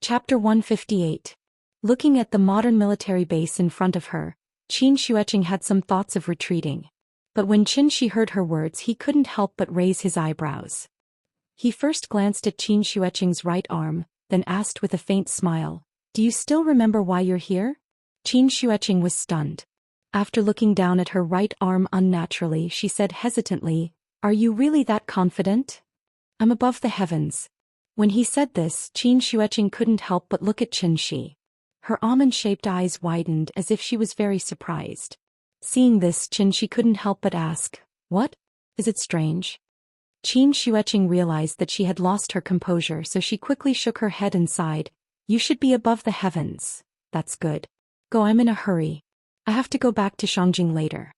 Chapter 158. Looking at the modern military base in front of her, Qin Xueqing had some thoughts of retreating. But when Qin Shi heard her words, he couldn't help but raise his eyebrows. He first glanced at Qin Xueqing's right arm, then asked with a faint smile, "Do you still remember why you're here?" Qin Xueqing was stunned. After looking down at her right arm unnaturally, she said hesitantly, "Are you really that confident?" "I'm above the heavens." When he said this, Qin Xueqing couldn't help but look at Qin Shi. Her almond-shaped eyes widened as if she was very surprised. Seeing this, Qin Shi couldn't help but ask, "What? Is it strange?" Qin Xueqing realized that she had lost her composure, so she quickly shook her head and sighed, "You should be above the heavens. That's good. Go, I'm in a hurry. I have to go back to Shangjing later."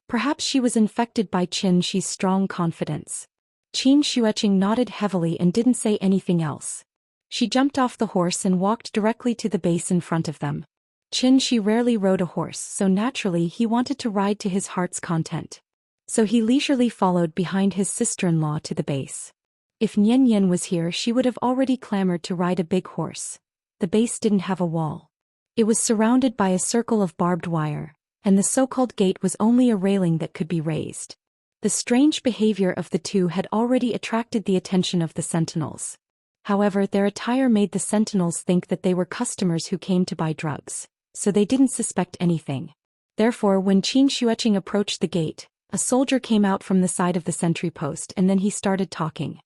Perhaps she was infected by Qin Shi's strong confidence. Qin Xueqing nodded heavily and didn't say anything else. She jumped off the horse and walked directly to the base in front of them. Qin Shi rarely rode a horse, so naturally he wanted to ride to his heart's content. So he leisurely followed behind his sister-in-law to the base. If Nian Yan was here, she would have already clamored to ride a big horse. The base didn't have a wall. It was surrounded by a circle of barbed wire, and the so-called gate was only a railing that could be raised. The strange behavior of the two had already attracted the attention of the sentinels. However, their attire made the sentinels think that they were customers who came to buy drugs, so they didn't suspect anything. Therefore, when Qin Xueqing approached the gate, a soldier came out from the side of the sentry post and then he started talking.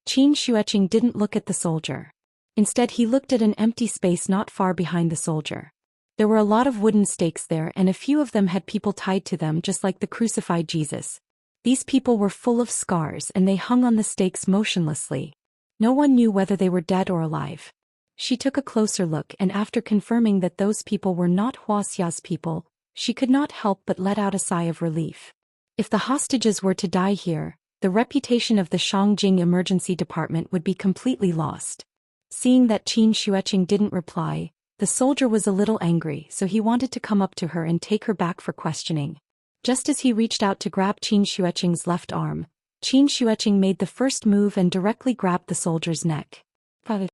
Qin Xueqing didn't look at the soldier. Instead, he looked at an empty space not far behind the soldier. There were a lot of wooden stakes there, and a few of them had people tied to them just like the crucified Jesus. These people were full of scars and they hung on the stakes motionlessly. No one knew whether they were dead or alive. She took a closer look, and after confirming that those people were not Wuxia's people, she could not help but let out a sigh of relief. If the hostages were to die here, the reputation of the Shangjing emergency department would be completely lost. Seeing that Qin Xueqing didn't reply, the soldier was a little angry, so he wanted to come up to her and take her back for questioning. Just as he reached out to grab Qin Xueqing's left arm, Qin Xueqing made the first move and directly grabbed the soldier's neck. Qin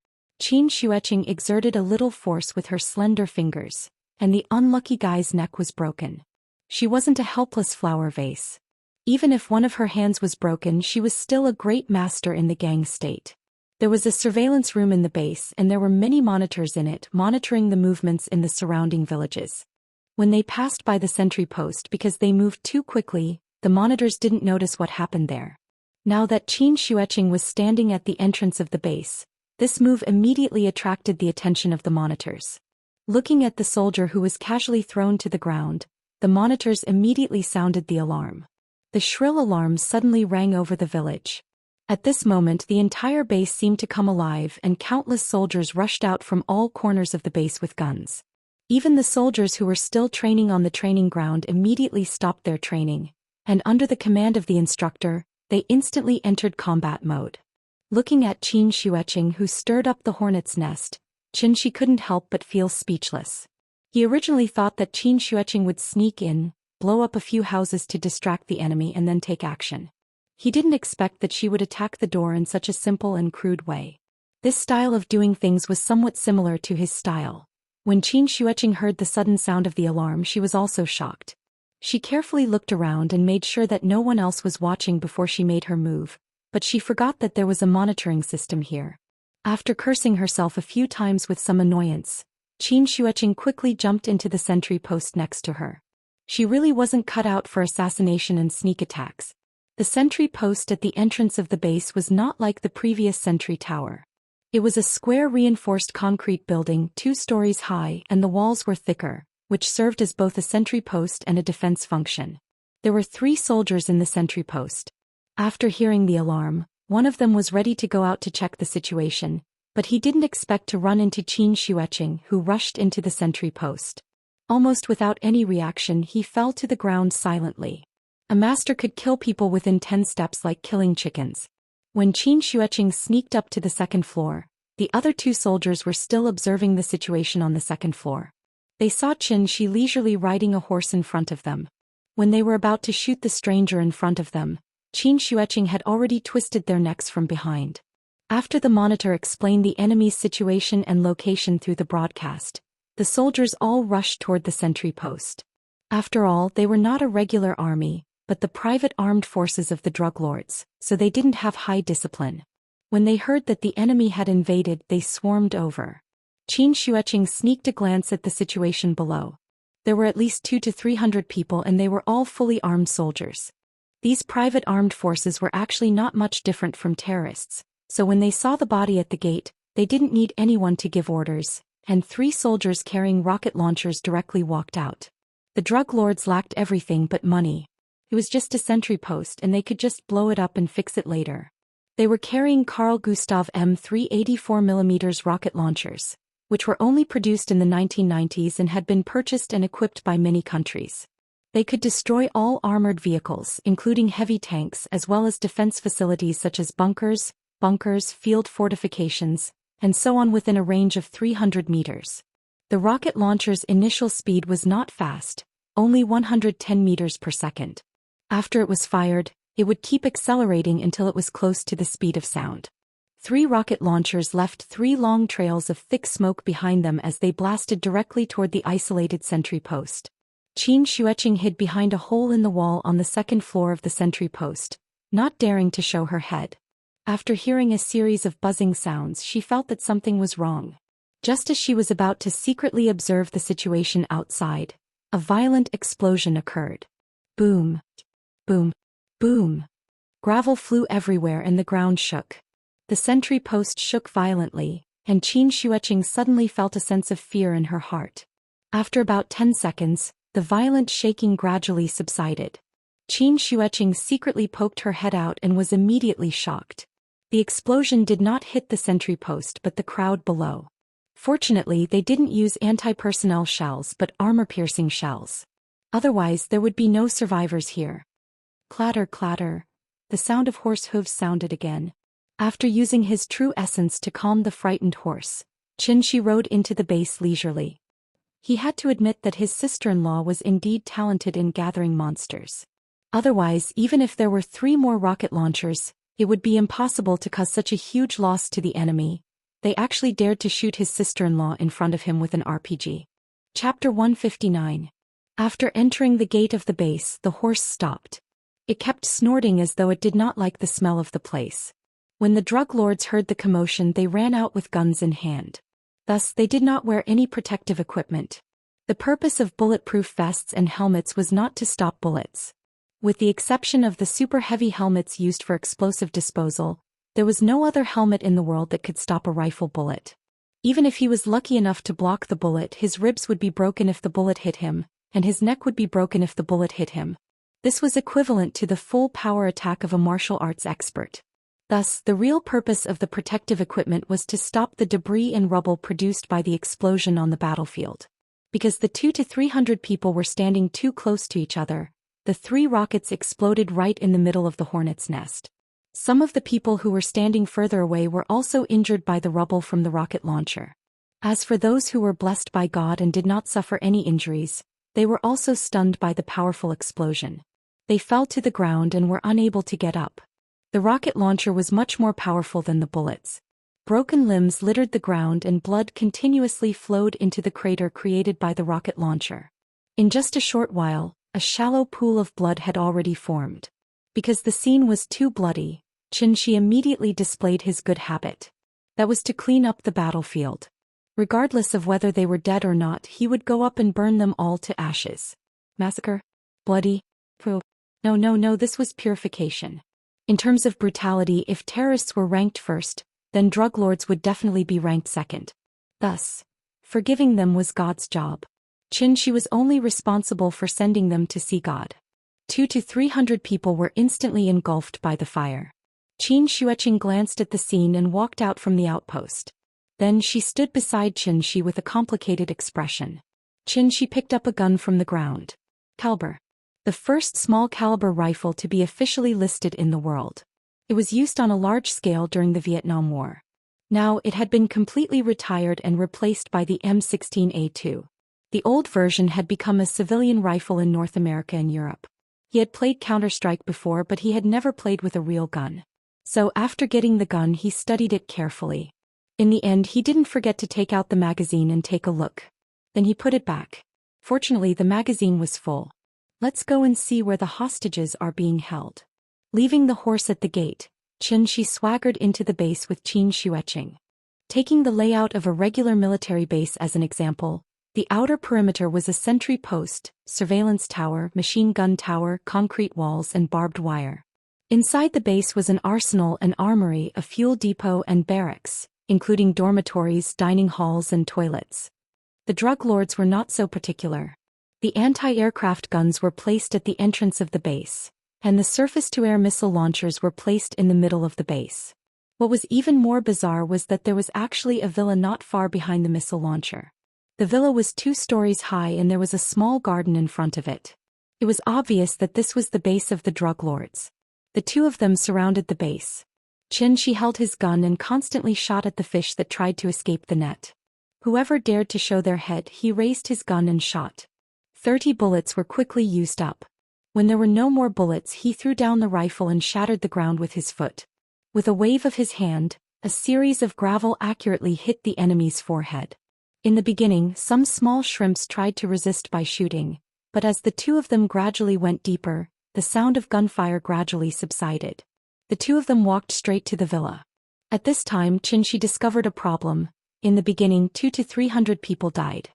Xueqing exerted a little force with her slender fingers, and the unlucky guy's neck was broken. She wasn't a helpless flower vase. Even if one of her hands was broken, she was still a great master in the gang state. There was a surveillance room in the base, and there were many monitors in it monitoring the movements in the surrounding villages. When they passed by the sentry post, because they moved too quickly, the monitors didn't notice what happened there. Now that Qin Xueqing was standing at the entrance of the base, this move immediately attracted the attention of the monitors. Looking at the soldier who was casually thrown to the ground, the monitors immediately sounded the alarm. The shrill alarm suddenly rang over the village. At this moment, the entire base seemed to come alive, and countless soldiers rushed out from all corners of the base with guns. Even the soldiers who were still training on the training ground immediately stopped their training, and under the command of the instructor, they instantly entered combat mode. Looking at Qin Xueqing, who stirred up the hornet's nest, Qin Shi couldn't help but feel speechless. He originally thought that Qin Xueqing would sneak in, blow up a few houses to distract the enemy and then take action. He didn't expect that she would attack the door in such a simple and crude way. This style of doing things was somewhat similar to his style. When Qin Xueqing heard the sudden sound of the alarm, she was also shocked. She carefully looked around and made sure that no one else was watching before she made her move, but she forgot that there was a monitoring system here. After cursing herself a few times with some annoyance, Qin Xueqing quickly jumped into the sentry post next to her. She really wasn't cut out for assassination and sneak attacks. The sentry post at the entrance of the base was not like the previous sentry tower. It was a square reinforced concrete building 2 stories high, and the walls were thicker, which served as both a sentry post and a defense function. There were 3 soldiers in the sentry post. After hearing the alarm, one of them was ready to go out to check the situation, but he didn't expect to run into Qin Xueqing, who rushed into the sentry post. Almost without any reaction, he fell to the ground silently. A master could kill people within 10 steps like killing chickens. When Qin Xueqing sneaked up to the second floor, the other 2 soldiers were still observing the situation on the second floor. They saw Qin Shi leisurely riding a horse in front of them. When they were about to shoot the stranger in front of them, Qin Xueqing had already twisted their necks from behind. After the monitor explained the enemy's situation and location through the broadcast, the soldiers all rushed toward the sentry post. After all, they were not a regular army, but the private armed forces of the drug lords, so they didn't have high discipline. When they heard that the enemy had invaded, they swarmed over. Qin Xueqing sneaked a glance at the situation below. There were at least 200 to 300 people and they were all fully armed soldiers. These private armed forces were actually not much different from terrorists, so when they saw the body at the gate, they didn't need anyone to give orders, and 3 soldiers carrying rocket launchers directly walked out. The drug lords lacked everything but money. It was just a sentry post and they could just blow it up and fix it later. They were carrying Carl Gustav M3 84mm rocket launchers, which were only produced in the 1990s and had been purchased and equipped by many countries. They could destroy all armored vehicles, including heavy tanks, as well as defense facilities such as bunkers, field fortifications, and so on within a range of 300 meters. The rocket launcher's initial speed was not fast, only 110 meters per second. After it was fired, it would keep accelerating until it was close to the speed of sound. 3 rocket launchers left 3 long trails of thick smoke behind them as they blasted directly toward the isolated sentry post. Qin Xueqing hid behind a hole in the wall on the 2nd floor of the sentry post, not daring to show her head. After hearing a series of buzzing sounds, she felt that something was wrong. Just as she was about to secretly observe the situation outside, a violent explosion occurred. Boom. Boom. Boom. Gravel flew everywhere and the ground shook. The sentry post shook violently, and Qin Xueqing suddenly felt a sense of fear in her heart. After about 10 seconds, the violent shaking gradually subsided. Qin Xueqing secretly poked her head out and was immediately shocked. The explosion did not hit the sentry post but the crowd below. Fortunately, they didn't use anti-personnel shells but armor-piercing shells. Otherwise, there would be no survivors here. Clatter, clatter. The sound of horse hooves sounded again. After using his true essence to calm the frightened horse, Qin Shi rode into the base leisurely. He had to admit that his sister-in-law was indeed talented in gathering monsters. Otherwise, even if there were 3 more rocket launchers, it would be impossible to cause such a huge loss to the enemy. They actually dared to shoot his sister-in-law in front of him with an RPG. Chapter 159. After entering the gate of the base, the horse stopped. It kept snorting as though it did not like the smell of the place. When the drug lords heard the commotion, they ran out with guns in hand. Thus, they did not wear any protective equipment. The purpose of bulletproof vests and helmets was not to stop bullets. With the exception of the super heavy helmets used for explosive disposal, there was no other helmet in the world that could stop a rifle bullet. Even if he was lucky enough to block the bullet, his ribs would be broken if the bullet hit him, and his neck would be broken if the bullet hit him. This was equivalent to the full power attack of a martial arts expert. Thus, the real purpose of the protective equipment was to stop the debris and rubble produced by the explosion on the battlefield. Because the 200 to 300 people were standing too close to each other, the 3 rockets exploded right in the middle of the hornet's nest. Some of the people who were standing further away were also injured by the rubble from the rocket launcher. As for those who were blessed by God and did not suffer any injuries, they were also stunned by the powerful explosion. They fell to the ground and were unable to get up. The rocket launcher was much more powerful than the bullets. Broken limbs littered the ground and blood continuously flowed into the crater created by the rocket launcher. In just a short while, a shallow pool of blood had already formed. Because the scene was too bloody, Qin Shi immediately displayed his good habit. That was to clean up the battlefield. Regardless of whether they were dead or not, he would go up and burn them all to ashes. Massacre? Bloody? Pooh. No, this was purification. In terms of brutality, if terrorists were ranked first, then drug lords would definitely be ranked second. Thus, forgiving them was God's job. Qin Shi was only responsible for sending them to see God. 200 to 300 people were instantly engulfed by the fire. Qin Xueqing glanced at the scene and walked out from the outpost. Then she stood beside Qin Shi with a complicated expression. Qin Shi picked up a gun from the ground. Caliber. The first small-caliber rifle to be officially listed in the world. It was used on a large scale during the Vietnam War. Now it had been completely retired and replaced by the M16A2. The old version had become a civilian rifle in North America and Europe. He had played Counter-Strike before, but he had never played with a real gun. So after getting the gun he studied it carefully. In the end he didn't forget to take out the magazine and take a look. Then he put it back. Fortunately the magazine was full. Let's go and see where the hostages are being held. Leaving the horse at the gate, Xianxia swaggered into the base with Qin Xueqing. Taking the layout of a regular military base as an example, the outer perimeter was a sentry post, surveillance tower, machine gun tower, concrete walls and barbed wire. Inside the base was an arsenal and armory, a fuel depot and barracks, including dormitories, dining halls and toilets. The drug lords were not so particular. The anti-aircraft guns were placed at the entrance of the base, and the surface-to-air missile launchers were placed in the middle of the base. What was even more bizarre was that there was actually a villa not far behind the missile launcher. The villa was 2 stories high and there was a small garden in front of it. It was obvious that this was the base of the drug lords. The 2 of them surrounded the base. Xianxia held his gun and constantly shot at the fish that tried to escape the net. Whoever dared to show their head, he raised his gun and shot. 30 bullets were quickly used up. When there were no more bullets, he threw down the rifle and shattered the ground with his foot. With a wave of his hand, a series of gravel accurately hit the enemy's forehead. In the beginning, some small shrimps tried to resist by shooting, but as the 2 of them gradually went deeper, the sound of gunfire gradually subsided. The 2 of them walked straight to the villa. At this time, Xianxia discovered a problem. In the beginning, 200 to 300 people died.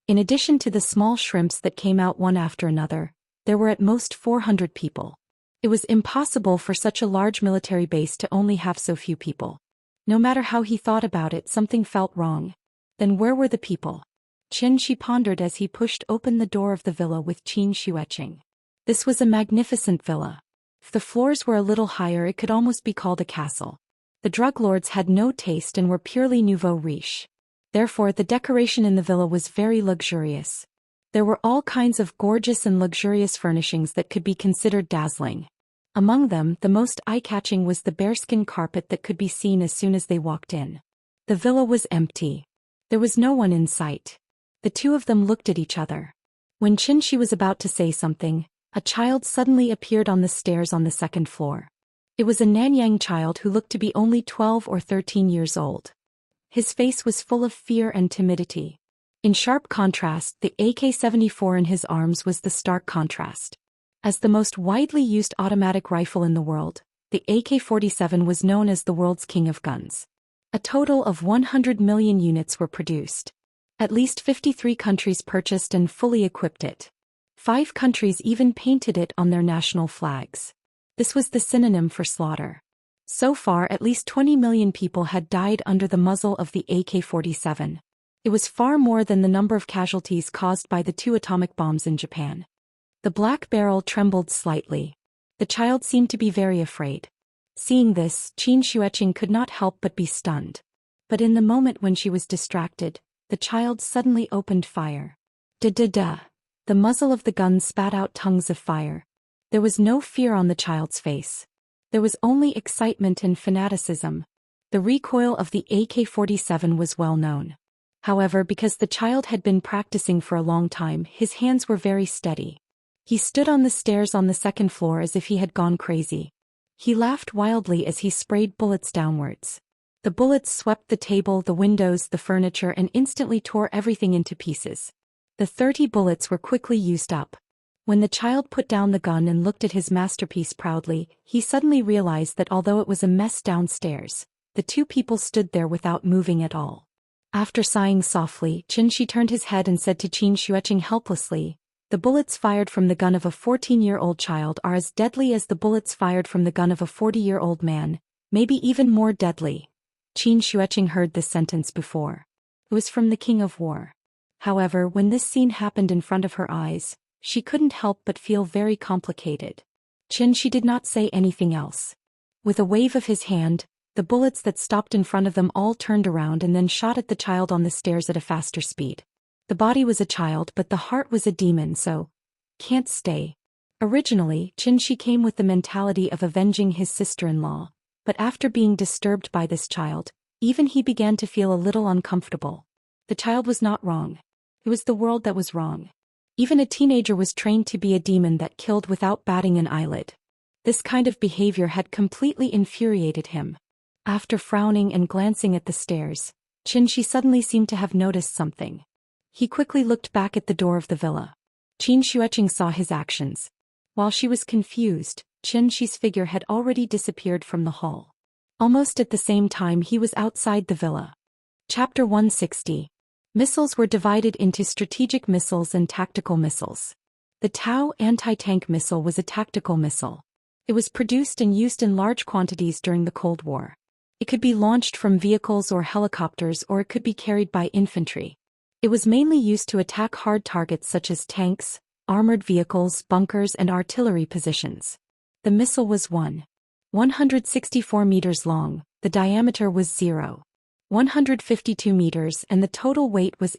In addition to the small shrimps that came out one after another, there were at most 400 people. It was impossible for such a large military base to only have so few people. No matter how he thought about it, something felt wrong. Then where were the people? Xianxia pondered as he pushed open the door of the villa with Qin Xueqing. This was a magnificent villa. If the floors were a little higher, it could almost be called a castle. The drug lords had no taste and were purely nouveau riche. Therefore, the decoration in the villa was very luxurious. There were all kinds of gorgeous and luxurious furnishings that could be considered dazzling. Among them, the most eye-catching was the bearskin carpet that could be seen as soon as they walked in. The villa was empty. There was no one in sight. The 2 of them looked at each other. When Xianxia was about to say something, a child suddenly appeared on the stairs on the 2nd floor. It was a Nanyang child who looked to be only 12 or 13 years old. His face was full of fear and timidity. In sharp contrast, the AK-74 in his arms was the stark contrast. As the most widely used automatic rifle in the world, the AK-47 was known as the world's king of guns. A total of 100 million units were produced. At least 53 countries purchased and fully equipped it. 5 countries even painted it on their national flags. This was the synonym for slaughter. So far, at least 20 million people had died under the muzzle of the AK-47. It was far more than the number of casualties caused by the 2 atomic bombs in Japan. The black barrel trembled slightly. The child seemed to be very afraid. Seeing this, Qin Xueqing could not help but be stunned. But in the moment when she was distracted, the child suddenly opened fire. Da-da-da. The muzzle of the gun spat out tongues of fire. There was no fear on the child's face. There was only excitement and fanaticism. The recoil of the AK-47 was well known. However, because the child had been practicing for a long time, his hands were very steady. He stood on the stairs on the 2nd floor as if he had gone crazy. He laughed wildly as he sprayed bullets downwards. The bullets swept the table, the windows, the furniture, and instantly tore everything into pieces. The 30 bullets were quickly used up. When the child put down the gun and looked at his masterpiece proudly, he suddenly realized that although it was a mess downstairs, the 2 people stood there without moving at all. After sighing softly, Xianxia turned his head and said to Qin Xueqing helplessly, "The bullets fired from the gun of a 14-year-old child are as deadly as the bullets fired from the gun of a 40-year-old man, maybe even more deadly." Qin Xueqing heard this sentence before. It was from the King of War. However, when this scene happened in front of her eyes, she couldn't help but feel very complicated. Xianxia did not say anything else. With a wave of his hand, the bullets that stopped in front of them all turned around and then shot at the child on the stairs at a faster speed. The body was a child, but the heart was a demon, so can't stay. Originally, Xianxia came with the mentality of avenging his sister-in-law, but after being disturbed by this child, even he began to feel a little uncomfortable. The child was not wrong. It was the world that was wrong. Even a teenager was trained to be a demon that killed without batting an eyelid. This kind of behavior had completely infuriated him. After frowning and glancing at the stairs, Xianxia suddenly seemed to have noticed something. He quickly looked back at the door of the villa. Xianxia saw his actions. While she was confused, Xianxia's figure had already disappeared from the hall. Almost at the same time he was outside the villa. Chapter 160. Missiles were divided into strategic missiles and tactical missiles. The Tau anti-tank missile was a tactical missile. It was produced and used in large quantities during the Cold War. It could be launched from vehicles or helicopters, or it could be carried by infantry. It was mainly used to attack hard targets such as tanks, armored vehicles, bunkers, and artillery positions. The missile was 164 meters long, the diameter was 152 meters, and the total weight was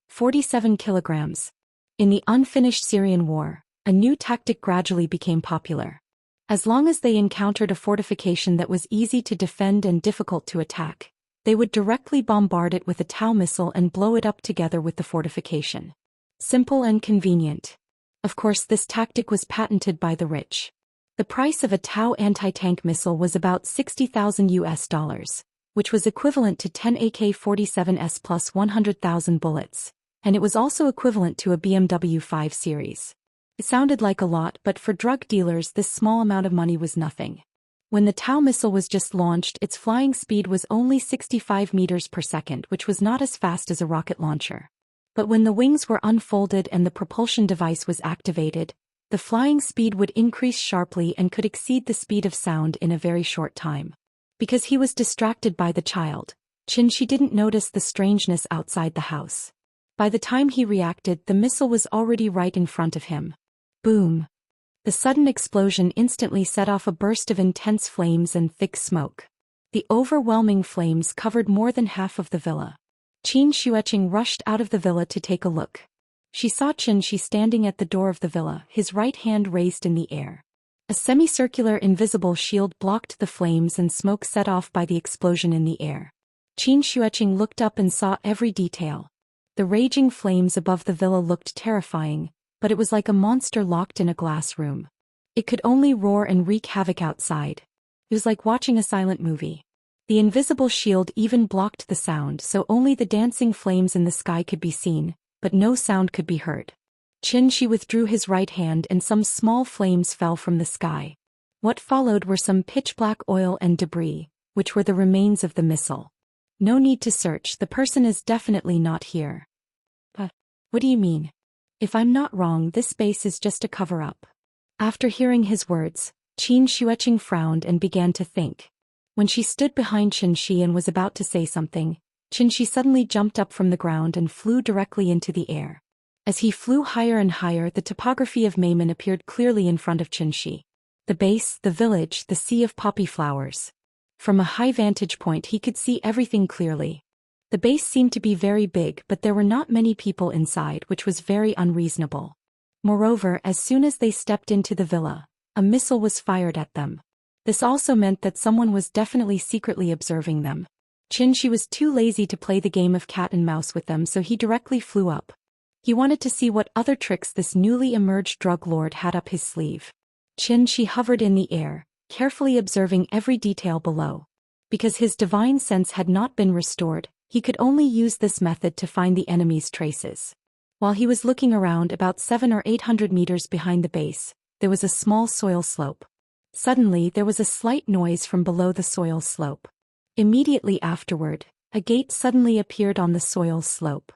47 kilograms. In the unfinished Syrian war, a new tactic gradually became popular. As long as they encountered a fortification that was easy to defend and difficult to attack, they would directly bombard it with a Tau missile and blow it up together with the fortification. Simple and convenient. Of course, this tactic was patented by the rich. The price of a Tau anti-tank missile was about $60,000, which was equivalent to 10 AK-47s plus 100,000 bullets, and it was also equivalent to a BMW 5 Series. It sounded like a lot, but for drug dealers this small amount of money was nothing. When the Tau missile was just launched, its flying speed was only 65 meters per second, which was not as fast as a rocket launcher. But when the wings were unfolded and the propulsion device was activated, the flying speed would increase sharply and could exceed the speed of sound in a very short time. Because he was distracted by the child, Xianxia didn't notice the strangeness outside the house. By the time he reacted, the missile was already right in front of him. Boom! The sudden explosion instantly set off a burst of intense flames and thick smoke. The overwhelming flames covered more than half of the villa. Xianxia rushed out of the villa to take a look. She saw Xianxia standing at the door of the villa, his right hand raised in the air. A semicircular invisible shield blocked the flames and smoke set off by the explosion in the air. Xianxia looked up and saw every detail. The raging flames above the villa looked terrifying, but it was like a monster locked in a glass room. It could only roar and wreak havoc outside. It was like watching a silent movie. The invisible shield even blocked the sound, so only the dancing flames in the sky could be seen, but no sound could be heard. Xianxia withdrew his right hand and some small flames fell from the sky. What followed were some pitch-black oil and debris, which were the remains of the missile. No need to search, the person is definitely not here. But, what do you mean? If I'm not wrong, this base is just a cover-up. After hearing his words, Xianxia frowned and began to think. When she stood behind Xianxia and was about to say something, Xianxia suddenly jumped up from the ground and flew directly into the air. As he flew higher and higher, the topography of Mayman appeared clearly in front of Xianxia. The base, the village, the sea of poppy flowers. From a high vantage point he could see everything clearly. The base seemed to be very big, but there were not many people inside, which was very unreasonable. Moreover, as soon as they stepped into the villa, a missile was fired at them. This also meant that someone was definitely secretly observing them. Xianxia was too lazy to play the game of cat and mouse with them, so he directly flew up. He wanted to see what other tricks this newly emerged drug lord had up his sleeve. Xianxia hovered in the air, carefully observing every detail below. Because his divine sense had not been restored, he could only use this method to find the enemy's traces. While he was looking around about 700 or 800 meters behind the base, there was a small soil slope. Suddenly there was a slight noise from below the soil slope. Immediately afterward, a gate suddenly appeared on the soil slope.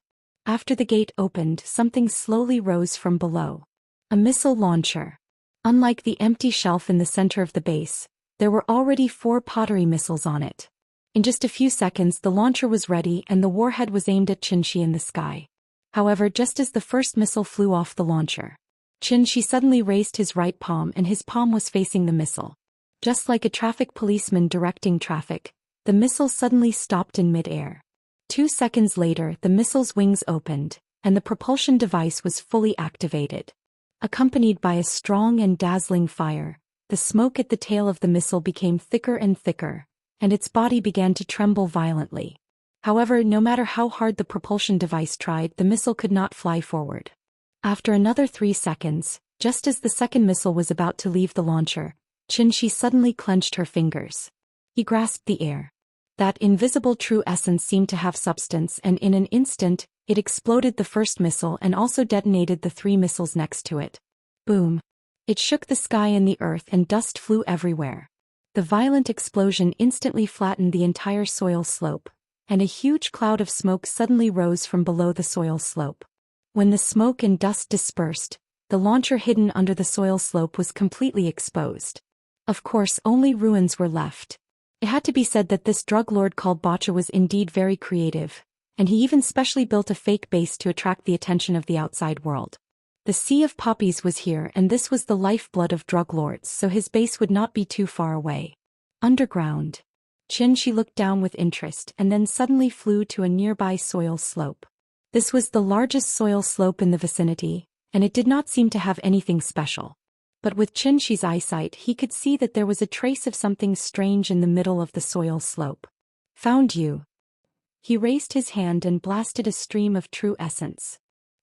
After the gate opened, something slowly rose from below. A missile launcher. Unlike the empty shelf in the center of the base, there were already 4 pottery missiles on it. In just a few seconds the launcher was ready and the warhead was aimed at Xianxia in the sky. However, just as the first missile flew off the launcher, Xianxia suddenly raised his right palm and his palm was facing the missile. Just like a traffic policeman directing traffic, the missile suddenly stopped in mid-air. 2 seconds later the missile's wings opened, and the propulsion device was fully activated. Accompanied by a strong and dazzling fire, the smoke at the tail of the missile became thicker and thicker, and its body began to tremble violently. However, no matter how hard the propulsion device tried, the missile could not fly forward. After another 3 seconds, Just as the second missile was about to leave the launcher, Xianxia suddenly clenched her fingers. He grasped the air. That invisible true essence seemed to have substance, and in an instant, it exploded the first missile and also detonated the 3 missiles next to it. Boom! It shook the sky and the earth, and dust flew everywhere. The violent explosion instantly flattened the entire soil slope, and a huge cloud of smoke suddenly rose from below the soil slope. When the smoke and dust dispersed, the launcher hidden under the soil slope was completely exposed. Of course, only ruins were left. It had to be said that this drug lord called Wuxia was indeed very creative, and he even specially built a fake base to attract the attention of the outside world. The Sea of Poppies was here, and this was the lifeblood of drug lords, so his base would not be too far away. Underground. Xianxia looked down with interest and then suddenly flew to a nearby soil slope. This was the largest soil slope in the vicinity, and it did not seem to have anything special. But with Xianxia's eyesight he could see that there was a trace of something strange in the middle of the soil slope. Found you. He raised his hand and blasted a stream of true essence.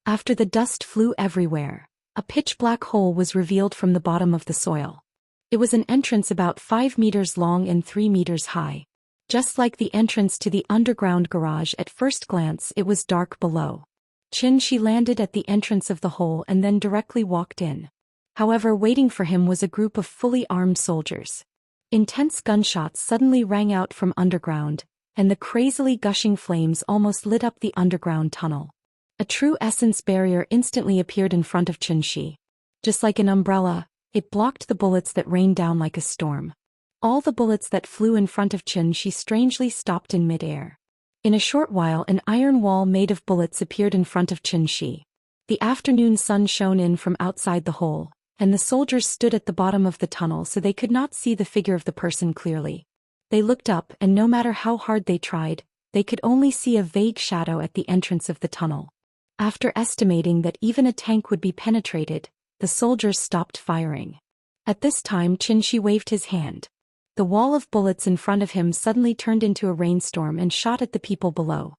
After the dust flew everywhere, a pitch-black hole was revealed from the bottom of the soil. It was an entrance about 5 meters long and 3 meters high. Just like the entrance to the underground garage, at first glance it was dark below. Xianxia landed at the entrance of the hole and then directly walked in. However, waiting for him was a group of fully armed soldiers. Intense gunshots suddenly rang out from underground, and the crazily gushing flames almost lit up the underground tunnel. A true essence barrier instantly appeared in front of Xianxia. Just like an umbrella, it blocked the bullets that rained down like a storm. All the bullets that flew in front of Xianxia strangely stopped in mid-air. In a short while, an iron wall made of bullets appeared in front of Xianxia. The afternoon sun shone in from outside the hole, and the soldiers stood at the bottom of the tunnel so they could not see the figure of the person clearly. They looked up, and no matter how hard they tried, they could only see a vague shadow at the entrance of the tunnel. After estimating that even a tank would be penetrated, the soldiers stopped firing. At this time Xianxia waved his hand. The wall of bullets in front of him suddenly turned into a rainstorm and shot at the people below.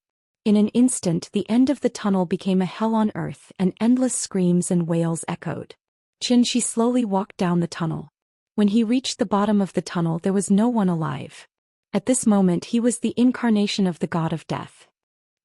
In an instant the end of the tunnel became a hell on earth, and endless screams and wails echoed. Xianxia slowly walked down the tunnel. When he reached the bottom of the tunnel there was no one alive. At this moment he was the incarnation of the god of death.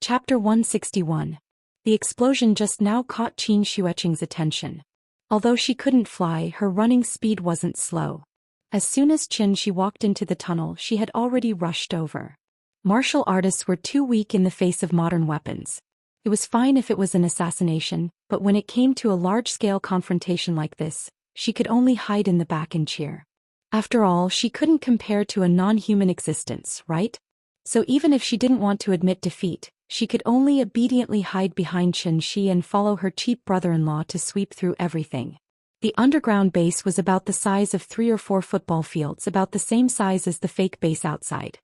Chapter 161. The explosion just now caught Xianxia's attention. Although she couldn't fly, her running speed wasn't slow. As soon as Xianxia walked into the tunnel she had already rushed over. Martial artists were too weak in the face of modern weapons. It was fine if it was an assassination, but when it came to a large-scale confrontation like this, she could only hide in the back and cheer. After all, she couldn't compare to a non-human existence, right? So even if she didn't want to admit defeat, she could only obediently hide behind Xianxia and follow her cheap brother-in-law to sweep through everything. The underground base was about the size of 3 or 4 football fields, about the same size as the fake base outside.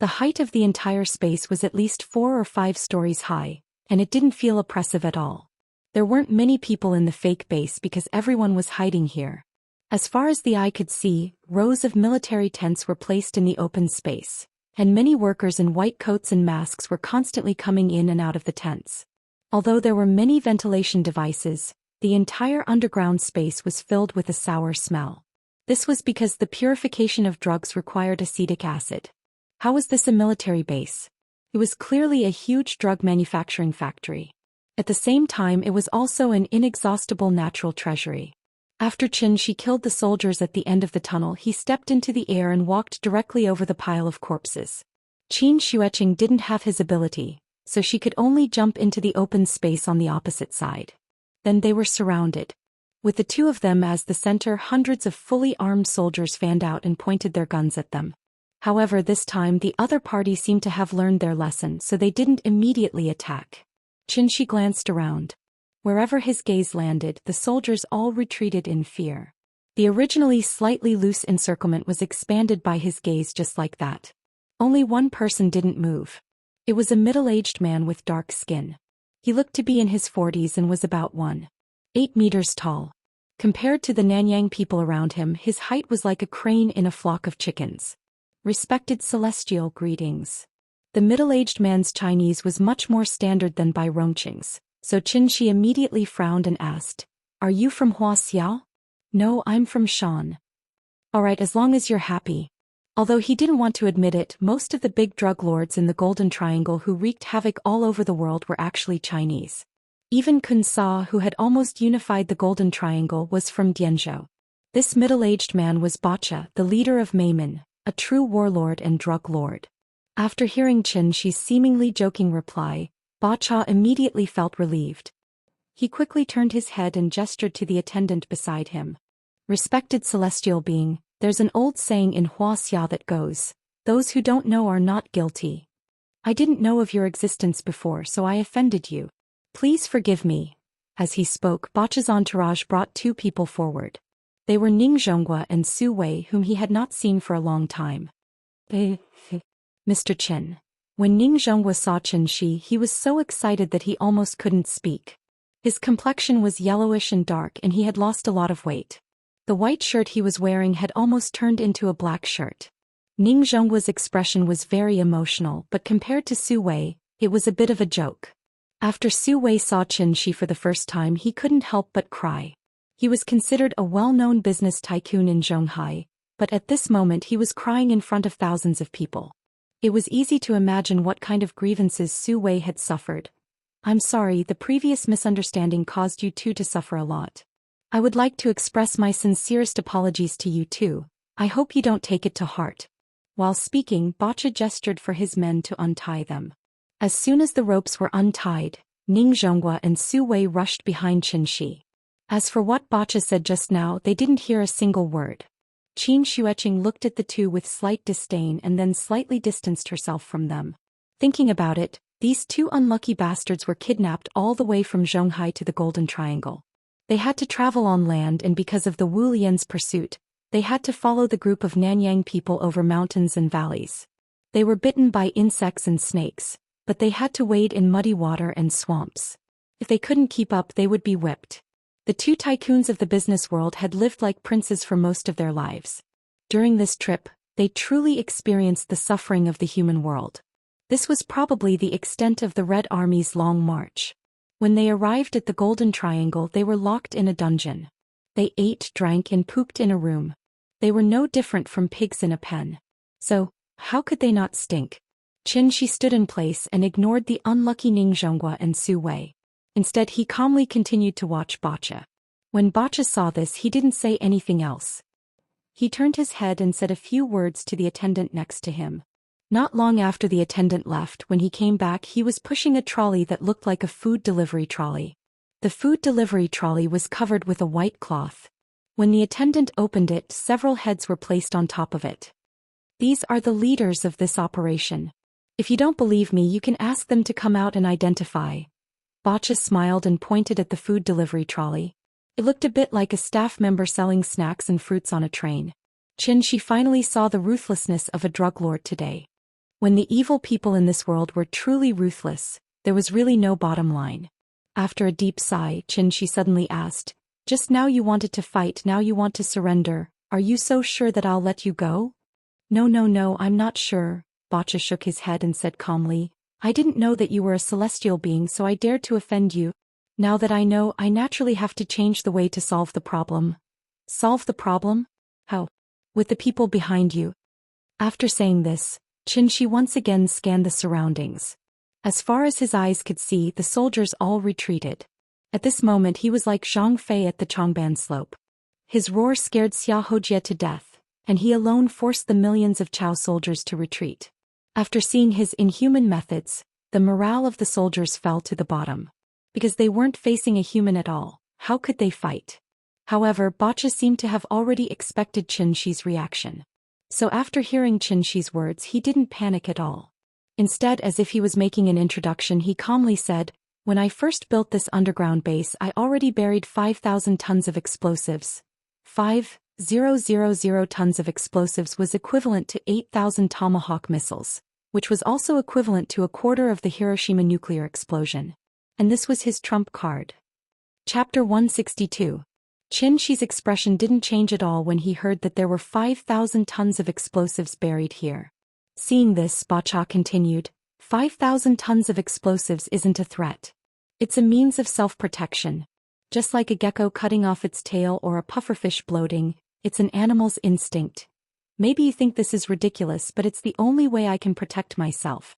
The height of the entire space was at least 4 or 5 stories high, and it didn't feel oppressive at all. There weren't many people in the fake base because everyone was hiding here. As far as the eye could see, rows of military tents were placed in the open space, and many workers in white coats and masks were constantly coming in and out of the tents. Although there were many ventilation devices, the entire underground space was filled with a sour smell. This was because the purification of drugs required acetic acid. How was this a military base? It was clearly a huge drug manufacturing factory. At the same time, it was also an inexhaustible natural treasury. After Xianxia killed the soldiers at the end of the tunnel, he stepped into the air and walked directly over the pile of corpses. Xianxia didn't have his ability, so she could only jump into the open space on the opposite side. Then they were surrounded. With the two of them as the center, hundreds of fully armed soldiers fanned out and pointed their guns at them. However, this time the other party seemed to have learned their lesson, so they didn't immediately attack. Xianxia glanced around. Wherever his gaze landed, the soldiers all retreated in fear. The originally slightly loose encirclement was expanded by his gaze just like that. Only one person didn't move. It was a middle-aged man with dark skin. He looked to be in his 40s and was about 1.8 meters tall. Compared to the Nanyang people around him, his height was like a crane in a flock of chickens. Respected celestial greetings. The middle-aged man's Chinese was much more standard than Bai Rongqing's, so Xianxia immediately frowned and asked, Are you from Wuxia? No, I'm from Shan. Alright, as long as you're happy. Although he didn't want to admit it, most of the big drug lords in the Golden Triangle who wreaked havoc all over the world were actually Chinese. Even Kun Sa, who had almost unified the Golden Triangle, was from Dianzhou. This middle-aged man was Bacha, the leader of Meimin, a true warlord and drug lord. After hearing Xianxi's seemingly joking reply, Bacha immediately felt relieved. He quickly turned his head and gestured to the attendant beside him. Respected celestial being, there's an old saying in Wuxia that goes, those who don't know are not guilty. I didn't know of your existence before, so I offended you. Please forgive me. As he spoke, Bacha's entourage brought two people forward. They were Ning Zhonghua and Su Wei, whom he had not seen for a long time. Mr. Qin. When Ning Zhonghua saw Xianxia, he was so excited that he almost couldn't speak. His complexion was yellowish and dark, and he had lost a lot of weight. The white shirt he was wearing had almost turned into a black shirt. Ning Zhonghua's expression was very emotional, but compared to Su Wei, it was a bit of a joke. After Su Wei saw Xianxia for the first time, he couldn't help but cry. He was considered a well-known business tycoon in Zhonghai, but at this moment he was crying in front of thousands of people. It was easy to imagine what kind of grievances Su Wei had suffered. I'm sorry, the previous misunderstanding caused you two to suffer a lot. I would like to express my sincerest apologies to you too. I hope you don't take it to heart. While speaking, Bacha gestured for his men to untie them. As soon as the ropes were untied, Ning Zhonghua and Su Wei rushed behind Xianxia. As for what Bacha said just now, they didn't hear a single word. Qin Xueqing looked at the two with slight disdain and then slightly distanced herself from them. Thinking about it, these two unlucky bastards were kidnapped all the way from Zhonghai to the Golden Triangle. They had to travel on land, and because of the Wu Lian's pursuit, they had to follow the group of Nanyang people over mountains and valleys. They were bitten by insects and snakes, but they had to wade in muddy water and swamps. If they couldn't keep up, they would be whipped. The two tycoons of the business world had lived like princes for most of their lives. During this trip, they truly experienced the suffering of the human world. This was probably the extent of the Red Army's long march. When they arrived at the Golden Triangle, they were locked in a dungeon. They ate, drank, and pooped in a room. They were no different from pigs in a pen. So, how could they not stink? Xianxia stood in place and ignored the unlucky Ning Zhonghua and Su Wei. Instead, he calmly continued to watch Bacha. When Bacha saw this, he didn't say anything else. He turned his head and said a few words to the attendant next to him. Not long after the attendant left, when he came back, he was pushing a trolley that looked like a food delivery trolley. The food delivery trolley was covered with a white cloth. When the attendant opened it, several heads were placed on top of it. These are the leaders of this operation. If you don't believe me, you can ask them to come out and identify. Bacha smiled and pointed at the food delivery trolley. It looked a bit like a staff member selling snacks and fruits on a train. Xianxia finally saw the ruthlessness of a drug lord today. When the evil people in this world were truly ruthless, there was really no bottom line. After a deep sigh, Xianxia suddenly asked, "Just now you wanted to fight, now you want to surrender. Are you so sure that I'll let you go?" No, I'm not sure." Bacha shook his head and said calmly, "I didn't know that you were a celestial being, so I dared to offend you. Now that I know, I naturally have to change the way to solve the problem." "Solve the problem? How?" "With the people behind you." After saying this, Xianxia once again scanned the surroundings. As far as his eyes could see, the soldiers all retreated. At this moment he was like Zhang Fei at the Changban slope. His roar scared Xia Hojie to death, and he alone forced the millions of Chao soldiers to retreat. After seeing his inhuman methods, the morale of the soldiers fell to the bottom. Because they weren't facing a human at all, how could they fight? However, Bacha seemed to have already expected Xianxi's reaction. So after hearing Xianxi's words, he didn't panic at all. Instead, as if he was making an introduction, he calmly said, "When I first built this underground base, I already buried 5,000 tons of explosives. 5,000 tons of explosives was equivalent to 8,000 Tomahawk missiles, which was also equivalent to a quarter of the Hiroshima nuclear explosion. And this was his trump card." Chapter 162. Xianxi's expression didn't change at all when he heard that there were 5,000 tons of explosives buried here. Seeing this, Bacha continued, 5,000 tons of explosives isn't a threat. It's a means of self-protection. Just like a gecko cutting off its tail or a pufferfish bloating, it's an animal's instinct. Maybe you think this is ridiculous, but it's the only way I can protect myself.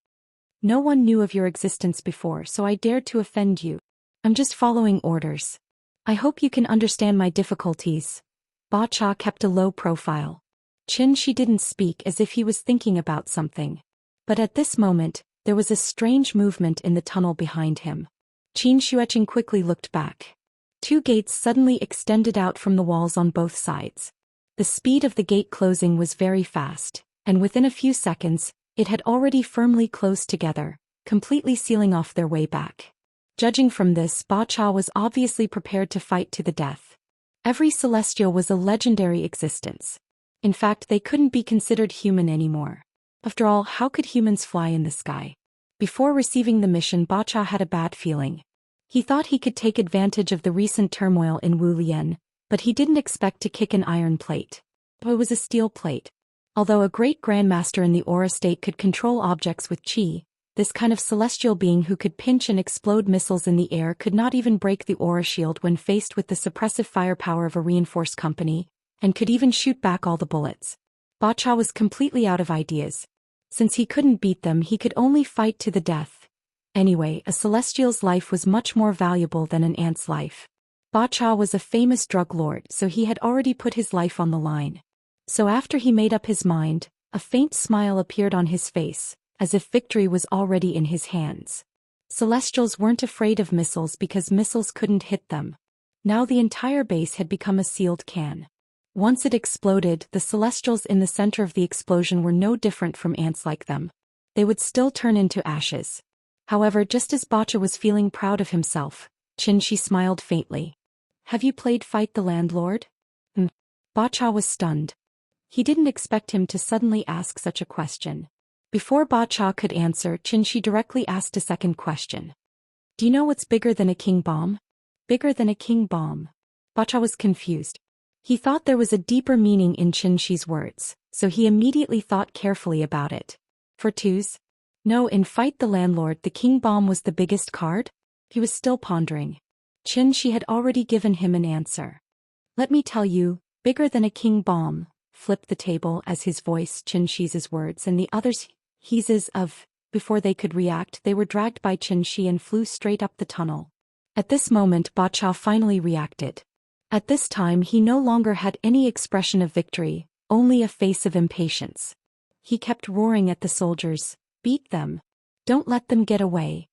No one knew of your existence before, so I dared to offend you. I'm just following orders. I hope you can understand my difficulties. Ba Cha kept a low profile. Xianxia didn't speak, as if he was thinking about something. But at this moment, there was a strange movement in the tunnel behind him. Xianxia quickly looked back. Two gates suddenly extended out from the walls on both sides. The speed of the gate closing was very fast, and within a few seconds, it had already firmly closed together, completely sealing off their way back. Judging from this, Ba Cha was obviously prepared to fight to the death. Every celestial was a legendary existence. In fact, they couldn't be considered human anymore. After all, how could humans fly in the sky? Before receiving the mission, Ba Cha had a bad feeling. He thought he could take advantage of the recent turmoil in Wulian, but he didn't expect to kick an iron plate. It was a steel plate. Although a great grandmaster in the aura state could control objects with chi, this kind of celestial being who could pinch and explode missiles in the air could not even break the aura shield when faced with the suppressive firepower of a reinforced company, and could even shoot back all the bullets. Ba Cha was completely out of ideas. Since he couldn't beat them, he could only fight to the death. Anyway, a celestial's life was much more valuable than an ant's life. Ba Cha was a famous drug lord, so he had already put his life on the line. So after he made up his mind, a faint smile appeared on his face, as if victory was already in his hands. Celestials weren't afraid of missiles because missiles couldn't hit them. Now the entire base had become a sealed can. Once it exploded, the celestials in the center of the explosion were no different from ants like them. They would still turn into ashes. However, just as Ba Cha was feeling proud of himself, Xianxia smiled faintly. Have you played Fight the Landlord? Ba Cha was stunned. He didn't expect him to suddenly ask such a question. Before Ba Cha could answer, Xianxia directly asked a second question. Do you know what's bigger than a king bomb? Bigger than a king bomb. Ba Cha was confused. He thought there was a deeper meaning in Xianxia's words, so he immediately thought carefully about it. For twos? No, in Fight the Landlord the king bomb was the biggest card? He was still pondering. Xianxia had already given him an answer. Let me tell you, bigger than a king bomb, flipped the table as his voice Xianxia's words and the others' heezes of, before they could react they were dragged by Xianxia and flew straight up the tunnel. At this moment Ba Cha finally reacted. At this time he no longer had any expression of victory, only a face of impatience. He kept roaring at the soldiers, beat them. Don't let them get away.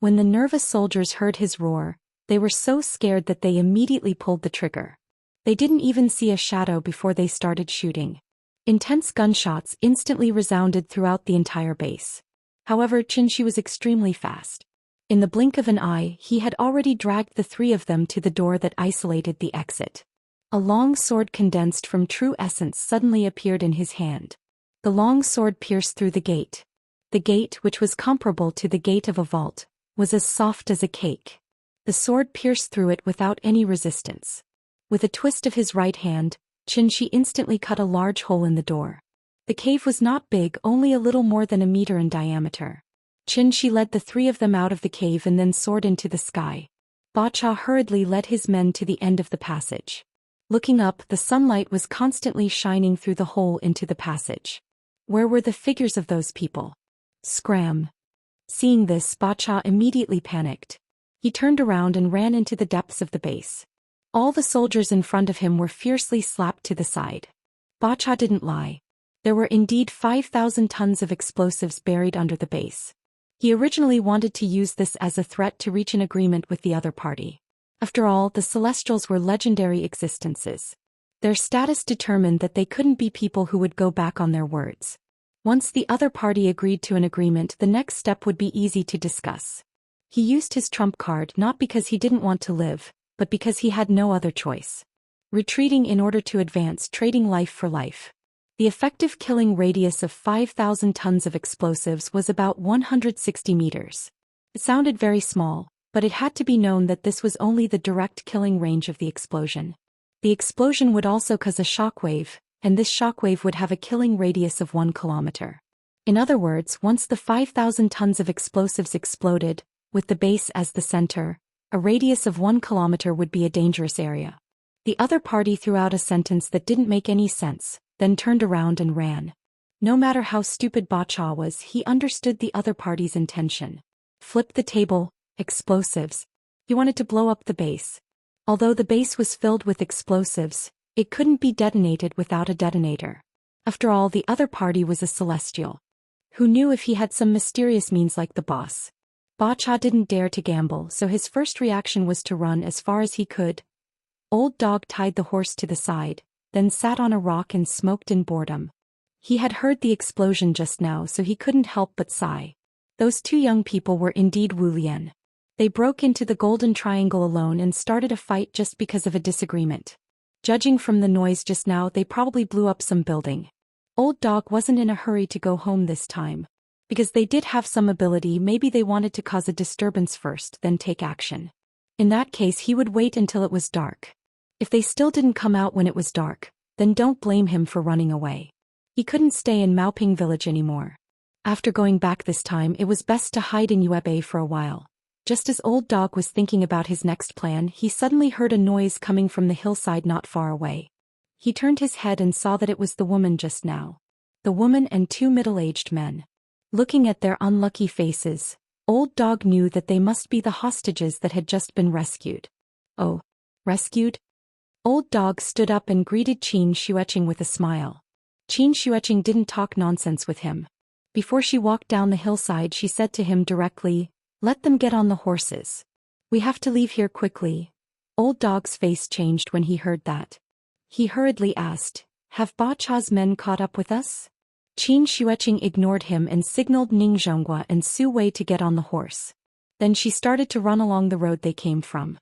When the nervous soldiers heard his roar, they were so scared that they immediately pulled the trigger. They didn't even see a shadow before they started shooting. Intense gunshots instantly resounded throughout the entire base. However, Xianxia was extremely fast. In the blink of an eye, he had already dragged the three of them to the door that isolated the exit. A long sword condensed from true essence suddenly appeared in his hand. The long sword pierced through the gate. The gate, which was comparable to the gate of a vault, was as soft as a cake. The sword pierced through it without any resistance. With a twist of his right hand, Xianxia instantly cut a large hole in the door. The cave was not big, only a little more than a meter in diameter. Xianxia led the three of them out of the cave and then soared into the sky. Ba Cha hurriedly led his men to the end of the passage. Looking up, the sunlight was constantly shining through the hole into the passage. Where were the figures of those people? Scram! Seeing this, Ba Cha immediately panicked. He turned around and ran into the depths of the base. All the soldiers in front of him were fiercely slapped to the side. Ba Cha didn't lie. There were indeed 5,000 tons of explosives buried under the base. He originally wanted to use this as a threat to reach an agreement with the other party. After all, the Celestials were legendary existences. Their status determined that they couldn't be people who would go back on their words. Once the other party agreed to an agreement, the next step would be easy to discuss. He used his trump card not because he didn't want to live, but because he had no other choice. Retreating in order to advance, trading life for life. The effective killing radius of 5,000 tons of explosives was about 160 meters. It sounded very small, but it had to be known that this was only the direct killing range of the explosion. The explosion would also cause a shockwave, and this shockwave would have a killing radius of 1 kilometer. In other words, once the 5,000 tons of explosives exploded, with the base as the center, A radius of 1 kilometer would be a dangerous area. The other party threw out a sentence that didn't make any sense, then turned around and ran. No matter how stupid Bacha was, he understood the other party's intention. Flip the table, explosives. He wanted to blow up the base. Although the base was filled with explosives, it couldn't be detonated without a detonator. After all, the other party was a celestial. Who knew if he had some mysterious means like the boss? Bacha didn't dare to gamble, so his first reaction was to run as far as he could. Old Dog tied the horse to the side, then sat on a rock and smoked in boredom. He had heard the explosion just now, so he couldn't help but sigh. Those two young people were indeed Wu Lian. They broke into the Golden Triangle alone and started a fight just because of a disagreement. Judging from the noise just now, they probably blew up some building. Old Dog wasn't in a hurry to go home this time. Because they did have some ability, maybe they wanted to cause a disturbance first, then take action. In that case, he would wait until it was dark. If they still didn't come out when it was dark, then don't blame him for running away. He couldn't stay in Maoping village anymore. After going back this time, it was best to hide in Yuebei for a while. Just as Old Dog was thinking about his next plan, he suddenly heard a noise coming from the hillside not far away. He turned his head and saw that it was the woman just now. The woman and two middle-aged men. Looking at their unlucky faces, Old Dog knew that they must be the hostages that had just been rescued. Oh, rescued? Old Dog stood up and greeted Qin Xueqing with a smile. Qin Xueqing didn't talk nonsense with him. Before she walked down the hillside, she said to him directly, "Let them get on the horses. We have to leave here quickly." Old Dog's face changed when he heard that. He hurriedly asked, "Have Bacha's men caught up with us?" Qin Xueqing ignored him and signaled Ning Zhonghua and Su Wei to get on the horse. Then she started to run along the road they came from.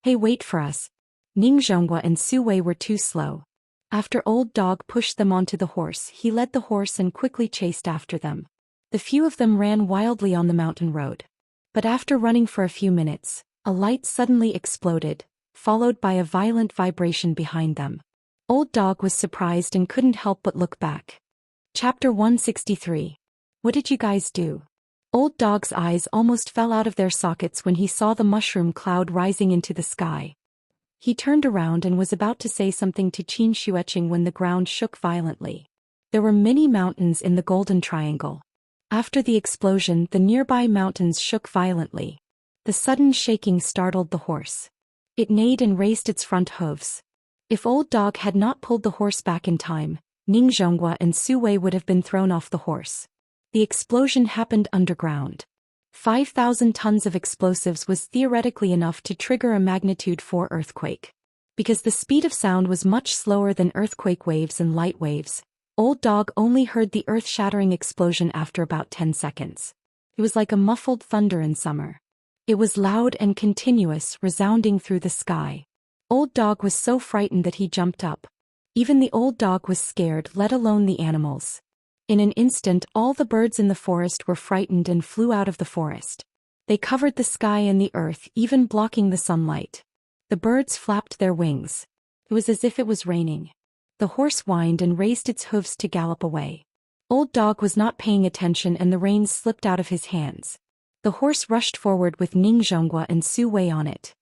"Hey, wait for us." Ning Zhonghua and Su Wei were too slow. After Old Dog pushed them onto the horse, he led the horse and quickly chased after them. The few of them ran wildly on the mountain road. But after running for a few minutes, a light suddenly exploded, followed by a violent vibration behind them. Old Dog was surprised and couldn't help but look back. Chapter 163. What did you guys do? Old Dog's eyes almost fell out of their sockets when he saw the mushroom cloud rising into the sky. He turned around and was about to say something to Qin Xueqing when the ground shook violently. There were many mountains in the Golden Triangle. After the explosion, the nearby mountains shook violently. The sudden shaking startled the horse. It neighed and raised its front hooves. If Old Dog had not pulled the horse back in time, Ning Zhonghua and Su Wei would have been thrown off the horse. The explosion happened underground. 5,000 tons of explosives was theoretically enough to trigger a magnitude 4 earthquake. Because the speed of sound was much slower than earthquake waves and light waves, Old Dog only heard the earth-shattering explosion after about 10 seconds. It was like a muffled thunder in summer. It was loud and continuous, resounding through the sky. Old Dog was so frightened that he jumped up. Even the Old Dog was scared, let alone the animals. In an instant, all the birds in the forest were frightened and flew out of the forest. They covered the sky and the earth, even blocking the sunlight. The birds flapped their wings. It was as if it was raining. The horse whined and raised its hooves to gallop away. Old Dog was not paying attention and the reins slipped out of his hands. The horse rushed forward with Ning Zhonghua and Su Wei on it.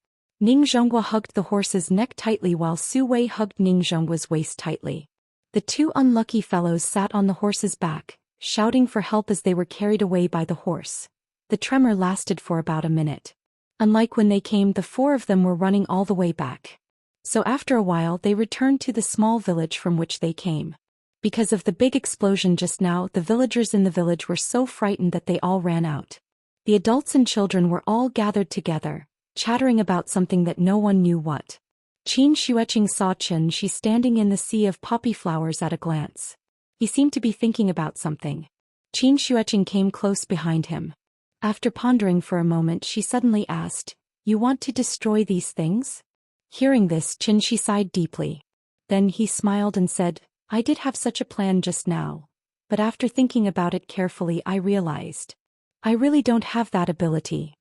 Ning Zhonghua hugged the horse's neck tightly while Su Wei hugged Ning Zhonghua's waist tightly. The two unlucky fellows sat on the horse's back, shouting for help as they were carried away by the horse. The tremor lasted for about a minute. Unlike when they came, the four of them were running all the way back. So after a while they returned to the small village from which they came. Because of the big explosion just now, the villagers in the village were so frightened that they all ran out. The adults and children were all gathered together, chattering about something that no one knew what. Qin Xueqing saw Qianxia standing in the sea of poppy flowers at a glance. He seemed to be thinking about something. Qin Xueqing came close behind him. After pondering for a moment, she suddenly asked, "You want to destroy these things?" Hearing this, Qianxia sighed deeply. Then he smiled and said, "I did have such a plan just now. But after thinking about it carefully, I realized I really don't have that ability."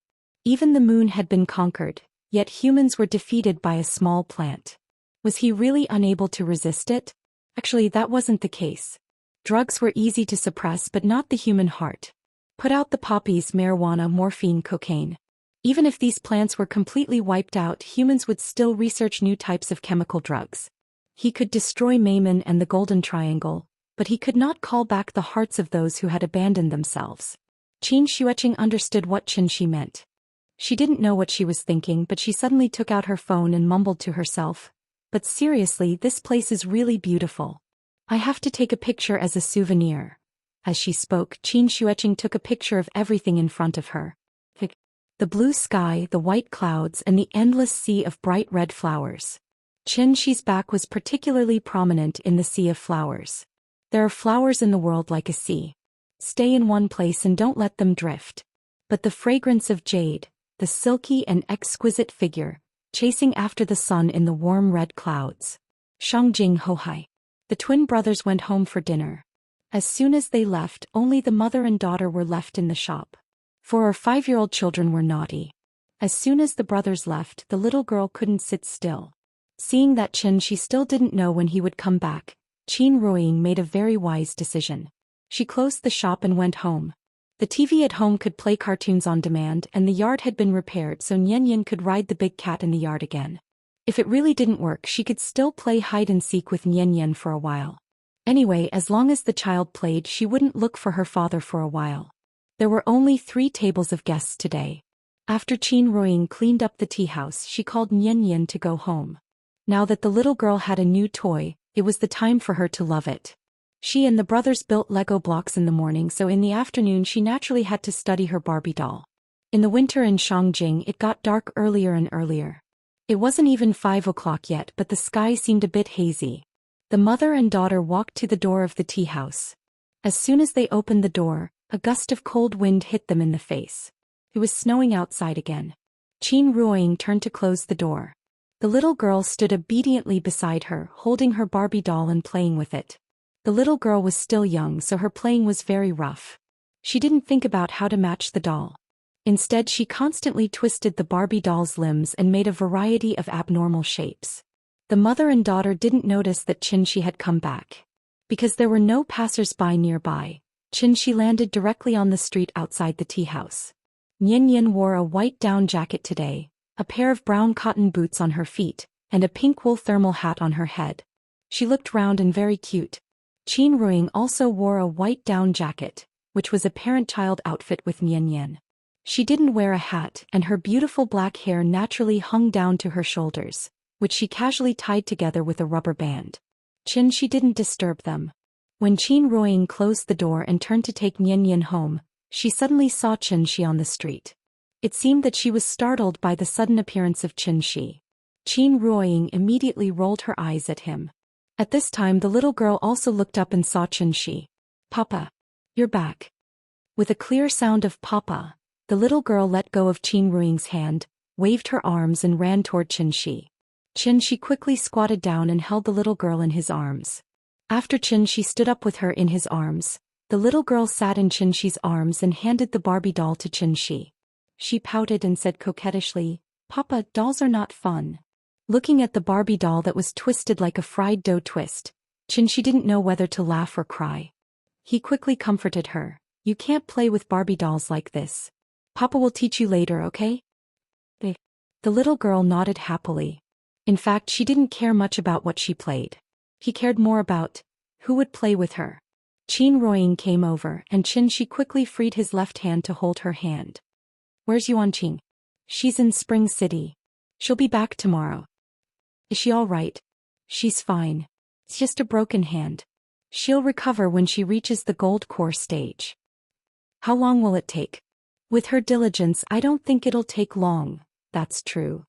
Even the moon had been conquered, yet humans were defeated by a small plant. Was he really unable to resist it? Actually, that wasn't the case. Drugs were easy to suppress but not the human heart. Put out the poppies, marijuana, morphine, cocaine. Even if these plants were completely wiped out, humans would still research new types of chemical drugs. He could destroy Maimon and the Golden Triangle, but he could not call back the hearts of those who had abandoned themselves. Qin Xueqing understood what Xianxia meant. She didn't know what she was thinking, but she suddenly took out her phone and mumbled to herself, "But seriously, this place is really beautiful. I have to take a picture as a souvenir." As she spoke, Qin Xueqing took a picture of everything in front of her. The blue sky, the white clouds, and the endless sea of bright red flowers. Xianxia's back was particularly prominent in the sea of flowers. There are flowers in the world like a sea. Stay in one place and don't let them drift. But the fragrance of jade, the silky and exquisite figure, chasing after the sun in the warm red clouds. Shangjing Hohai. The twin brothers went home for dinner. As soon as they left, only the mother and daughter were left in the shop. 4 or 5-year-old children were naughty. As soon as the brothers left, the little girl couldn't sit still. Seeing that Xianxia still didn't know when he would come back, Qin Ruoying made a very wise decision. She closed the shop and went home. The TV at home could play cartoons on demand, and the yard had been repaired so Nian could ride the big cat in the yard again. If it really didn't work, she could still play hide-and-seek with Nian for a while. Anyway, as long as the child played, she wouldn't look for her father for a while. There were only 3 tables of guests today. After Qin Ruoying cleaned up the tea house, she called Nian to go home. Now that the little girl had a new toy, it was the time for her to love it. She and the brothers built Lego blocks in the morning, so in the afternoon she naturally had to study her Barbie doll. In the winter in Shangjing, it got dark earlier and earlier. It wasn't even 5 o'clock yet, but the sky seemed a bit hazy. The mother and daughter walked to the door of the tea house. As soon as they opened the door, a gust of cold wind hit them in the face. It was snowing outside again. Qin Ruoying turned to close the door. The little girl stood obediently beside her, holding her Barbie doll and playing with it. The little girl was still young, so her playing was very rough. She didn't think about how to match the doll. Instead, she constantly twisted the Barbie doll's limbs and made a variety of abnormal shapes. The mother and daughter didn't notice that Xianxia had come back. Because there were no passers-by nearby, Xianxia landed directly on the street outside the tea house. Nian wore a white down jacket today, a pair of brown cotton boots on her feet, and a pink wool thermal hat on her head. She looked round and very cute. Qin Ruoying also wore a white down jacket, which was a parent-child outfit with Nian. She didn't wear a hat, and her beautiful black hair naturally hung down to her shoulders, which she casually tied together with a rubber band. Xianxia didn't disturb them. When Qin Ruoying closed the door and turned to take Nian home, she suddenly saw Xianxia on the street. It seemed that she was startled by the sudden appearance of Xianxia. Qin Ruoying immediately rolled her eyes at him. At this time the little girl also looked up and saw Xianxia. "Papa. You're back." With a clear sound of "Papa," the little girl let go of Qin Ruoying's hand, waved her arms and ran toward Xianxia. Xianxia quickly squatted down and held the little girl in his arms. After Xianxia stood up with her in his arms, the little girl sat in Xianxia's arms and handed the Barbie doll to Xianxia. She pouted and said coquettishly, "Papa, dolls are not fun." Looking at the Barbie doll that was twisted like a fried dough twist, Xianxia didn't know whether to laugh or cry. He quickly comforted her. "You can't play with Barbie dolls like this. Papa will teach you later, okay?" The little girl nodded happily. In fact, she didn't care much about what she played. He cared more about who would play with her. Qin Ruoying came over, and Xianxia quickly freed his left hand to hold her hand. "Where's Yuanqing?" "She's in Spring City. She'll be back tomorrow." "Is she all right?" "She's fine. It's just a broken hand. She'll recover when she reaches the gold core stage." "How long will it take?" "With her diligence, I don't think it'll take long, that's true.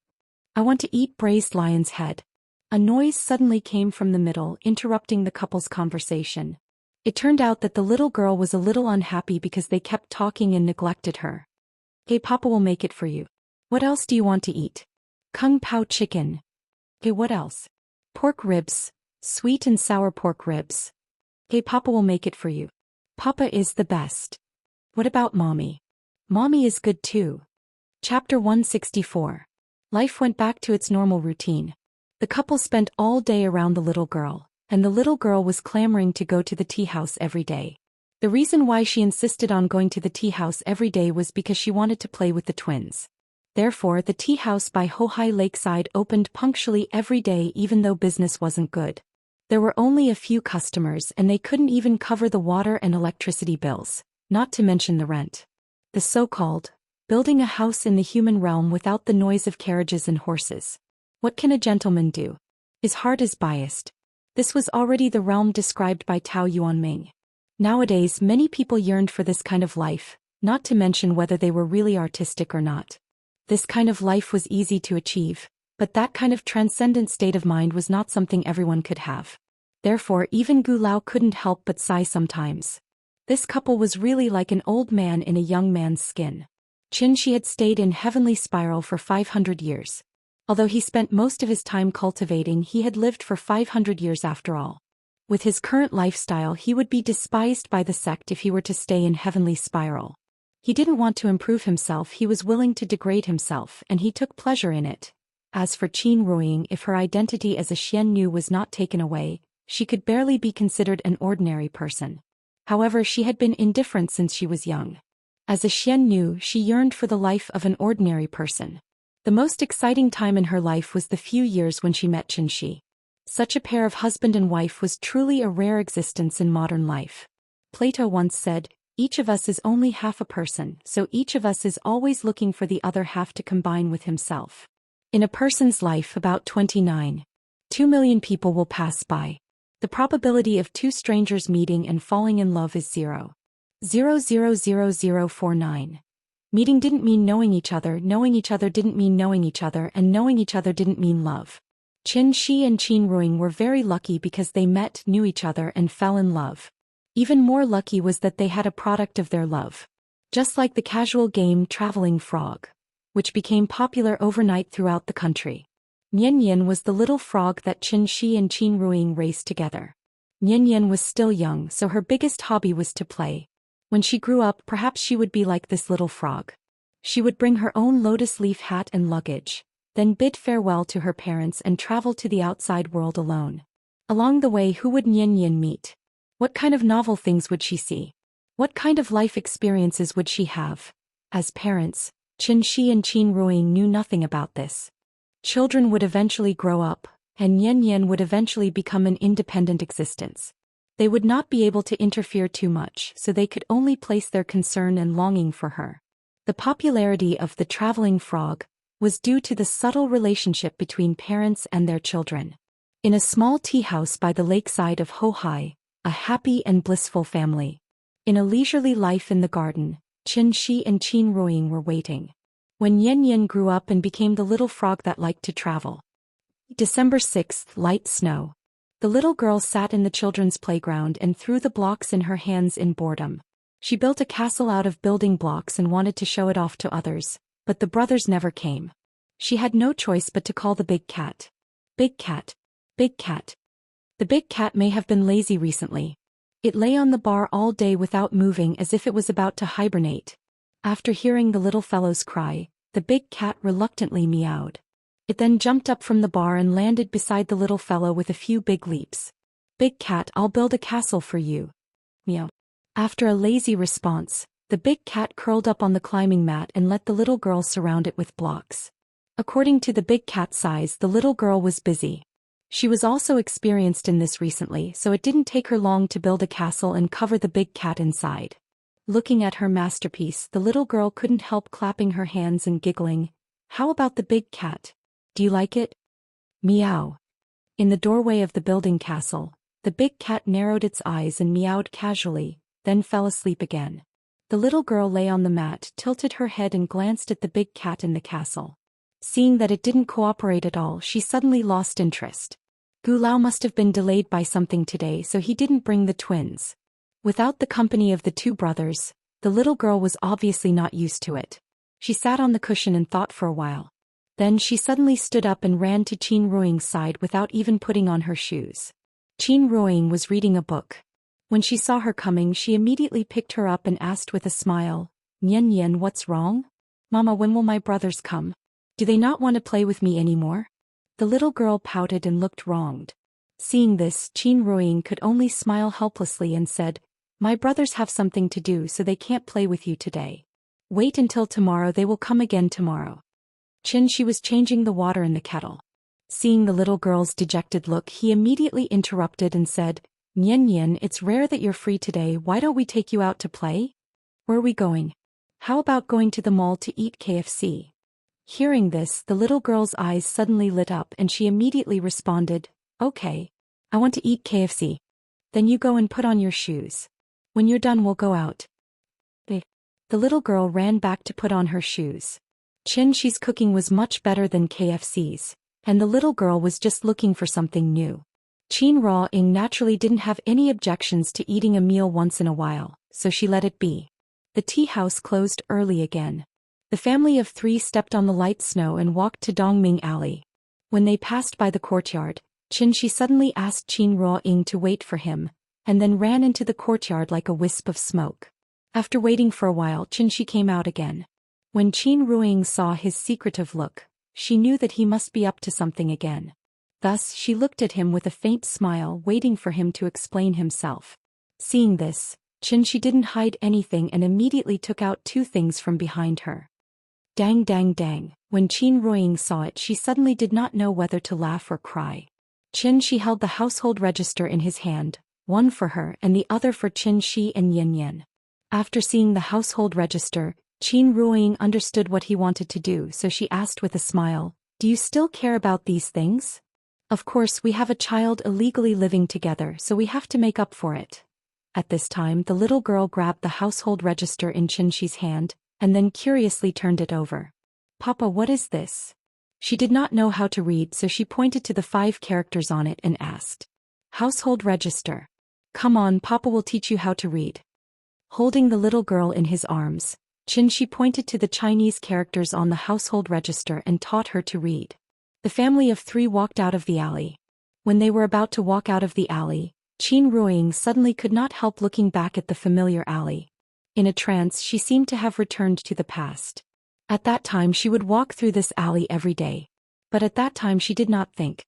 I want to eat braised lion's head." A noise suddenly came from the middle, interrupting the couple's conversation. It turned out that the little girl was a little unhappy because they kept talking and neglected her. "Hey, Papa will make it for you. What else do you want to eat?" "Kung Pao chicken." "Hey, what else?" "Pork ribs, sweet and sour pork ribs." "Hey, Papa will make it for you. Papa is the best." "What about Mommy?" "Mommy is good too." Chapter 164. Life went back to its normal routine. The couple spent all day around the little girl, and the little girl was clamoring to go to the tea house every day. The reason why she insisted on going to the tea house every day was because she wanted to play with the twins. Therefore, the tea house by Hohai Lakeside opened punctually every day even though business wasn't good. There were only a few customers and they couldn't even cover the water and electricity bills, not to mention the rent. The so-called building a house in the human realm without the noise of carriages and horses. What can a gentleman do? His heart is biased. This was already the realm described by Tao Yuanming. Nowadays many people yearned for this kind of life, not to mention whether they were really artistic or not. This kind of life was easy to achieve, but that kind of transcendent state of mind was not something everyone could have. Therefore even Gu Lao couldn't help but sigh sometimes. This couple was really like an old man in a young man's skin. Xianxia had stayed in heavenly spiral for 500 years. Although he spent most of his time cultivating, he had lived for 500 years after all. With his current lifestyle he would be despised by the sect if he were to stay in heavenly spiral. He didn't want to improve himself, he was willing to degrade himself, and he took pleasure in it. As for Qin Ruiying, if her identity as a Xian Nu was not taken away, she could barely be considered an ordinary person. However, she had been indifferent since she was young. As a Xian Nu, she yearned for the life of an ordinary person. The most exciting time in her life was the few years when she met Xianxia. Such a pair of husband and wife was truly a rare existence in modern life. Plato once said, "Each of us is only half a person, so each of us is always looking for the other half to combine with himself." In a person's life about 2 million people will pass by. The probability of two strangers meeting and falling in love is 0.000049. Meeting didn't mean knowing each other didn't mean knowing each other, and knowing each other didn't mean love. Xianxia and Qin Ruiying were very lucky because they met, knew each other, and fell in love. Even more lucky was that they had a product of their love. Just like the casual game Traveling Frog, which became popular overnight throughout the country. Nian Nian was the little frog that Xianxia and Qin Ruiying raced together. Nian Nian was still young, so her biggest hobby was to play. When she grew up, perhaps she would be like this little frog. She would bring her own lotus leaf hat and luggage, then bid farewell to her parents and travel to the outside world alone. Along the way, who would Nian Nian meet? What kind of novel things would she see? What kind of life experiences would she have? As parents, Xianxia and Qin Ruiying knew nothing about this. Children would eventually grow up, and Nian Nian would eventually become an independent existence. They would not be able to interfere too much, so they could only place their concern and longing for her. The popularity of the traveling frog was due to the subtle relationship between parents and their children. In a small tea house by the lakeside of Hohai, a happy and blissful family. In a leisurely life in the garden, Xianxia and Qin Ruiying were waiting. When Nian Nian grew up and became the little frog that liked to travel. December 6th, light snow. The little girl sat in the children's playground and threw the blocks in her hands in boredom. She built a castle out of building blocks and wanted to show it off to others, but the brothers never came. She had no choice but to call the big cat. Big cat. Big cat. The big cat may have been lazy recently. It lay on the bar all day without moving as if it was about to hibernate. After hearing the little fellow's cry, the big cat reluctantly meowed. It then jumped up from the bar and landed beside the little fellow with a few big leaps. "Big cat, I'll build a castle for you." Meow. After a lazy response, the big cat curled up on the climbing mat and let the little girl surround it with blocks. According to the big cat's size, the little girl was busy. She was also experienced in this recently, so it didn't take her long to build a castle and cover the big cat inside. Looking at her masterpiece, the little girl couldn't help clapping her hands and giggling. "How about the big cat? Do you like it?" Meow. In the doorway of the building castle, the big cat narrowed its eyes and meowed casually, then fell asleep again. The little girl lay on the mat, tilted her head and glanced at the big cat in the castle. Seeing that it didn't cooperate at all, she suddenly lost interest. Gu Lao must have been delayed by something today, so he didn't bring the twins. Without the company of the two brothers, the little girl was obviously not used to it. She sat on the cushion and thought for a while. Then she suddenly stood up and ran to Qin Ruiying's side without even putting on her shoes. Qin Ruiying was reading a book. When she saw her coming, she immediately picked her up and asked with a smile, "Nian Nian, what's wrong? Mama, when will my brothers come? Do they not want to play with me anymore?" The little girl pouted and looked wronged. Seeing this, Qin Ruiying could only smile helplessly and said, "My brothers have something to do, so they can't play with you today. Wait until tomorrow, they will come again tomorrow." Xianxia was changing the water in the kettle. Seeing the little girl's dejected look, he immediately interrupted and said, "Nian Nian, it's rare that you're free today. Why don't we take you out to play? Where are we going? How about going to the mall to eat KFC?" Hearing this, the little girl's eyes suddenly lit up and she immediately responded, "Okay. I want to eat KFC. Then you go and put on your shoes. When you're done we'll go out." The little girl ran back to put on her shoes. Xianxia's cooking was much better than KFC's, and the little girl was just looking for something new. Qin Ying naturally didn't have any objections to eating a meal once in a while, so she let it be. The tea house closed early again. The family of 3 stepped on the light snow and walked to Dongming Alley. When they passed by the courtyard, Xianxia suddenly asked Qin Ying to wait for him, and then ran into the courtyard like a wisp of smoke. After waiting for a while, Xianxia came out again. When Qin Ying saw his secretive look, she knew that he must be up to something again. Thus, she looked at him with a faint smile, waiting for him to explain himself. Seeing this, Xianxia didn't hide anything and immediately took out 2 things from behind her. Dang dang dang, when Qin Ying saw it, she suddenly did not know whether to laugh or cry. Xianxia held the household register in his hand, one for her and the other for Xianxia and Yan Yan. After seeing the household register, Qin Ying understood what he wanted to do, so she asked with a smile, "Do you still care about these things? Of course, we have a child illegally living together, so we have to make up for it." At this time, the little girl grabbed the household register in Xianxia's hand, and then curiously turned it over. "Papa, what is this?" She did not know how to read, so she pointed to the 5 characters on it and asked. "Household register. Come on, Papa will teach you how to read." Holding the little girl in his arms, Xianxia pointed to the Chinese characters on the household register and taught her to read. The family of 3 walked out of the alley. When they were about to walk out of the alley, Qin Ying suddenly could not help looking back at the familiar alley. In a trance, she seemed to have returned to the past. At that time she would walk through this alley every day. But at that time she did not think.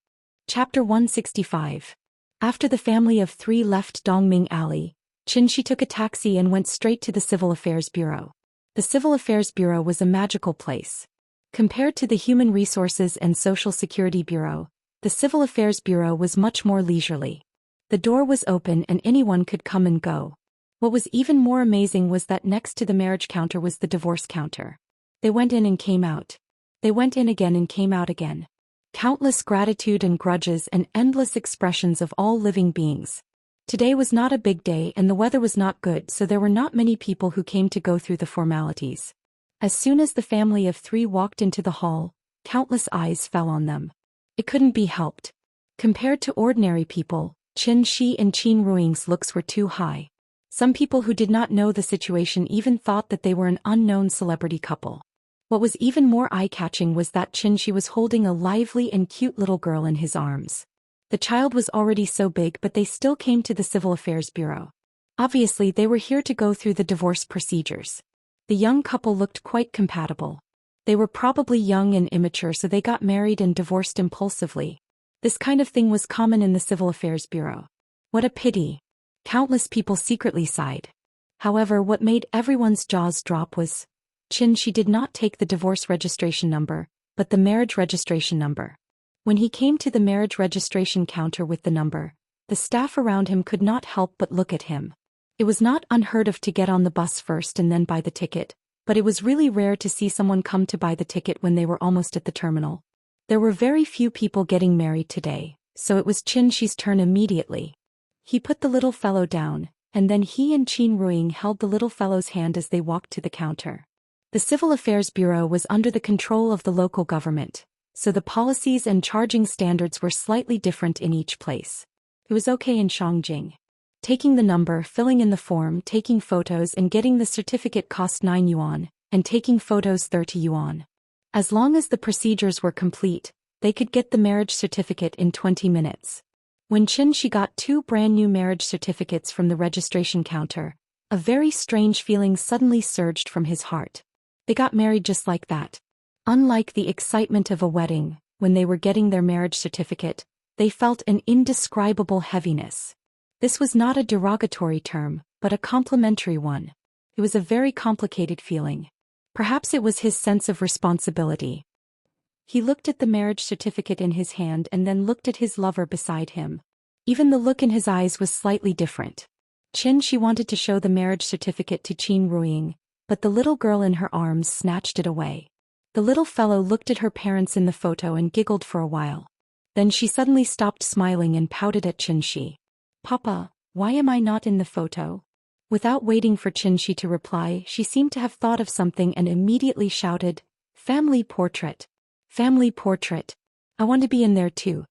Chapter 165. After the family of 3 left Dongming Alley, Xianxia took a taxi and went straight to the Civil Affairs Bureau. The Civil Affairs Bureau was a magical place. Compared to the Human Resources and Social Security Bureau, the Civil Affairs Bureau was much more leisurely. The door was open and anyone could come and go. What was even more amazing was that next to the marriage counter was the divorce counter. They went in and came out. They went in again and came out again. Countless gratitude and grudges and endless expressions of all living beings. Today was not a big day and the weather was not good, so there were not many people who came to go through the formalities. As soon as the family of 3 walked into the hall, countless eyes fell on them. It couldn't be helped. Compared to ordinary people, Xianxia and Qin Ying's looks were too high. Some people who did not know the situation even thought that they were an unknown celebrity couple. What was even more eye-catching was that Xianxia was holding a lively and cute little girl in his arms. The child was already so big, but they still came to the Civil Affairs Bureau. Obviously, they were here to go through the divorce procedures. The young couple looked quite compatible. They were probably young and immature, so they got married and divorced impulsively. This kind of thing was common in the Civil Affairs Bureau. What a pity. Countless people secretly sighed. However, what made everyone's jaws drop was Xianxia did not take the divorce registration number, but the marriage registration number. When he came to the marriage registration counter with the number, the staff around him could not help but look at him. It was not unheard of to get on the bus first and then buy the ticket, but it was really rare to see someone come to buy the ticket when they were almost at the terminal. There were very few people getting married today, so it was Xianxia's turn immediately. He put the little fellow down, and then he and Qin Ying held the little fellow's hand as they walked to the counter. The Civil Affairs Bureau was under the control of the local government, so the policies and charging standards were slightly different in each place. It was okay in Shangjing. Taking the number, filling in the form, taking photos and getting the certificate cost 9 yuan, and taking photos 30 yuan. As long as the procedures were complete, they could get the marriage certificate in 20 minutes. When Xianxia got 2 brand new marriage certificates from the registration counter, a very strange feeling suddenly surged from his heart. They got married just like that. Unlike the excitement of a wedding, when they were getting their marriage certificate, they felt an indescribable heaviness. This was not a derogatory term, but a complimentary one. It was a very complicated feeling. Perhaps it was his sense of responsibility. He looked at the marriage certificate in his hand and then looked at his lover beside him. Even the look in his eyes was slightly different. Xianxia wanted to show the marriage certificate to Qin Ruiying, but the little girl in her arms snatched it away. The little fellow looked at her parents in the photo and giggled for a while. Then she suddenly stopped smiling and pouted at Xianxia. "Papa, why am I not in the photo?" Without waiting for Xianxia to reply, she seemed to have thought of something and immediately shouted, "Family portrait! Family portrait! I want to be in there too."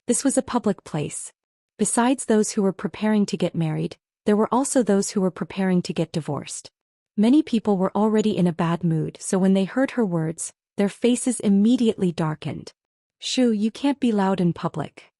This was a public place. Besides those who were preparing to get married, there were also those who were preparing to get divorced. Many people were already in a bad mood, so when they heard her words, their faces immediately darkened. "Shu, you can't be loud in public."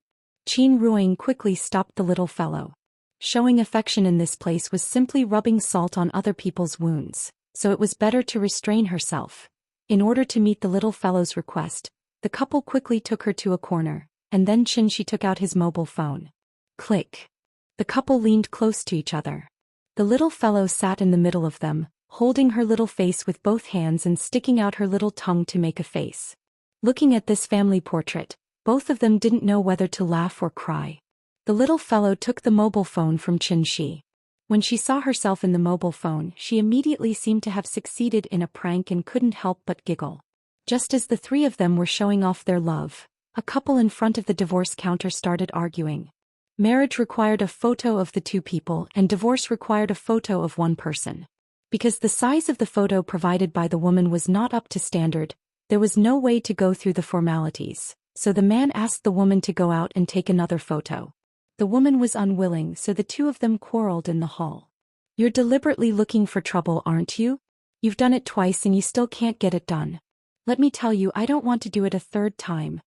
Qin Ruiying quickly stopped the little fellow. Showing affection in this place was simply rubbing salt on other people's wounds, so it was better to restrain herself. In order to meet the little fellow's request, the couple quickly took her to a corner, and then Xianxia took out his mobile phone. Click. The couple leaned close to each other. The little fellow sat in the middle of them, holding her little face with both hands and sticking out her little tongue to make a face. Looking at this family portrait, both of them didn't know whether to laugh or cry. The little fellow took the mobile phone from Xianxia. When she saw herself in the mobile phone, she immediately seemed to have succeeded in a prank and couldn't help but giggle. Just as the three of them were showing off their love, a couple in front of the divorce counter started arguing. Marriage required a photo of the two people and divorce required a photo of one person. Because the size of the photo provided by the woman was not up to standard, there was no way to go through the formalities, so the man asked the woman to go out and take another photo. The woman was unwilling, so the two of them quarreled in the hall. "You're deliberately looking for trouble, aren't you? You've done it twice and you still can't get it done. Let me tell you, I don't want to do it a third time.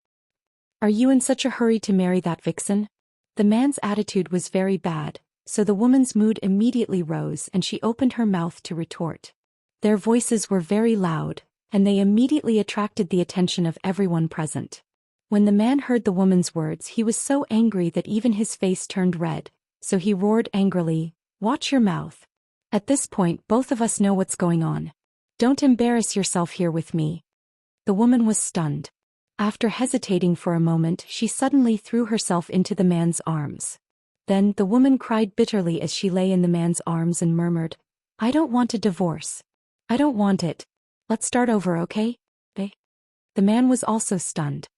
Are you in such a hurry to marry that vixen?" The man's attitude was very bad, so the woman's mood immediately rose and she opened her mouth to retort. Their voices were very loud, and they immediately attracted the attention of everyone present. When the man heard the woman's words, he was so angry that even his face turned red, so he roared angrily, "Watch your mouth. At this point, both of us know what's going on. Don't embarrass yourself here with me." The woman was stunned. After hesitating for a moment, she suddenly threw herself into the man's arms. Then the woman cried bitterly as she lay in the man's arms and murmured, "I don't want a divorce. I don't want it. Let's start over, okay? The man was also stunned.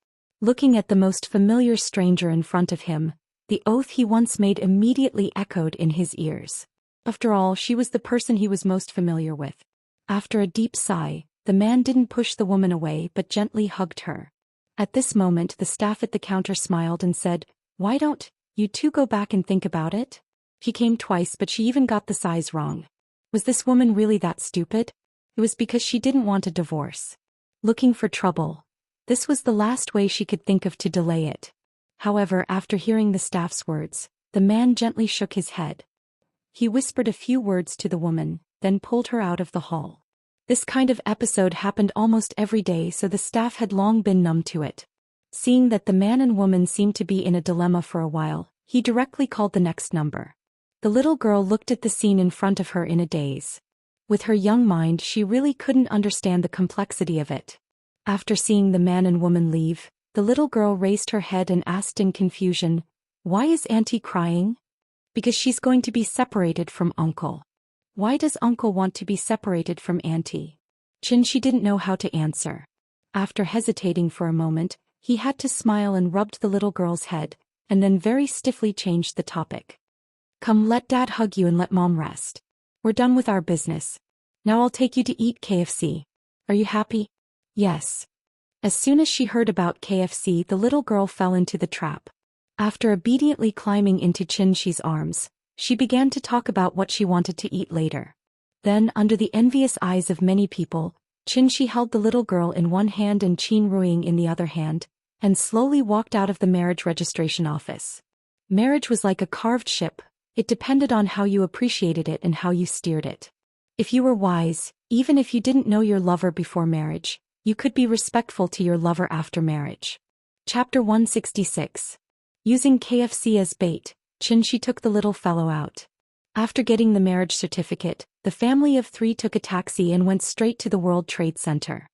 Looking at the most familiar stranger in front of him, the oath he once made immediately echoed in his ears. After all, she was the person he was most familiar with. After a deep sigh, the man didn't push the woman away but gently hugged her. At this moment, the staff at the counter smiled and said, "Why don't you two go back and think about it?" She came twice, but she even got the size wrong. Was this woman really that stupid? It was because she didn't want a divorce. Looking for trouble. This was the last way she could think of to delay it. However, after hearing the staff's words, the man gently shook his head. He whispered a few words to the woman, then pulled her out of the hall. This kind of episode happened almost every day, so the staff had long been numb to it. Seeing that the man and woman seemed to be in a dilemma for a while, he directly called the next number. The little girl looked at the scene in front of her in a daze. With her young mind, she really couldn't understand the complexity of it. After seeing the man and woman leave, the little girl raised her head and asked in confusion, "Why is Auntie crying?" "Because she's going to be separated from Uncle." "Why does Uncle want to be separated from Auntie?" Xianxia didn't know how to answer. After hesitating for a moment, he had to smile and rubbed the little girl's head, and then very stiffly changed the topic. "Come, let Dad hug you and let Mom rest. We're done with our business. Now I'll take you to eat KFC. Are you happy?" "Yes." As soon as she heard about KFC, the little girl fell into the trap. After obediently climbing into Xianxia's arms, she began to talk about what she wanted to eat later. Then, under the envious eyes of many people, Xianxia held the little girl in one hand and Qin Ruiying in the other hand, and slowly walked out of the marriage registration office. Marriage was like a carved ship. It depended on how you appreciated it and how you steered it. If you were wise, even if you didn't know your lover before marriage, you could be respectful to your lover after marriage. Chapter 166. Using KFC as bait, Xianxia took the little fellow out. After getting the marriage certificate, the family of three took a taxi and went straight to the World Trade Center.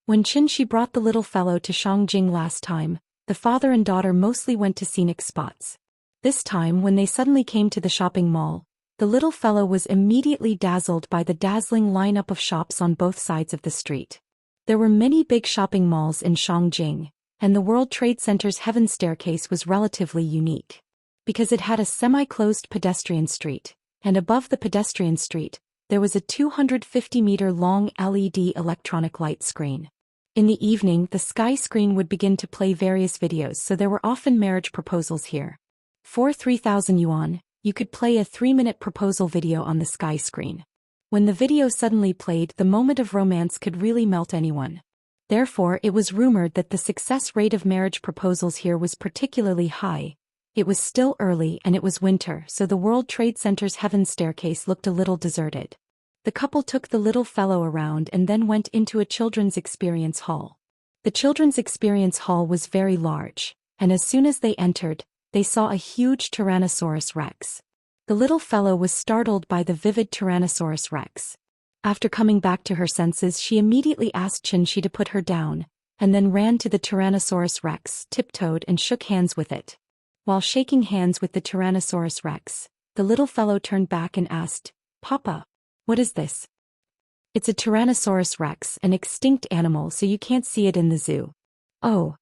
When Xianxia brought the little fellow to Shangjing last time, the father and daughter mostly went to scenic spots. This time when they suddenly came to the shopping mall, the little fellow was immediately dazzled by the dazzling lineup of shops on both sides of the street. There were many big shopping malls in Shangjing, and the World Trade Center's Heaven Staircase was relatively unique. Because it had a semi-closed pedestrian street, and above the pedestrian street, there was a 250-meter-long LED electronic light screen. In the evening, the sky screen would begin to play various videos, so there were often marriage proposals here. For 3,000 yuan, you could play a 3-minute proposal video on the sky screen. When the video suddenly played, the moment of romance could really melt anyone. Therefore, it was rumored that the success rate of marriage proposals here was particularly high. It was still early and it was winter, so the World Trade Center's Heaven Staircase looked a little deserted. The couple took the little fellow around and then went into a children's experience hall. The children's experience hall was very large, and as soon as they entered, they saw a huge Tyrannosaurus Rex. The little fellow was startled by the vivid Tyrannosaurus Rex. After coming back to her senses, she immediately asked Xianxia to put her down, and then ran to the Tyrannosaurus Rex, tiptoed and shook hands with it. While shaking hands with the Tyrannosaurus Rex, the little fellow turned back and asked, "Papa, what is this?" "It's a Tyrannosaurus Rex, an extinct animal, so you can't see it in the zoo." "Oh."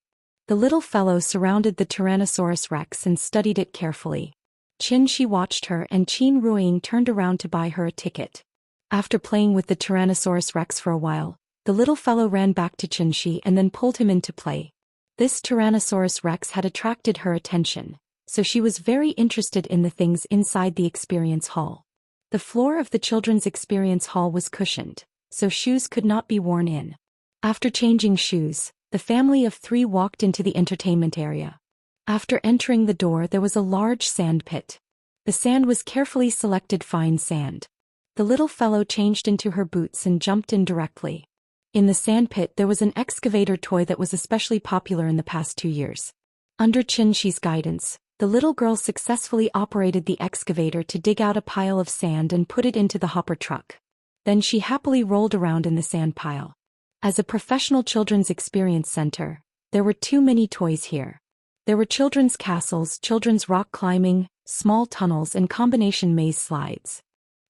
The little fellow surrounded the Tyrannosaurus Rex and studied it carefully. Xianxia watched her and Qin Ruiying turned around to buy her a ticket. After playing with the Tyrannosaurus Rex for a while, the little fellow ran back to Xianxia and then pulled him into play. This Tyrannosaurus Rex had attracted her attention, so she was very interested in the things inside the experience hall. The floor of the children's experience hall was cushioned, so shoes could not be worn in. After changing shoes, the family of 3 walked into the entertainment area. After entering the door, there was a large sand pit. The sand was carefully selected fine sand. The little fellow changed into her boots and jumped in directly. In the sand pit there was an excavator toy that was especially popular in the past 2 years. Under Xianxia's guidance, the little girl successfully operated the excavator to dig out a pile of sand and put it into the hopper truck. Then she happily rolled around in the sand pile. As a professional children's experience center, there were too many toys here. There were children's castles, children's rock climbing, small tunnels and combination maze slides.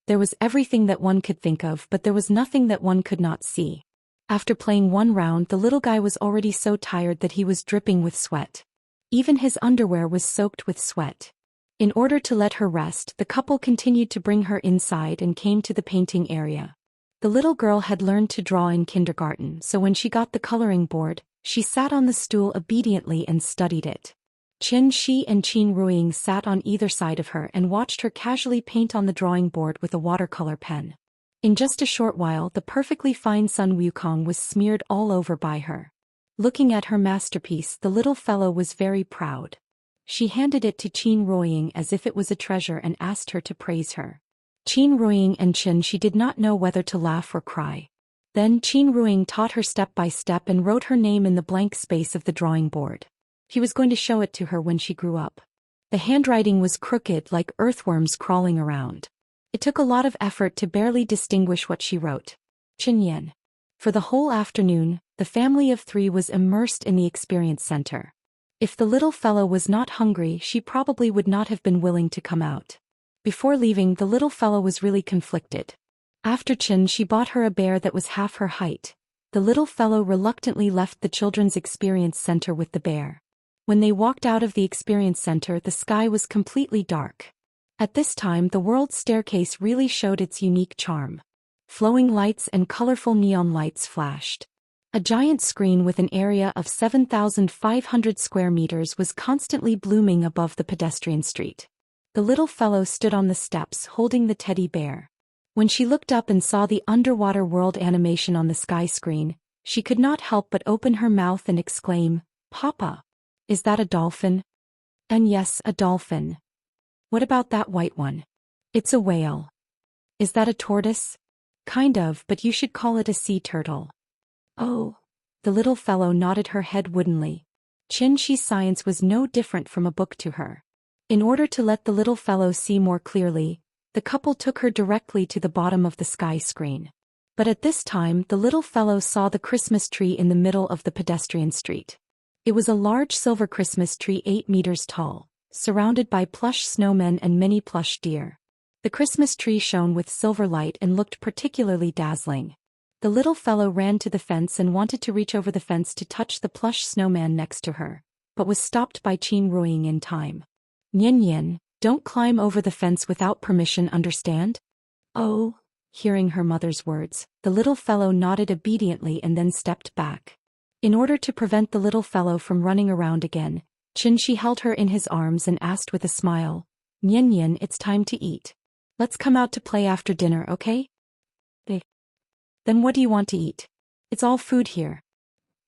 There was everything that one could think of, but there was nothing that one could not see. After playing 1 round, the little guy was already so tired that he was dripping with sweat. Even his underwear was soaked with sweat. In order to let her rest, the couple continued to bring her inside and came to the painting area. The little girl had learned to draw in kindergarten, so when she got the coloring board, she sat on the stool obediently and studied it. Xianxia and Qin Ruiying sat on either side of her and watched her casually paint on the drawing board with a watercolor pen. In just a short while, the perfectly fine Sun Wukong was smeared all over by her. Looking at her masterpiece, the little fellow was very proud. She handed it to Qin Ruiying as if it was a treasure and asked her to praise her. Qin Ruiying and Xianxia did not know whether to laugh or cry. Then Qin Ruiying taught her step by step and wrote her name in the blank space of the drawing board. He was going to show it to her when she grew up. The handwriting was crooked like earthworms crawling around. It took a lot of effort to barely distinguish what she wrote. Qinyan. For the whole afternoon, the family of 3 was immersed in the experience center. If the little fellow was not hungry, she probably would not have been willing to come out. Before leaving, the little fellow was really conflicted. After she bought her a bear that was half her height. The little fellow reluctantly left the children's experience center with the bear. When they walked out of the experience center, the sky was completely dark. At this time, the world staircase really showed its unique charm. Flowing lights and colorful neon lights flashed. A giant screen with an area of 7,500 square meters was constantly blooming above the pedestrian street. The little fellow stood on the steps holding the teddy bear. When she looked up and saw the underwater world animation on the sky screen, she could not help but open her mouth and exclaim, "Papa! Is that a dolphin?" "And yes, a dolphin." "What about that white one?" "It's a whale." "Is that a tortoise?" "Kind of, but you should call it a sea turtle." "Oh." The little fellow nodded her head woodenly. Xianxia's science was no different from a book to her. In order to let the little fellow see more clearly, the couple took her directly to the bottom of the sky screen. But at this time the little fellow saw the Christmas tree in the middle of the pedestrian street. It was a large silver Christmas tree 8 meters tall, surrounded by plush snowmen and many plush deer. The Christmas tree shone with silver light and looked particularly dazzling. The little fellow ran to the fence and wanted to reach over the fence to touch the plush snowman next to her, but was stopped by Qin Ruiying in time. "Nian Nian, don't climb over the fence without permission, understand?" "Oh." Hearing her mother's words, the little fellow nodded obediently and then stepped back. In order to prevent the little fellow from running around again, Xianxia held her in his arms and asked with a smile, "Nian Nian, it's time to eat. Let's come out to play after dinner, okay?" "Then what do you want to eat? It's all food here."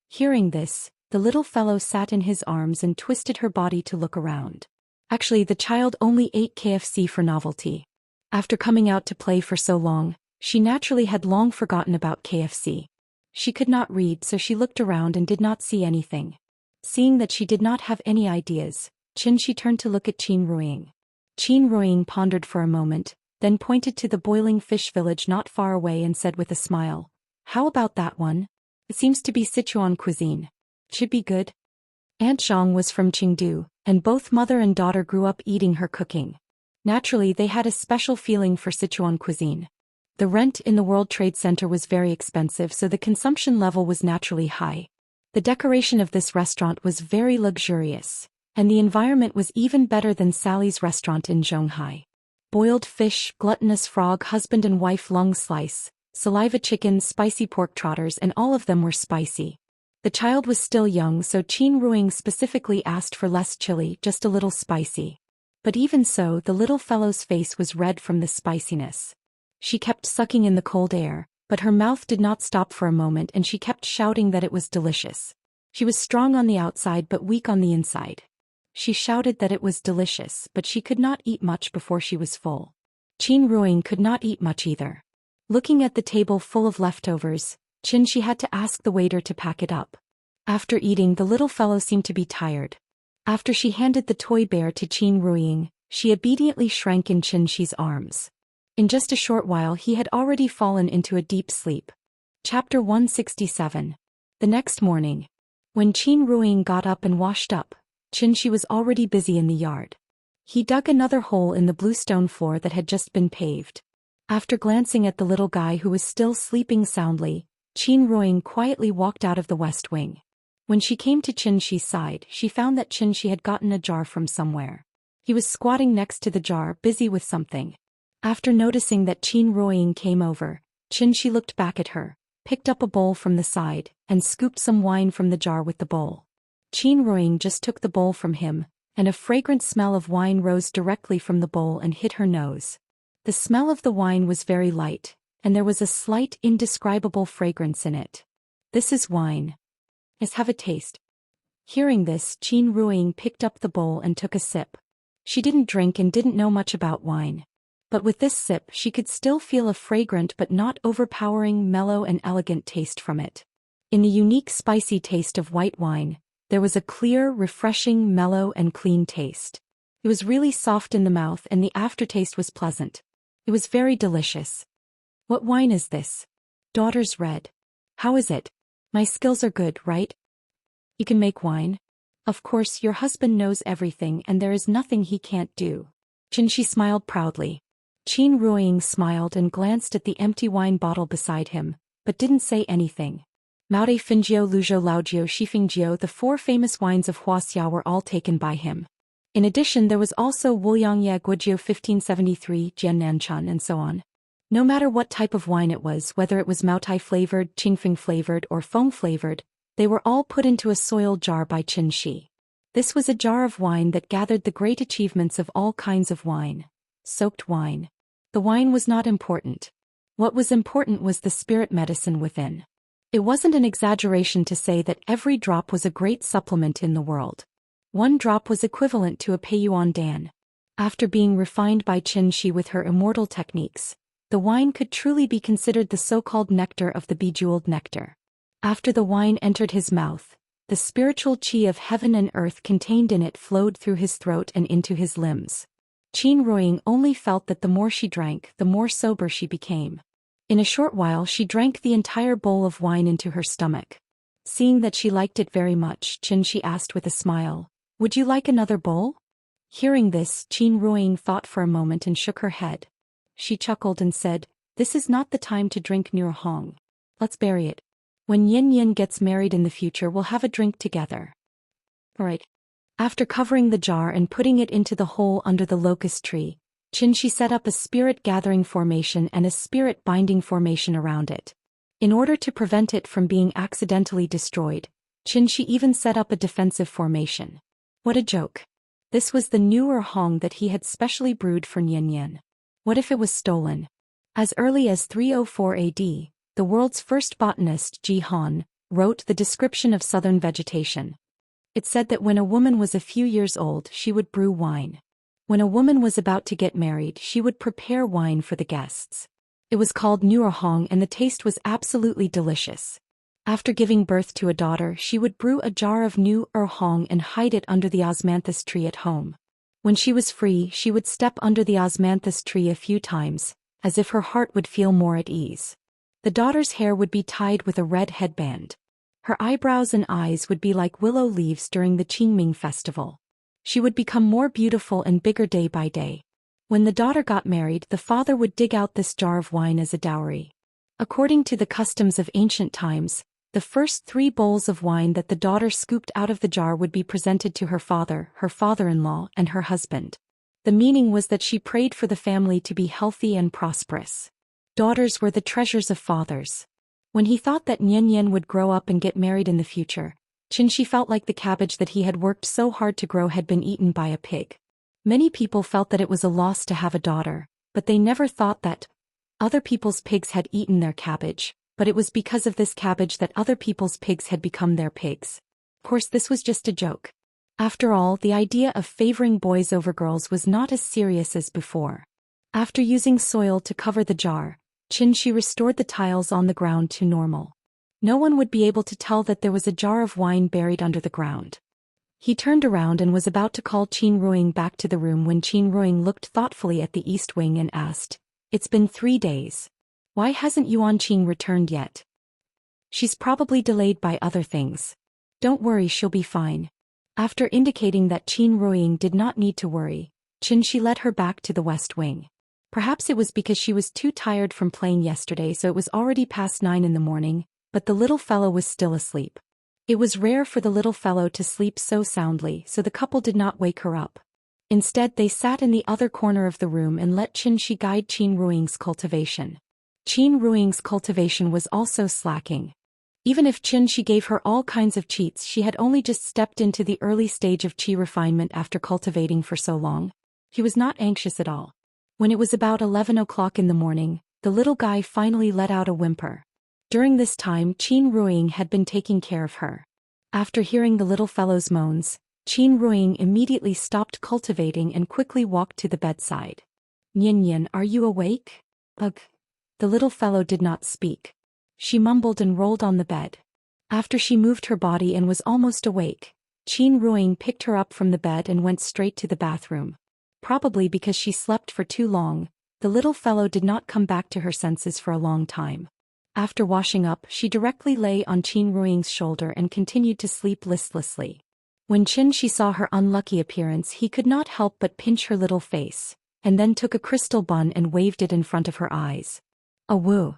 Hearing this, the little fellow sat in his arms and twisted her body to look around. Actually, the child only ate KFC for novelty. After coming out to play for so long, she naturally had long forgotten about KFC. She could not read, so she looked around and did not see anything. Seeing that she did not have any ideas, Xianxia turned to look at Qin Ruiying. Qin Ruiying pondered for a moment, then pointed to the boiling fish village not far away and said with a smile, "How about that one? It seems to be Sichuan cuisine. Should be good." Aunt Zhang was from Chengdu, and both mother and daughter grew up eating her cooking. Naturally, they had a special feeling for Sichuan cuisine. The rent in the World Trade Center was very expensive, so the consumption level was naturally high. The decoration of this restaurant was very luxurious, and the environment was even better than Sally's restaurant in Zhonghai. Boiled fish, gluttonous frog, husband and wife lung slice, saliva chicken, spicy pork trotters, and all of them were spicy. The child was still young, so Qin Ruiying specifically asked for less chili, just a little spicy. But even so, the little fellow's face was red from the spiciness. She kept sucking in the cold air, but her mouth did not stop for a moment and she kept shouting that it was delicious. She was strong on the outside but weak on the inside. She shouted that it was delicious, but she could not eat much before she was full. Qin Ruiying could not eat much either. Looking at the table full of leftovers, Xianxia had to ask the waiter to pack it up. After eating, the little fellow seemed to be tired. After she handed the toy bear to Qin Ruiying, she obediently shrank in Xianxia's arms. In just a short while he had already fallen into a deep sleep. Chapter 167. The next morning. When Qin Ruiying got up and washed up, Xianxia was already busy in the yard. He dug another hole in the blue stone floor that had just been paved. After glancing at the little guy who was still sleeping soundly, Qin Ruiying quietly walked out of the west wing. When she came to Xianxia's side, she found that Xianxia had gotten a jar from somewhere. He was squatting next to the jar, busy with something. After noticing that Qin Ruiying came over, Xianxia looked back at her, picked up a bowl from the side, and scooped some wine from the jar with the bowl. Qin Ruiying just took the bowl from him, and a fragrant smell of wine rose directly from the bowl and hit her nose. The smell of the wine was very light, and there was a slight, indescribable fragrance in it. "This is wine. Let's have a taste." Hearing this, Qin Ruiying picked up the bowl and took a sip. She didn't drink and didn't know much about wine. But with this sip she could still feel a fragrant but not overpowering, mellow and elegant taste from it. In the unique spicy taste of white wine, there was a clear, refreshing, mellow and clean taste. It was really soft in the mouth and the aftertaste was pleasant. It was very delicious. "What wine is this?" "Daughter's red." "How is it?" "My skills are good, right?" "You can make wine?" "Of course, your husband knows everything and there is nothing he can't do." Xianxia smiled proudly. Qin Ruiying smiled and glanced at the empty wine bottle beside him, but didn't say anything. Maode Fingjiu, Luzhou Laojiu, Shifingjiu, the 4 famous wines of Wuxia were all taken by him. In addition, there was also Wuliangye Guojiu 1573, Jiannanchan, and so on. No matter what type of wine it was, whether it was Maotai flavored, Qingfeng flavored, or Feng flavored, they were all put into a soiled jar by Xianxia. This was a jar of wine that gathered the great achievements of all kinds of wine. Soaked wine. The wine was not important. What was important was the spirit medicine within. It wasn't an exaggeration to say that every drop was a great supplement in the world. 1 drop was equivalent to a Peiyuan Dan. After being refined by Xianxia with her immortal techniques, the wine could truly be considered the so-called nectar of the bejeweled nectar. After the wine entered his mouth, the spiritual qi of heaven and earth contained in it flowed through his throat and into his limbs. Qin Ruiying only felt that the more she drank, the more sober she became. In a short while she drank the entire bowl of wine into her stomach. Seeing that she liked it very much, Xianxia asked with a smile, "Would you like another bowl?" Hearing this, Qin Ruiying thought for a moment and shook her head. She chuckled and said, "This is not the time to drink Hong. Let's bury it. When Yin Yin gets married in the future we'll have a drink together." Right. After covering the jar and putting it into the hole under the locust tree, Xianxia set up a spirit gathering formation and a spirit binding formation around it. In order to prevent it from being accidentally destroyed, Xianxia even set up a defensive formation. What a joke. This was the new Hong that he had specially brewed for Yin Yin. What if it was stolen? As early as 304 AD, the world's first botanist, Zhi Han, wrote the description of southern vegetation. It said that when a woman was a few years old she would brew wine. When a woman was about to get married she would prepare wine for the guests. It was called Hong and the taste was absolutely delicious. After giving birth to a daughter she would brew a jar of Hong and hide it under the osmanthus tree at home. When she was free she would step under the osmanthus tree a few times, as if her heart would feel more at ease. The daughter's hair would be tied with a red headband. Her eyebrows and eyes would be like willow leaves during the Qingming festival. She would become more beautiful and bigger day by day. When the daughter got married the father would dig out this jar of wine as a dowry. According to the customs of ancient times, the first 3 bowls of wine that the daughter scooped out of the jar would be presented to her father-in-law, and her husband. The meaning was that she prayed for the family to be healthy and prosperous. Daughters were the treasures of fathers. When he thought that Nian Yan would grow up and get married in the future, Xianxia felt like the cabbage that he had worked so hard to grow had been eaten by a pig. Many people felt that it was a loss to have a daughter, but they never thought that other people's pigs had eaten their cabbage, but it was because of this cabbage that other people's pigs had become their pigs. Of course, this was just a joke. After all, the idea of favoring boys over girls was not as serious as before. After using soil to cover the jar, Xianxia restored the tiles on the ground to normal. No one would be able to tell that there was a jar of wine buried under the ground. He turned around and was about to call Qin Ruiying back to the room when Qin Ruiying looked thoughtfully at the east wing and asked, "It's been 3 days. Why hasn't Yuan Qing returned yet?" "She's probably delayed by other things. Don't worry, she'll be fine." After indicating that Qin Ruiying did not need to worry, Xianxia led her back to the west wing. Perhaps it was because she was too tired from playing yesterday, so it was already past 9 in the morning, but the little fellow was still asleep. It was rare for the little fellow to sleep so soundly, so the couple did not wake her up. Instead they sat in the other corner of the room and let Xianxia guide Qin Ruiying's cultivation. Qin Ruiying's cultivation was also slacking. Even if Xianxia gave her all kinds of cheats, she had only just stepped into the early stage of qi refinement after cultivating for so long. He was not anxious at all. When it was about 11 o'clock in the morning, the little guy finally let out a whimper. During this time Qin Ruiying had been taking care of her. After hearing the little fellow's moans, Qin Ruiying immediately stopped cultivating and quickly walked to the bedside. "Nian Yan, are you awake?" "Ugh." The little fellow did not speak. She mumbled and rolled on the bed. After she moved her body and was almost awake, Qin Ruiying picked her up from the bed and went straight to the bathroom. Probably because she slept for too long, the little fellow did not come back to her senses for a long time. After washing up, she directly lay on Qin Ruiying's shoulder and continued to sleep listlessly. When Xianxia saw her unlucky appearance, he could not help but pinch her little face, and then took a crystal bun and waved it in front of her eyes. Awoo!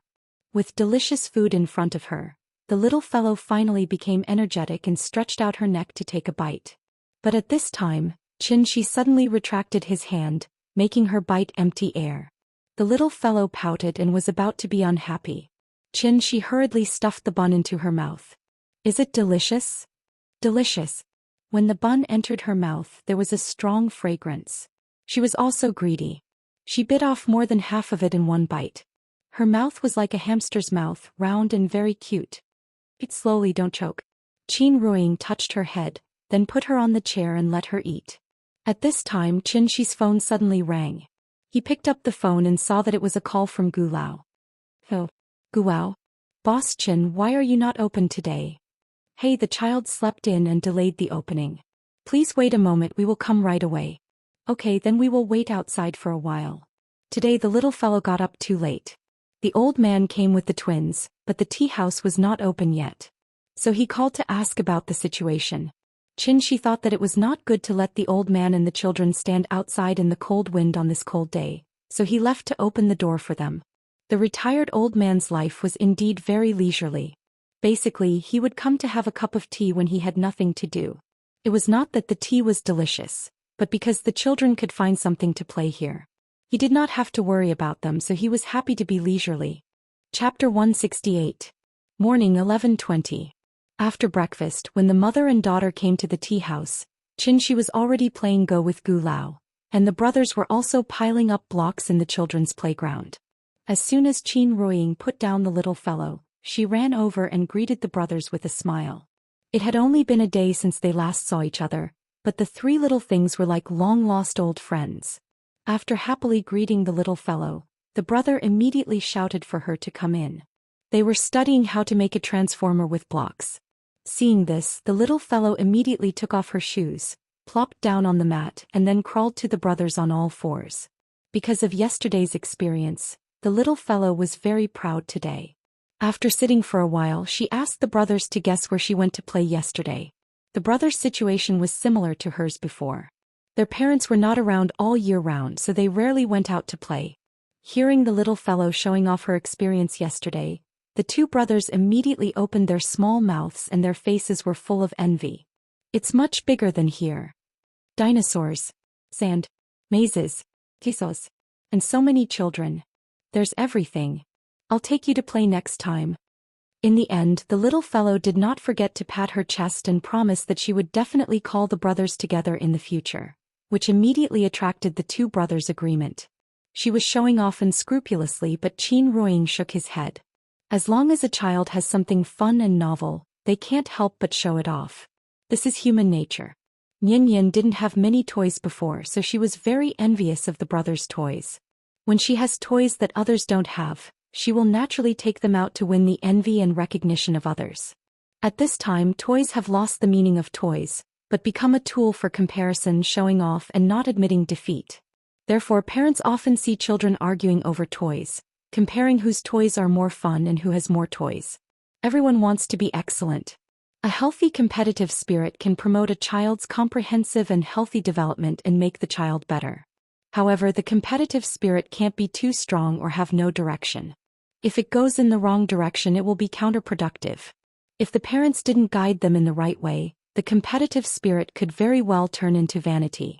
With delicious food in front of her, the little fellow finally became energetic and stretched out her neck to take a bite. But at this time, Xianxia suddenly retracted his hand, making her bite empty air. The little fellow pouted and was about to be unhappy. Xianxia hurriedly stuffed the bun into her mouth. "Is it delicious?" "Delicious." When the bun entered her mouth, there was a strong fragrance. She was also greedy. She bit off more than half of it in one bite. Her mouth was like a hamster's mouth, round and very cute. "Eat slowly, don't choke." Qin Ruiying touched her head, then put her on the chair and let her eat. At this time Xianxia's phone suddenly rang. He picked up the phone and saw that it was a call from Gu Lao. "Oh. Guao? Boss Qin, why are you not open today?" "Hey, the child slept in and delayed the opening. Please wait a moment, we will come right away." "Okay, then we will wait outside for a while. Today the little fellow got up too late." The old man came with the twins, but the tea house was not open yet. So he called to ask about the situation. Xianxia thought that it was not good to let the old man and the children stand outside in the cold wind on this cold day, so he left to open the door for them. The retired old man's life was indeed very leisurely. Basically, he would come to have a cup of tea when he had nothing to do. It was not that the tea was delicious, but because the children could find something to play here. He did not have to worry about them, so he was happy to be leisurely. Chapter 168. Morning 11:20. After breakfast, when the mother and daughter came to the tea house, Xianxia was already playing Go with Gu Lao, and the brothers were also piling up blocks in the children's playground. As soon as Qin Ruiying put down the little fellow, she ran over and greeted the brothers with a smile. It had only been a day since they last saw each other, but the three little things were like long-lost old friends. After happily greeting the little fellow, the brother immediately shouted for her to come in. They were studying how to make a transformer with blocks. Seeing this, the little fellow immediately took off her shoes, plopped down on the mat, and then crawled to the brothers on all fours. Because of yesterday's experience, the little fellow was very proud today. After sitting for a while, she asked the brothers to guess where she went to play yesterday. The brothers' situation was similar to hers before. Their parents were not around all year round, so they rarely went out to play. Hearing the little fellow showing off her experience yesterday, the two brothers immediately opened their small mouths and their faces were full of envy. It's much bigger than here. Dinosaurs, sand, mazes, kisos, and so many children. There's everything. I'll take you to play next time. In the end, the little fellow did not forget to pat her chest and promise that she would definitely call the brothers together in the future, which immediately attracted the two brothers' agreement. She was showing off unscrupulously, but Qin Ruiying shook his head. As long as a child has something fun and novel, they can't help but show it off. This is human nature. Nian didn't have many toys before, so she was very envious of the brothers' toys. When she has toys that others don't have, she will naturally take them out to win the envy and recognition of others. At this time, toys have lost the meaning of toys, but become a tool for comparison, showing off, and not admitting defeat. Therefore, parents often see children arguing over toys, comparing whose toys are more fun and who has more toys. Everyone wants to be excellent. A healthy competitive spirit can promote a child's comprehensive and healthy development and make the child better. However, the competitive spirit can't be too strong or have no direction. If it goes in the wrong direction, it will be counterproductive. If the parents didn't guide them in the right way, the competitive spirit could very well turn into vanity.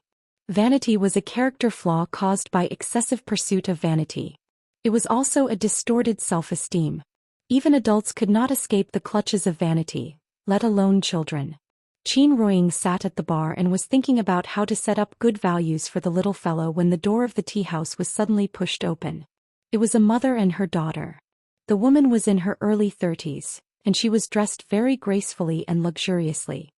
Vanity was a character flaw caused by excessive pursuit of vanity. It was also a distorted self-esteem. Even adults could not escape the clutches of vanity, let alone children. Qin Ruiying sat at the bar and was thinking about how to set up good values for the little fellow when the door of the tea house was suddenly pushed open. It was a mother and her daughter. The woman was in her early 30s, and she was dressed very gracefully and luxuriously.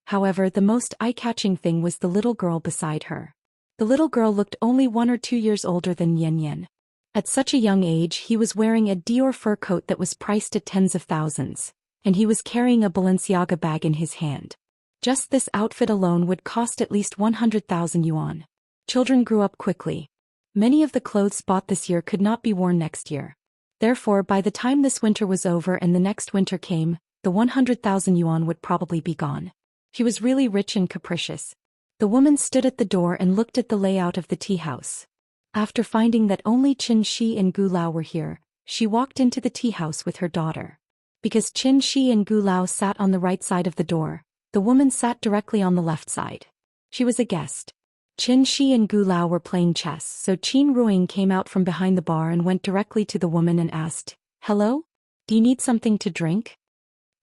However, the most eye-catching thing was the little girl beside her. The little girl looked only 1 or 2 years older than Yan. At such a young age, he was wearing a Dior fur coat that was priced at tens of thousands, and he was carrying a Balenciaga bag in his hand. Just this outfit alone would cost at least 100,000 yuan. Children grew up quickly. Many of the clothes bought this year could not be worn next year. Therefore, by the time this winter was over and the next winter came, the 100,000 yuan would probably be gone. She was really rich and capricious. The woman stood at the door and looked at the layout of the tea house. After finding that only Xianxia and Gu Lao were here, she walked into the tea house with her daughter. Because Xianxia and Gu Lao sat on the right side of the door, the woman sat directly on the left side. She was a guest. Xianxia and Gu Lao were playing chess, so Qin Ruiying came out from behind the bar and went directly to the woman and asked, "Hello? Do you need something to drink?"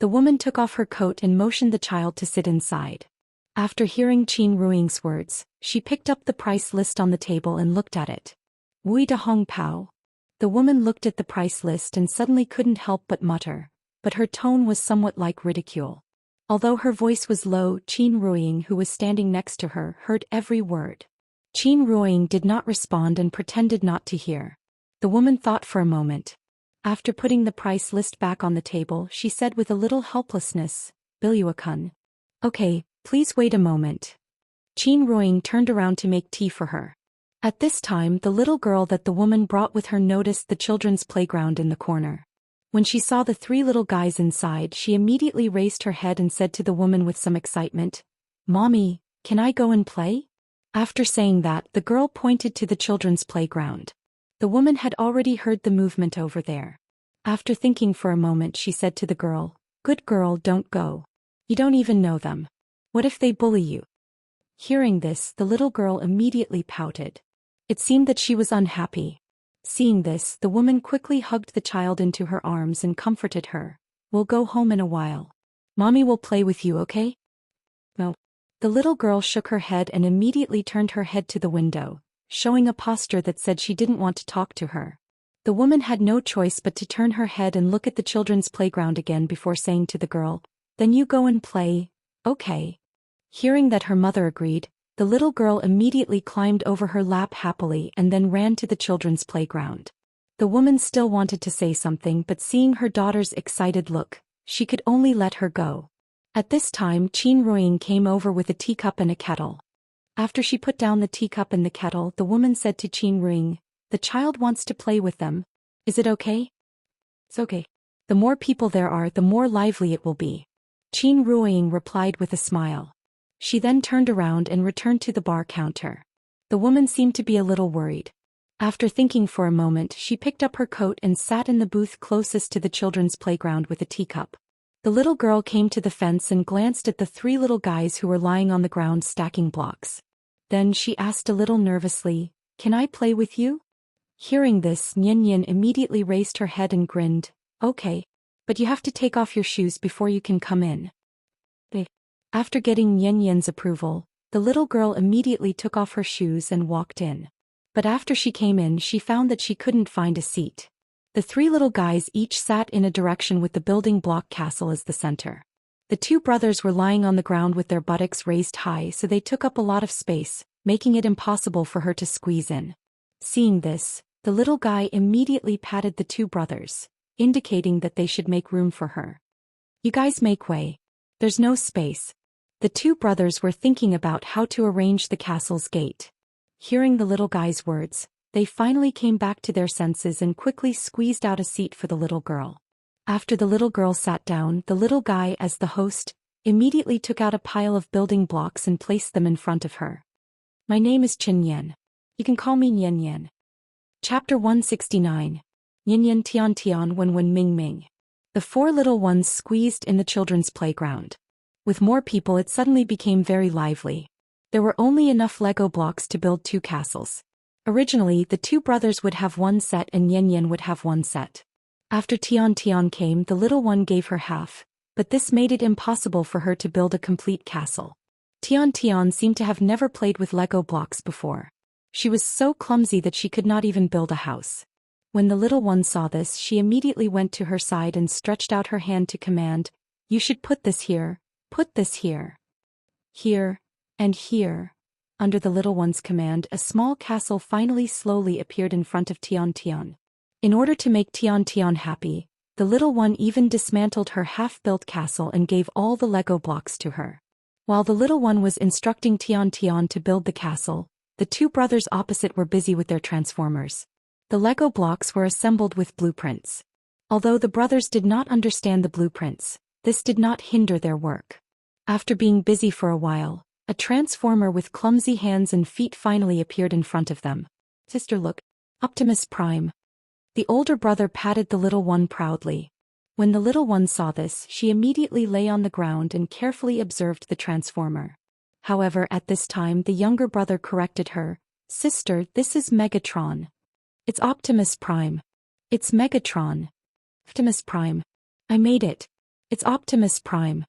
The woman took off her coat and motioned the child to sit inside. After hearing Qin Ruiying's words, she picked up the price list on the table and looked at it. "Wui de Hong Pao." The woman looked at the price list and suddenly couldn't help but mutter, but her tone was somewhat like ridicule. Although her voice was low, Qin Ruiying, who was standing next to her, heard every word. Qin Ruiying did not respond and pretended not to hear. The woman thought for a moment. After putting the price list back on the table, she said with a little helplessness, "Biluakun." "Okay, please wait a moment." Qin Ruiying turned around to make tea for her. At this time, the little girl that the woman brought with her noticed the children's playground in the corner. When she saw the three little guys inside, she immediately raised her head and said to the woman with some excitement, "Mommy, can I go and play?" After saying that, the girl pointed to the children's playground. The woman had already heard the movement over there. After thinking for a moment, she said to the girl, "Good girl, don't go. You don't even know them. What if they bully you?" Hearing this, the little girl immediately pouted. It seemed that she was unhappy. Seeing this, the woman quickly hugged the child into her arms and comforted her. "We'll go home in a while. Mommy will play with you, okay?" "No." The little girl shook her head and immediately turned her head to the window, showing a posture that said she didn't want to talk to her. The woman had no choice but to turn her head and look at the children's playground again before saying to the girl, "Then you go and play, okay?" Hearing that her mother agreed, the little girl immediately climbed over her lap happily and then ran to the children's playground. The woman still wanted to say something, but seeing her daughter's excited look, she could only let her go. At this time, Qin Ruiying came over with a teacup and a kettle. After she put down the teacup and the kettle, the woman said to Qin Ruiying, "The child wants to play with them. Is it okay?" "It's okay. The more people there are, the more lively it will be." Qin Ruiying replied with a smile. She then turned around and returned to the bar counter. The woman seemed to be a little worried. After thinking for a moment, she picked up her coat and sat in the booth closest to the children's playground with a teacup. The little girl came to the fence and glanced at the three little guys who were lying on the ground stacking blocks. Then she asked a little nervously, "Can I play with you?" Hearing this, Nian immediately raised her head and grinned, "Okay. But you have to take off your shoes before you can come in." After getting Nian's approval, the little girl immediately took off her shoes and walked in. But after she came in, she found that she couldn't find a seat. The three little guys each sat in a direction with the building block castle as the center. The two brothers were lying on the ground with their buttocks raised high, so they took up a lot of space, making it impossible for her to squeeze in. Seeing this, the little guy immediately patted the two brothers, indicating that they should make room for her. "You guys make way. There's no space." The two brothers were thinking about how to arrange the castle's gate. Hearing the little guy's words, they finally came back to their senses and quickly squeezed out a seat for the little girl. After the little girl sat down, the little guy, as the host, immediately took out a pile of building blocks and placed them in front of her. "My name is Qin Yan. You can call me Nian." Chapter 169. Nian Tian Tian Wen Ming Ming. The four little ones squeezed in the children's playground. With more people, it suddenly became very lively. There were only enough Lego blocks to build two castles. Originally, the two brothers would have one set and Nian would have one set. After Tian Tian came, the little one gave her half, but this made it impossible for her to build a complete castle. Tian Tian seemed to have never played with Lego blocks before. She was so clumsy that she could not even build a house. When the little one saw this, she immediately went to her side and stretched out her hand to command, "You should put this here. Put this here. Here. And here." Under the little one's command, a small castle finally slowly appeared in front of Tian Tian. In order to make Tian Tian happy, the little one even dismantled her half-built castle and gave all the Lego blocks to her. While the little one was instructing Tian Tian to build the castle, the two brothers opposite were busy with their transformers. The Lego blocks were assembled with blueprints. Although the brothers did not understand the blueprints, this did not hinder their work. After being busy for a while, a transformer with clumsy hands and feet finally appeared in front of them. "Sister, look. Optimus Prime." The older brother patted the little one proudly. When the little one saw this, she immediately lay on the ground and carefully observed the transformer. However, at this time the younger brother corrected her, "Sister, this is Megatron. It's Optimus Prime. It's Megatron. Optimus Prime. I made it. It's Optimus Prime.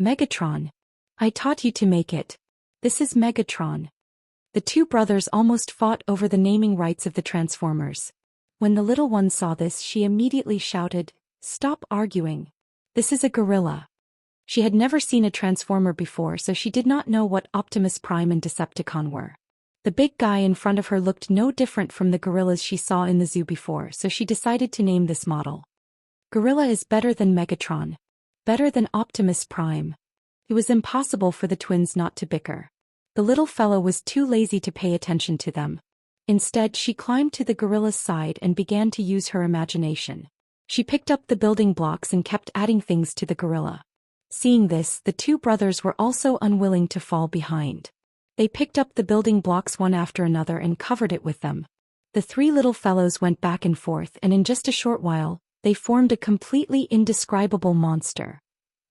Megatron. I taught you to make it. This is Megatron." The two brothers almost fought over the naming rights of the Transformers. When the little one saw this, she immediately shouted, "Stop arguing. This is a gorilla." She had never seen a Transformer before, so she did not know what Optimus Prime and Decepticon were. The big guy in front of her looked no different from the gorillas she saw in the zoo before, so she decided to name this model. Gorilla is better than Megatron. Better than Optimus Prime. It was impossible for the twins not to bicker. The little fellow was too lazy to pay attention to them. Instead, she climbed to the gorilla's side and began to use her imagination. She picked up the building blocks and kept adding things to the gorilla. Seeing this, the two brothers were also unwilling to fall behind. They picked up the building blocks one after another and covered it with them. The three little fellows went back and forth, and in just a short while, they formed a completely indescribable monster.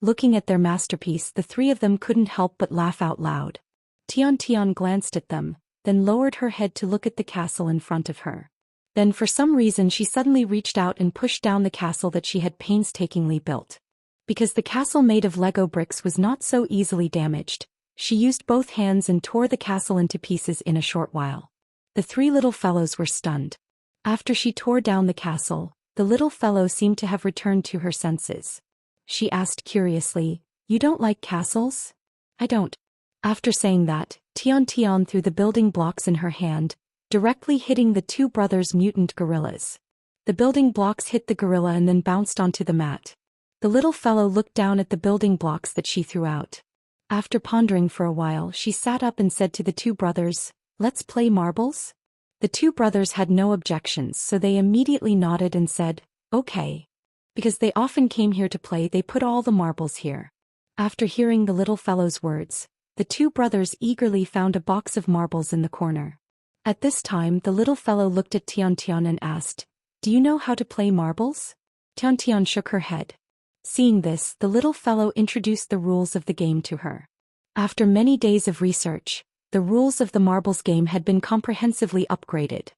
Looking at their masterpiece, the three of them couldn't help but laugh out loud. Tian glanced at them, then lowered her head to look at the castle in front of her. Then for some reason she suddenly reached out and pushed down the castle that she had painstakingly built. Because the castle made of Lego bricks was not so easily damaged, she used both hands and tore the castle into pieces in a short while. The three little fellows were stunned. After she tore down the castle, the little fellow seemed to have returned to her senses. She asked curiously, "You don't like castles?" "I don't." After saying that, Tian threw the building blocks in her hand, directly hitting the two brothers' mutant gorillas. The building blocks hit the gorilla and then bounced onto the mat. The little fellow looked down at the building blocks that she threw out. After pondering for a while, she sat up and said to the two brothers, "Let's play marbles?" The two brothers had no objections, so they immediately nodded and said, "Okay." Because they often came here to play, they put all the marbles here. After hearing the little fellow's words, the two brothers eagerly found a box of marbles in the corner. At this time, the little fellow looked at Tian and asked, "Do you know how to play marbles?" Tian shook her head. Seeing this, the little fellow introduced the rules of the game to her. After many days of research, the rules of the marbles game had been comprehensively upgraded.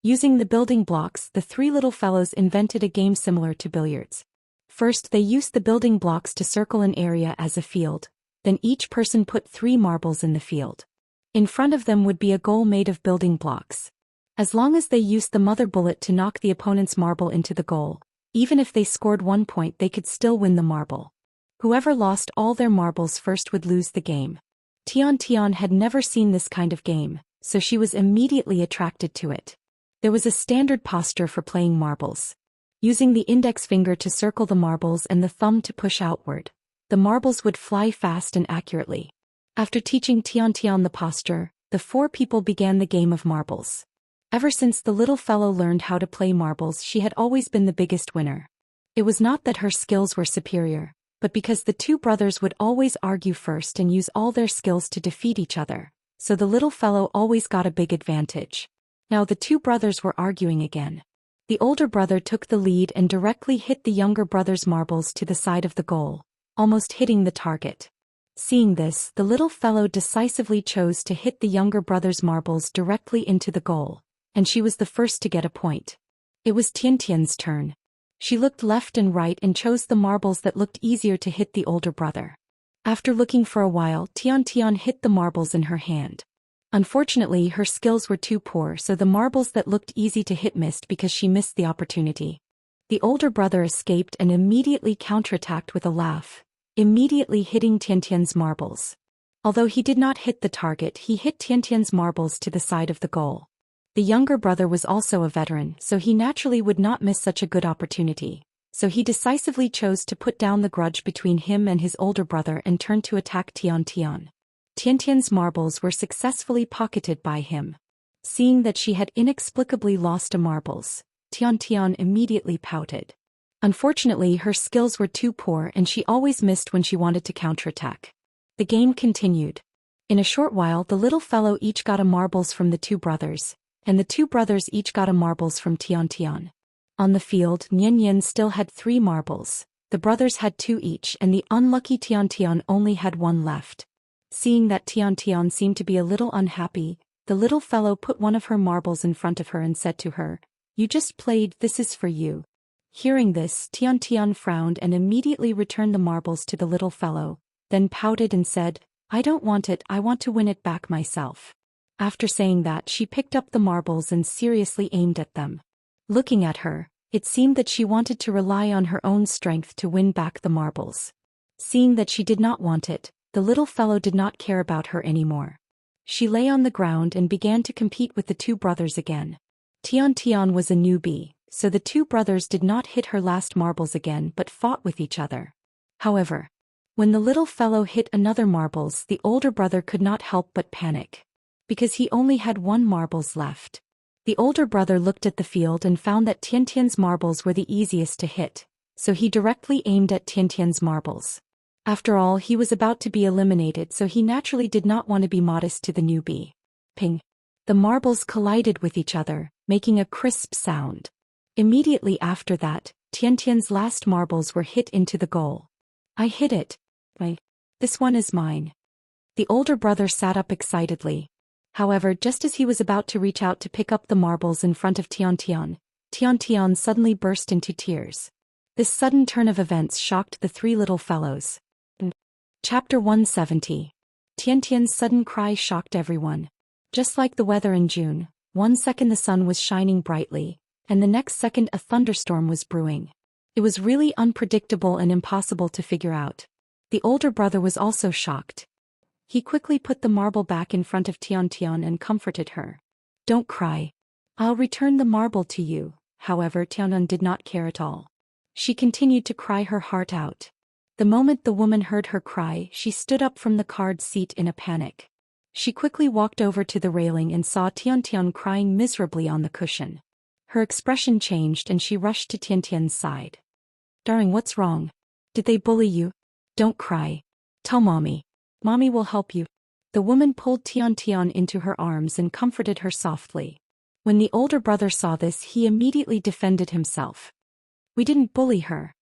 Using the building blocks, the three little fellows invented a game similar to billiards. First, they used the building blocks to circle an area as a field, then each person put 3 marbles in the field. In front of them would be a goal made of building blocks. As long as they used the mother bullet to knock the opponent's marble into the goal, even if they scored 1 point, they could still win the marble. Whoever lost all their marbles first would lose the game. Tian had never seen this kind of game, so she was immediately attracted to it. There was a standard posture for playing marbles. Using the index finger to circle the marbles and the thumb to push outward, the marbles would fly fast and accurately. After teaching Tian the posture, the 4 people began the game of marbles. Ever since the little fellow learned how to play marbles, she had always been the biggest winner. It was not that her skills were superior, but because the 2 brothers would always argue first and use all their skills to defeat each other, so the little fellow always got a big advantage. Now the 2 brothers were arguing again. The older brother took the lead and directly hit the younger brother's marbles to the side of the goal, almost hitting the target. Seeing this, the little fellow decisively chose to hit the younger brother's marbles directly into the goal, and she was the first to get a point. It was Tian's turn. She looked left and right and chose the marbles that looked easier to hit the older brother. After looking for a while, Tian hit the marbles in her hand. Unfortunately, her skills were too poor, so the marbles that looked easy to hit missed because she missed the opportunity. The older brother escaped and immediately counterattacked with a laugh, immediately hitting Tian's marbles. Although he did not hit the target, he hit Tian's marbles to the side of the goal. The younger brother was also a veteran, so he naturally would not miss such a good opportunity, so he decisively chose to put down the grudge between him and his older brother and turn to attack Tian. Tian's marbles were successfully pocketed by him. Seeing that she had inexplicably lost a marbles, Tian immediately pouted. Unfortunately, her skills were too poor and she always missed when she wanted to counterattack. The game continued. In a short while, the little fellow each got a marbles from the 2 brothers, and the 2 brothers each got a marbles from Tian. On the field, Nian still had 3 marbles, the brothers had 2 each, and the unlucky Tian only had 1 left. Seeing that Tian seemed to be a little unhappy, the little fellow put one of her marbles in front of her and said to her, "You just played, this is for you." Hearing this, Tian frowned and immediately returned the marbles to the little fellow, then pouted and said, "I don't want it, I want to win it back myself." After saying that, she picked up the marbles and seriously aimed at them. Looking at her, it seemed that she wanted to rely on her own strength to win back the marbles. Seeing that she did not want it, the little fellow did not care about her anymore. She lay on the ground and began to compete with the 2 brothers again. Tian was a newbie, so the 2 brothers did not hit her last marbles again but fought with each other. However, when the little fellow hit another marbles, the older brother could not help but panic. Because he only had 1 marbles left. The older brother looked at the field and found that Tiantian's marbles were the easiest to hit, so he directly aimed at Tiantian's marbles. After all, he was about to be eliminated, so he naturally did not want to be modest to the newbie. Ping! The marbles collided with each other, making a crisp sound. Immediately after that, Tiantian's last marbles were hit into the goal. I hit it. This one is mine. The older brother sat up excitedly. However, just as he was about to reach out to pick up the marbles in front of Tiantian suddenly burst into tears. This sudden turn of events shocked the three little fellows. Chapter 170. Tiantian's sudden cry shocked everyone. Just like the weather in June, one second the sun was shining brightly, and the next second a thunderstorm was brewing. It was really unpredictable and impossible to figure out. The older brother was also shocked. He quickly put the marble back in front of Tiantian and comforted her. Don't cry. I'll return the marble to you. However, Tiantian did not care at all. She continued to cry her heart out. The moment the woman heard her cry, she stood up from the card seat in a panic. She quickly walked over to the railing and saw Tiantian crying miserably on the cushion. Her expression changed and she rushed to Tiantian's side. Darling, what's wrong? Did they bully you? Don't cry. Tell Mommy. Mommy will help you. The woman pulled Tiantian into her arms and comforted her softly. When the older brother saw this, he immediately defended himself. We didn't bully her.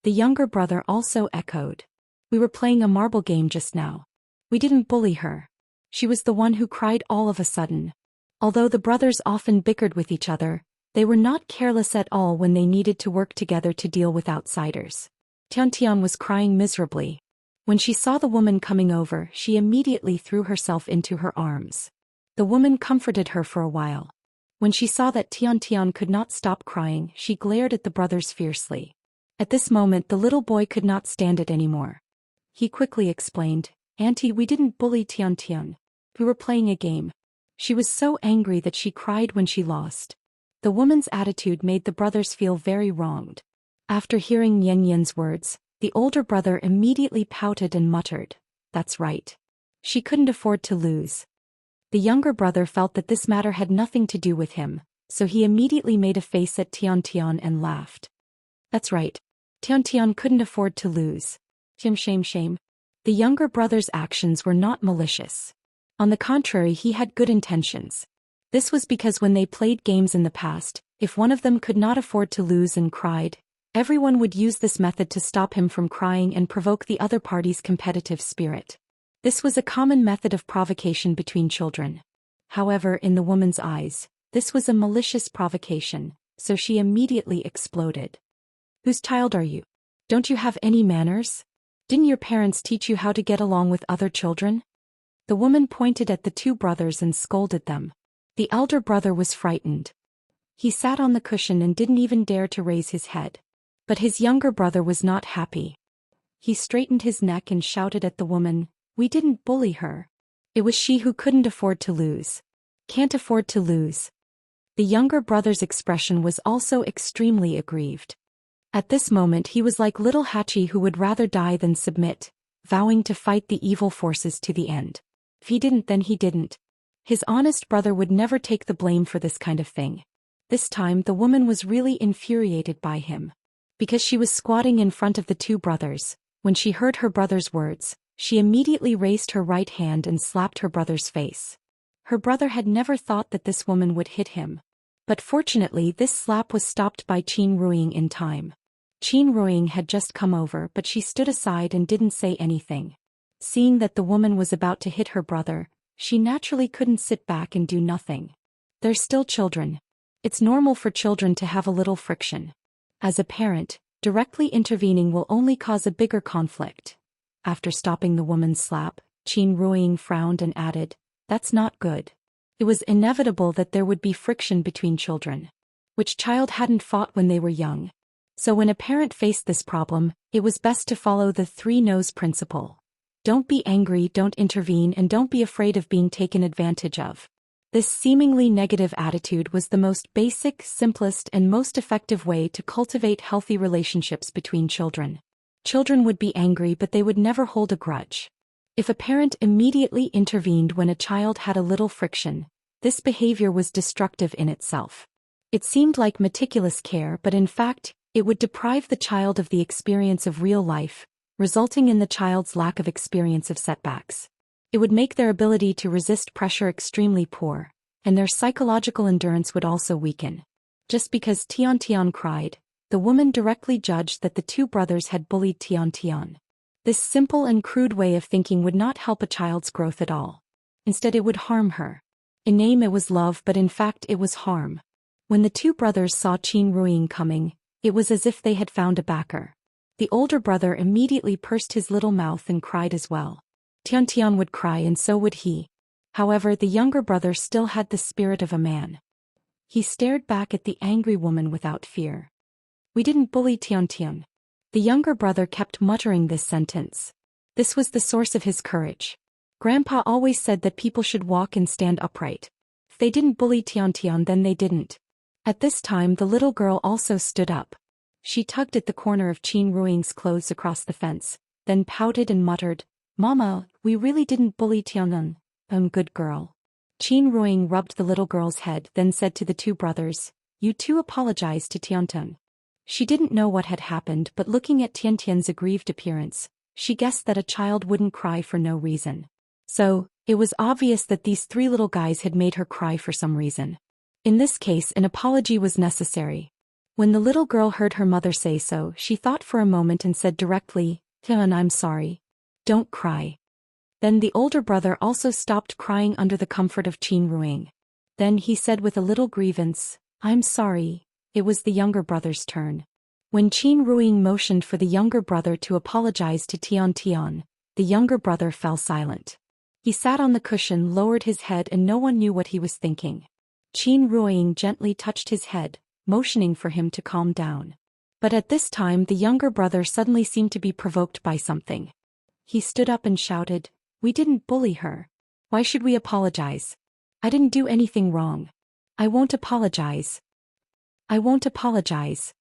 The younger brother also echoed. We were playing a marble game just now. We didn't bully her. She was the one who cried all of a sudden. Although the brothers often bickered with each other, they were not careless at all when they needed to work together to deal with outsiders. Tiantian was crying miserably. When she saw the woman coming over, she immediately threw herself into her arms. The woman comforted her for a while. When she saw that Tiantian could not stop crying, she glared at the brothers fiercely. At this moment, the little boy could not stand it anymore. He quickly explained, Auntie, we didn't bully Tiantian. We were playing a game. She was so angry that she cried when she lost. The woman's attitude made the brothers feel very wronged. After hearing Yan Yan's words, the older brother immediately pouted and muttered, That's right. She couldn't afford to lose. The younger brother felt that this matter had nothing to do with him, so he immediately made a face at Tiantian and laughed. That's right. Tiantian couldn't afford to lose. Shame. The younger brother's actions were not malicious. On the contrary, he had good intentions. This was because when they played games in the past, if one of them could not afford to lose and cried, everyone would use this method to stop him from crying and provoke the other party's competitive spirit. This was a common method of provocation between children. However, in the woman's eyes, this was a malicious provocation, so she immediately exploded. Whose child are you? Don't you have any manners? Didn't your parents teach you how to get along with other children? The woman pointed at the two brothers and scolded them. The elder brother was frightened. He sat on the cushion and didn't even dare to raise his head. But his younger brother was not happy. He straightened his neck and shouted at the woman, We didn't bully her. It was she who couldn't afford to lose. Can't afford to lose. The younger brother's expression was also extremely aggrieved. At this moment he was like little Hachi who would rather die than submit, vowing to fight the evil forces to the end. If he didn't, then he didn't. His honest brother would never take the blame for this kind of thing. This time the woman was really infuriated by him. Because she was squatting in front of the two brothers, when she heard her brother's words, she immediately raised her right hand and slapped her brother's face. Her brother had never thought that this woman would hit him. But fortunately this slap was stopped by Qin Ruiying in time. Qin Ruiying had just come over, but she stood aside and didn't say anything. Seeing that the woman was about to hit her brother, she naturally couldn't sit back and do nothing. They're still children. It's normal for children to have a little friction. As a parent, directly intervening will only cause a bigger conflict. After stopping the woman's slap, Qin Ruiying frowned and added, That's not good. It was inevitable that there would be friction between children. Which child hadn't fought when they were young? So when a parent faced this problem, it was best to follow the 3 no's principle. Don't be angry, don't intervene, and don't be afraid of being taken advantage of. This seemingly negative attitude was the most basic, simplest, and most effective way to cultivate healthy relationships between children. Children would be angry, but they would never hold a grudge. If a parent immediately intervened when a child had a little friction, This behavior was destructive in itself. It seemed like meticulous care, but in fact, it would deprive the child of the experience of real life, resulting in the child's lack of experience of setbacks. It would make their ability to resist pressure extremely poor, and their psychological endurance would also weaken. Just because Tian cried, the woman directly judged that the two brothers had bullied Tian. This simple and crude way of thinking would not help a child's growth at all. Instead, it would harm her. In name it was love, but in fact it was harm. When the two brothers saw Qin Ruiying coming, it was as if they had found a backer. The older brother immediately pursed his little mouth and cried as well. Tian would cry and so would he. However, the younger brother still had the spirit of a man. He stared back at the angry woman without fear. We didn't bully Tian. The younger brother kept muttering this sentence. This was the source of his courage. Grandpa always said that people should walk and stand upright. If they didn't bully Tian, then they didn't. At this time the little girl also stood up. She tugged at the corner of Qin Ruiying's clothes across the fence, then pouted and muttered, "Mama, we really didn't bully Tian. Good girl." Qin Ruiying rubbed the little girl's head, then said to the two brothers, "You two apologize to Tian." She didn't know what had happened, but looking at Tian's aggrieved appearance, she guessed that a child wouldn't cry for no reason. So, it was obvious that these three little guys had made her cry for some reason. In this case, an apology was necessary. When the little girl heard her mother say so, she thought for a moment and said directly, "Tian, I'm sorry. Don't cry." Then the older brother also stopped crying under the comfort of Qin Ruiying. Then he said with a little grievance, "I'm sorry." It was the younger brother's turn. When Qin Ruiying motioned for the younger brother to apologize to Tian, the younger brother fell silent. He sat on the cushion, lowered his head, and no one knew what he was thinking. Qin Ruiying gently touched his head, motioning for him to calm down. But at this time the younger brother suddenly seemed to be provoked by something. He stood up and shouted, "We didn't bully her. Why should we apologize? I didn't do anything wrong. I won't apologize. I won't apologize."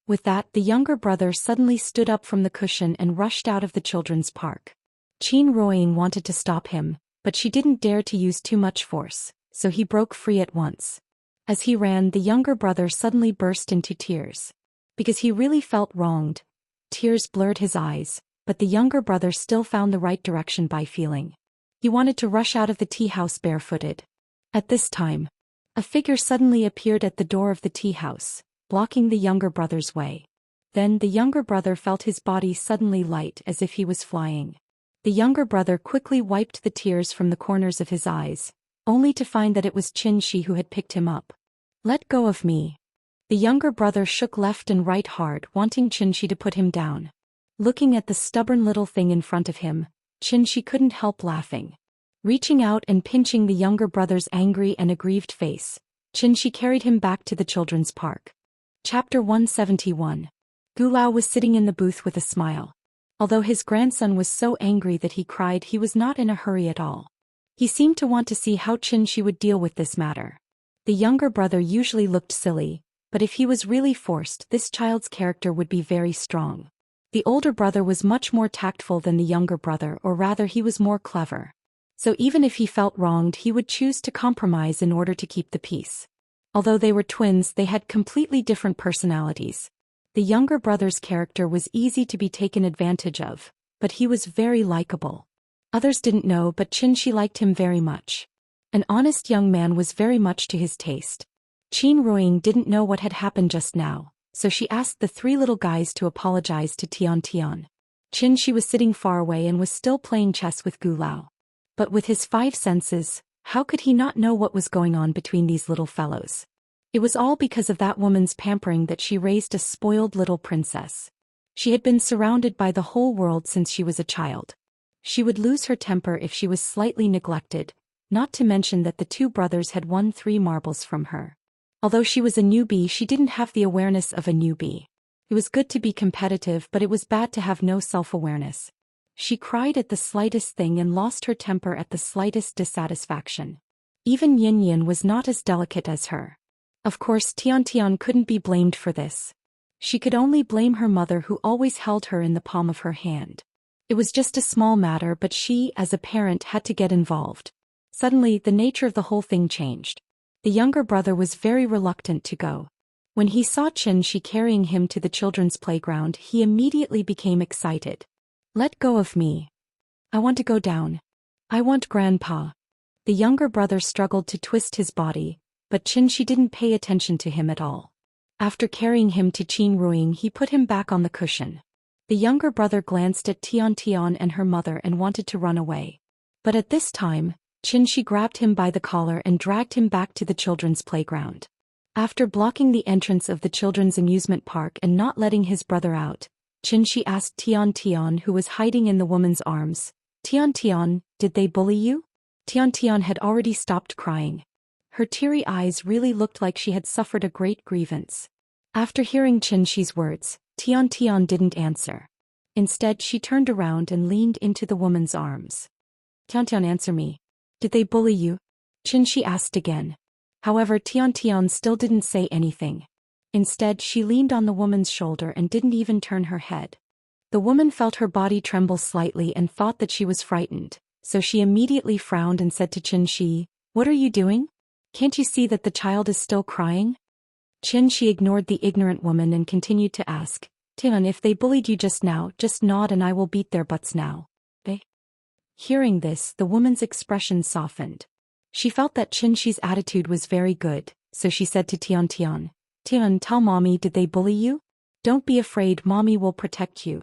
With that, the younger brother suddenly stood up from the cushion and rushed out of the children's park. Qin Ruiying wanted to stop him, but she didn't dare to use too much force, so he broke free at once. As he ran, the younger brother suddenly burst into tears. Because he really felt wronged. Tears blurred his eyes, but the younger brother still found the right direction by feeling. He wanted to rush out of the tea house barefooted. At this time, a figure suddenly appeared at the door of the tea house, blocking the younger brother's way. Then the younger brother felt his body suddenly light as if he was flying. The younger brother quickly wiped the tears from the corners of his eyes, only to find that it was Xianxia who had picked him up. "Let go of me." The younger brother shook left and right hard, wanting Xianxia to put him down. Looking at the stubborn little thing in front of him, Xianxia couldn't help laughing. Reaching out and pinching the younger brother's angry and aggrieved face, Xianxia carried him back to the children's park. Chapter 171. Gulao was sitting in the booth with a smile. Although his grandson was so angry that he cried, he was not in a hurry at all. He seemed to want to see how Xianxia would deal with this matter. The younger brother usually looked silly, but if he was really forced, this child's character would be very strong. The older brother was much more tactful than the younger brother, or rather he was more clever. So even if he felt wronged, he would choose to compromise in order to keep the peace. Although they were twins, they had completely different personalities. The younger brother's character was easy to be taken advantage of, but he was very likable. Others didn't know, but Xianxia liked him very much. An honest young man was very much to his taste. Qin Ruiying didn't know what had happened just now, so she asked the three little guys to apologize to Tian. Xianxia was sitting far away and was still playing chess with Gulao. But with his five senses, how could he not know what was going on between these little fellows? It was all because of that woman's pampering that she raised a spoiled little princess. She had been surrounded by the whole world since she was a child. She would lose her temper if she was slightly neglected, not to mention that the two brothers had won 3 marbles from her. Although she was a newbie, she didn't have the awareness of a newbie. It was good to be competitive, but it was bad to have no self-awareness. She cried at the slightest thing and lost her temper at the slightest dissatisfaction. Even Yin was not as delicate as her. Of course, Tian couldn't be blamed for this. She could only blame her mother, who always held her in the palm of her hand. It was just a small matter, but she, as a parent, had to get involved. Suddenly, the nature of the whole thing changed. The younger brother was very reluctant to go. When he saw Xianxia carrying him to the children's playground, he immediately became excited. Let go of me. I want to go down. I want Grandpa. The younger brother struggled to twist his body, but Xianxia didn't pay attention to him at all. After carrying him to Qin Ruiying, he put him back on the cushion. The younger brother glanced at Tian and her mother and wanted to run away. But at this time, Xianxia grabbed him by the collar and dragged him back to the children's playground. After blocking the entrance of the children's amusement park and not letting his brother out, Xianxia asked Tian, who was hiding in the woman's arms, Tian, did they bully you? Tian had already stopped crying. Her teary eyes really looked like she had suffered a great grievance. After hearing Xianxia's words, Tian didn't answer. Instead, she turned around and leaned into the woman's arms. Tian, answer me. Did they bully you? Xianxia asked again. However, Tian still didn't say anything. Instead, she leaned on the woman's shoulder and didn't even turn her head. The woman felt her body tremble slightly and thought that she was frightened, so she immediately frowned and said to Xianxia, "What are you doing? Can't you see that the child is still crying?" Xianxia ignored the ignorant woman and continued to ask, "Tian, if they bullied you just now, just nod and I will beat their butts now." Hearing this, the woman's expression softened. She felt that Xianxia's attitude was very good, so she said to Tian, "Tell mommy, did they bully you? Don't be afraid, mommy will protect you."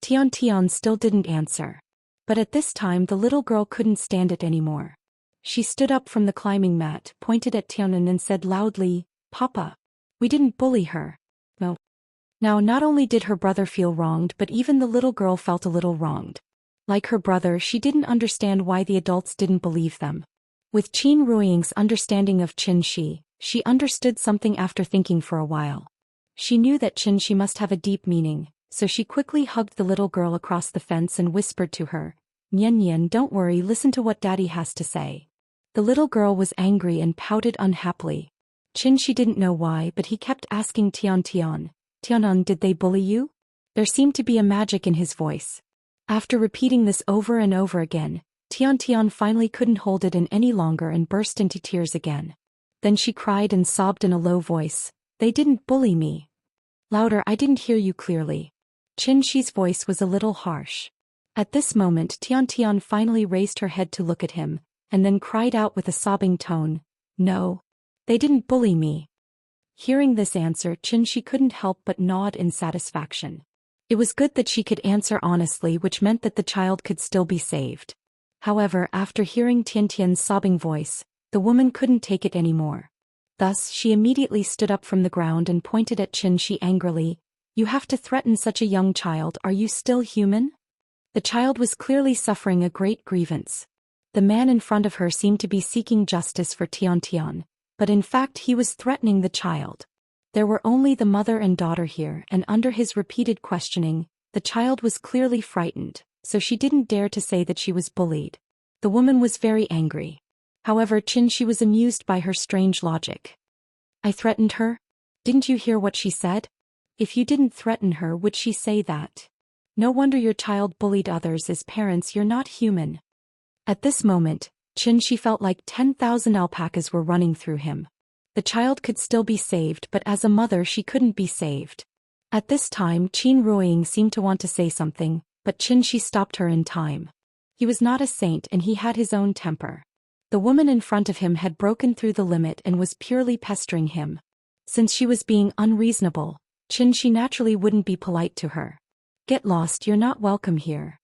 Tian still didn't answer. But at this time the little girl couldn't stand it anymore. She stood up from the climbing mat, pointed at Tian and said loudly, "Papa, we didn't bully her." No. Now not only did her brother feel wronged, but even the little girl felt a little wronged. Like her brother, she didn't understand why the adults didn't believe them. With Qin Ruiying's understanding of Xianxia, she understood something after thinking for a while. She knew that Xianxia must have a deep meaning, so she quickly hugged the little girl across the fence and whispered to her, Nian, don't worry, listen to what Daddy has to say." The little girl was angry and pouted unhappily. Xianxia didn't know why, but he kept asking Tian, did they bully you? There seemed to be a magic in his voice. After repeating this over and over again, Tian finally couldn't hold it in any longer and burst into tears again. Then she cried and sobbed in a low voice, "They didn't bully me." Louder, I didn't hear you clearly. Xianxia's voice was a little harsh. At this moment Tian finally raised her head to look at him, and then cried out with a sobbing tone, "No. They didn't bully me." Hearing this answer, Xianxia couldn't help but nod in satisfaction. It was good that she could answer honestly, which meant that the child could still be saved. However, after hearing Tian's sobbing voice, the woman couldn't take it anymore. Thus, she immediately stood up from the ground and pointed at Xianxia angrily, "You have to threaten such a young child, are you still human?" The child was clearly suffering a great grievance. The man in front of her seemed to be seeking justice for Tian, but in fact he was threatening the child. There were only the mother and daughter here, and under his repeated questioning, the child was clearly frightened, so she didn't dare to say that she was bullied. The woman was very angry. However, Xianxia was amused by her strange logic. "I threatened her? Didn't you hear what she said? If you didn't threaten her, would she say that? No wonder your child bullied others. As parents, you're not human." At this moment, Xianxia felt like 10,000 alpacas were running through him. The child could still be saved, but as a mother she couldn't be saved. At this time Qin Ruiying seemed to want to say something, but Xianxia stopped her in time. He was not a saint and he had his own temper. The woman in front of him had broken through the limit and was purely pestering him. Since she was being unreasonable, Xianxia naturally wouldn't be polite to her. "Get lost, you're not welcome here."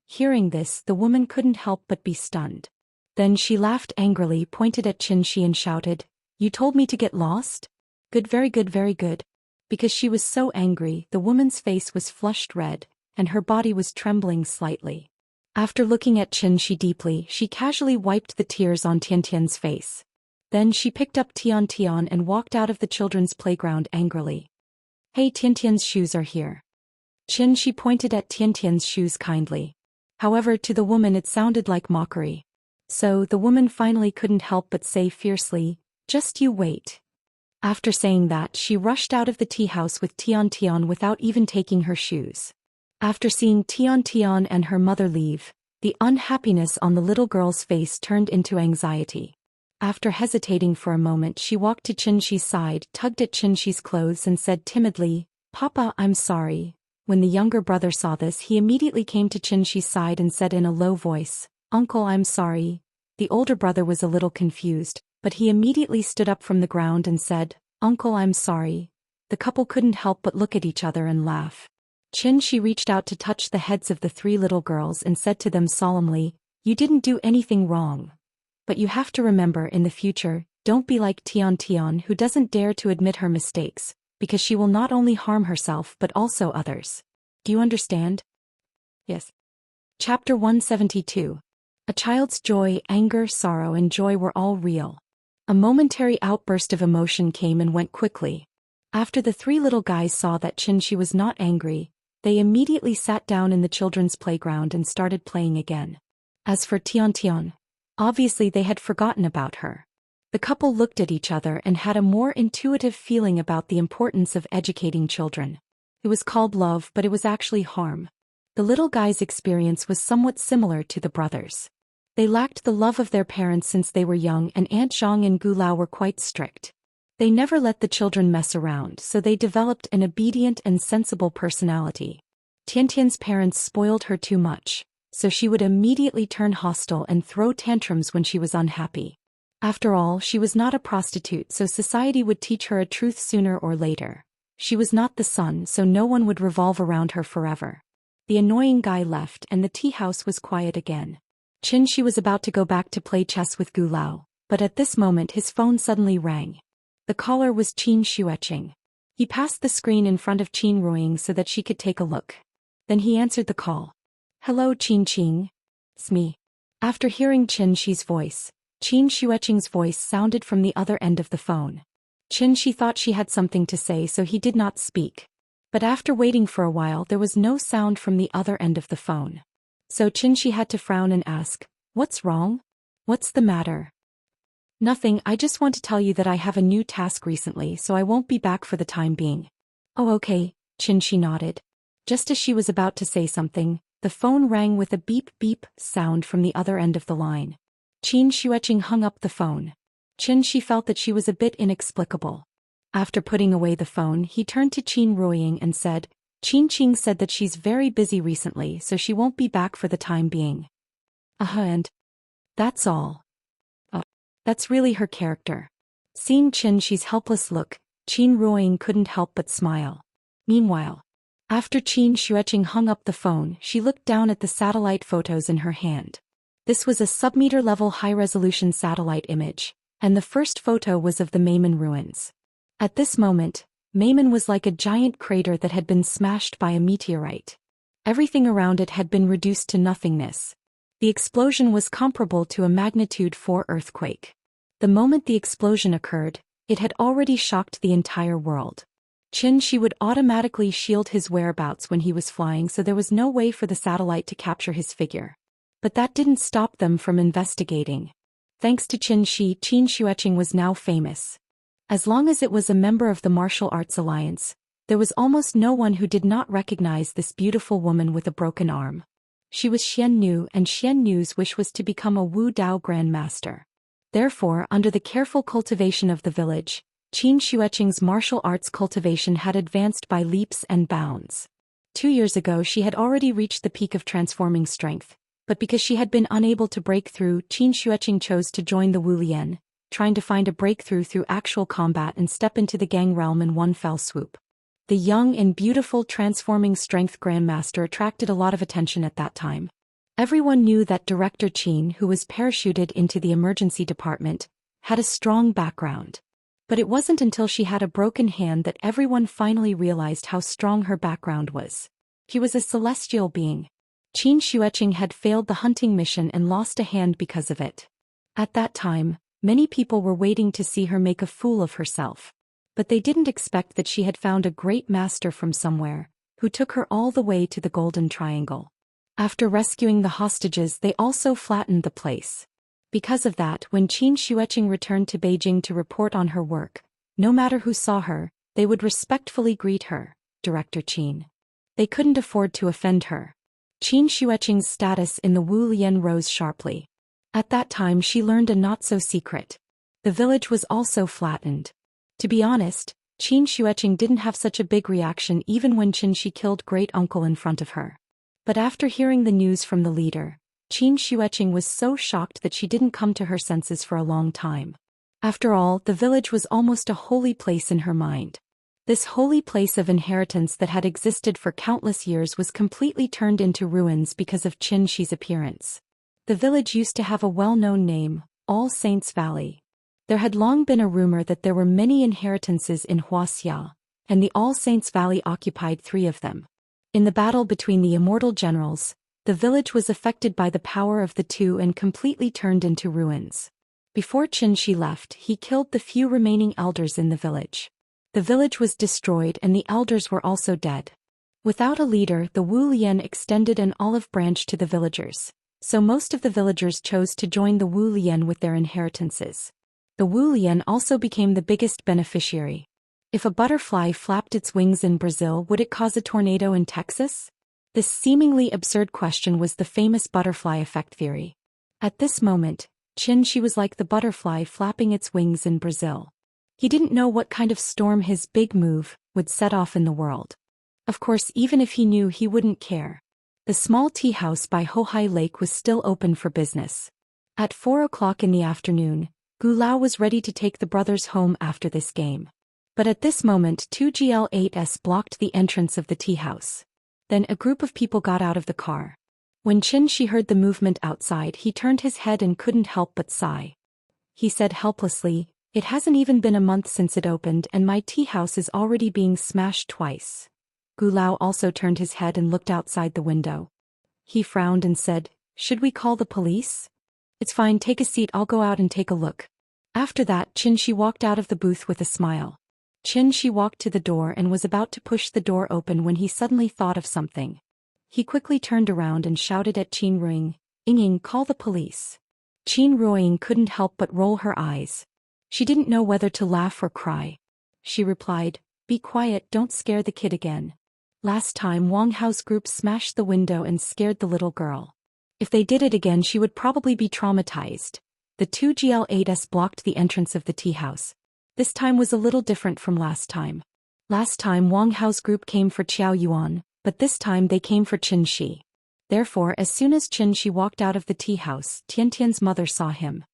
Hearing this, the woman couldn't help but be stunned. Then she laughed angrily, pointed at Xianxia and shouted, "You told me to get lost? Good, very good, very good." Because she was so angry, the woman's face was flushed red, and her body was trembling slightly. After looking at Xianxia deeply, she casually wiped the tears on Tian's face. Then she picked up Tian and walked out of the children's playground angrily. "Hey, Tian's shoes are here." Xianxia pointed at Tian's shoes kindly. However, to the woman it sounded like mockery. So the woman finally couldn't help but say fiercely, "Just you wait." After saying that, she rushed out of the tea house with Tian without even taking her shoes. After seeing Tian and her mother leave, The unhappiness on the little girl's face turned into anxiety. After hesitating for a moment, she walked to Xianxi's side, tugged at Xianxi's clothes and said timidly, "Papa, I'm sorry." When the younger brother saw this, he immediately came to Xianxi's side and said in a low voice, "Uncle, I'm sorry." The older brother was a little confused, but he immediately stood up from the ground and said, "Uncle, I'm sorry." The couple couldn't help but look at each other and laugh. Xianxia reached out to touch the heads of the three little girls and said to them solemnly, "You didn't do anything wrong. But you have to remember in the future, don't be like Tian who doesn't dare to admit her mistakes, because she will not only harm herself but also others. Do you understand?" "Yes." Chapter 172. A child's joy, anger, sorrow and joy were all real. A momentary outburst of emotion came and went quickly. After the three little guys saw that Xianxia was not angry, they immediately sat down in the children's playground and started playing again. As for Tian, obviously they had forgotten about her. The couple looked at each other and had a more intuitive feeling about the importance of educating children. It was called love, but it was actually harm. The little guy's experience was somewhat similar to the brothers. They lacked the love of their parents since they were young, and Aunt Zhang and Gulao were quite strict. They never let the children mess around, so they developed an obedient and sensible personality. Tiantian's parents spoiled her too much, so she would immediately turn hostile and throw tantrums when she was unhappy. After all, she was not a prostitute, so society would teach her a truth sooner or later. She was not the sun, so no one would revolve around her forever. The annoying guy left and the tea house was quiet again. Xianxia was about to go back to play chess with Gulao, but at this moment his phone suddenly rang. The caller was Qin Xueqing. He passed the screen in front of Qin Ruiying so that she could take a look. Then he answered the call. "Hello Qin. It's me." After hearing Xianxi's voice, Qin Xueqing's voice sounded from the other end of the phone. Xianxia thought she had something to say, so he did not speak. But after waiting for a while there was no sound from the other end of the phone. So Xianxia had to frown and ask, "What's wrong? What's the matter?" "Nothing, I just want to tell you that I have a new task recently, so I won't be back for the time being." "Oh okay," Xianxia nodded. Just as she was about to say something, the phone rang with a beep-beep sound from the other end of the line. Qin Xueqing hung up the phone. Xianxia felt that she was a bit inexplicable. After putting away the phone, he turned to Qin Ruiying and said, "Qin said that she's very busy recently, so she won't be back for the time being." And that's all. That's really her character. Seeing Xianxi's helpless look, Qin Ruiying couldn't help but smile. Meanwhile, after Qin Xueqing hung up the phone, she looked down at the satellite photos in her hand. This was a sub-meter-level high-resolution satellite image, and the first photo was of the Meimen ruins. At this moment, Meimen was like a giant crater that had been smashed by a meteorite. Everything around it had been reduced to nothingness. The explosion was comparable to a magnitude 4 earthquake. The moment the explosion occurred, it had already shocked the entire world. Xianxia would automatically shield his whereabouts when he was flying, so there was no way for the satellite to capture his figure. But that didn't stop them from investigating. Thanks to Xianxia, Qin Xueqing was now famous. As long as it was a member of the Martial Arts Alliance, there was almost no one who did not recognize this beautiful woman with a broken arm. She was Xian Nu, and Xian Nu's wish was to become a Wu Dao Grandmaster. Therefore, under the careful cultivation of the village, Qin Xueqing's martial arts cultivation had advanced by leaps and bounds. 2 years ago she had already reached the peak of transforming strength, but because she had been unable to break through, Qin Xueqing chose to join the Wu Lian, trying to find a breakthrough through actual combat and step into the gang realm in one fell swoop. The young and beautiful transforming strength grandmaster attracted a lot of attention at that time. Everyone knew that Director Qin, who was parachuted into the emergency department, had a strong background. But it wasn't until she had a broken hand that everyone finally realized how strong her background was. He was a celestial being. Qin Xueqing had failed the hunting mission and lost a hand because of it. At that time, many people were waiting to see her make a fool of herself. But they didn't expect that she had found a great master from somewhere, who took her all the way to the Golden Triangle. After rescuing the hostages, they also flattened the place. Because of that, when Qin Xueqing returned to Beijing to report on her work, no matter who saw her, they would respectfully greet her, Director Qin. They couldn't afford to offend her. Qin Xueqing's status in the Wu Lian rose sharply. At that time she learned a not-so-secret. The village was also flattened. To be honest, Qin Xueqing didn't have such a big reaction even when Qin Shi killed great-uncle in front of her. But after hearing the news from the leader, Qin Xueqing was so shocked that she didn't come to her senses for a long time. After all, the village was almost a holy place in her mind. This holy place of inheritance that had existed for countless years was completely turned into ruins because of Qin Shi's appearance. The village used to have a well-known name, All Saints Valley. There had long been a rumor that there were many inheritances in Wuxia, and the All Saints Valley occupied 3 of them. In the battle between the Immortal generals, the village was affected by the power of the 2 and completely turned into ruins. Before Qin Shi left, he killed the few remaining elders in the village. The village was destroyed and the elders were also dead. Without a leader, the Wu Lian extended an olive branch to the villagers, so most of the villagers chose to join the Wu Lian with their inheritances. The Wu Lian also became the biggest beneficiary. If a butterfly flapped its wings in Brazil, would it cause a tornado in Texas? This seemingly absurd question was the famous butterfly effect theory. At this moment, Qin Shi was like the butterfly flapping its wings in Brazil. He didn't know what kind of storm his big move would set off in the world. Of course, even if he knew, he wouldn't care. The small tea house by Hohai Lake was still open for business. At 4 o'clock in the afternoon, Gu Lao was ready to take the brothers home after this game. But at this moment 2 GL8s blocked the entrance of the tea house. Then a group of people got out of the car. When Qin Shi heard the movement outside, he turned his head and couldn't help but sigh. He said helplessly, "It hasn't even been a month since it opened and my tea house is already being smashed twice." Gu Lao also turned his head and looked outside the window. He frowned and said, "Should we call the police?" "It's fine, take a seat, I'll go out and take a look." After that, Qin Shi walked out of the booth with a smile. Qin Shi walked to the door and was about to push the door open when he suddenly thought of something. He quickly turned around and shouted at Qin Ruiying, "Ying, call the police." Qin Ruiying couldn't help but roll her eyes. She didn't know whether to laugh or cry. She replied, "Be quiet, don't scare the kid again. Last time Wang Hao's group smashed the window and scared the little girl. If they did it again she would probably be traumatized." The 2 GL8s blocked the entrance of the tea house. This time was a little different from last time. Last time Wang Hao's group came for Qiao Yuan, but this time they came for Qin Shi. Therefore, as soon as Qin Shi walked out of the tea house, Tiantian's mother saw him.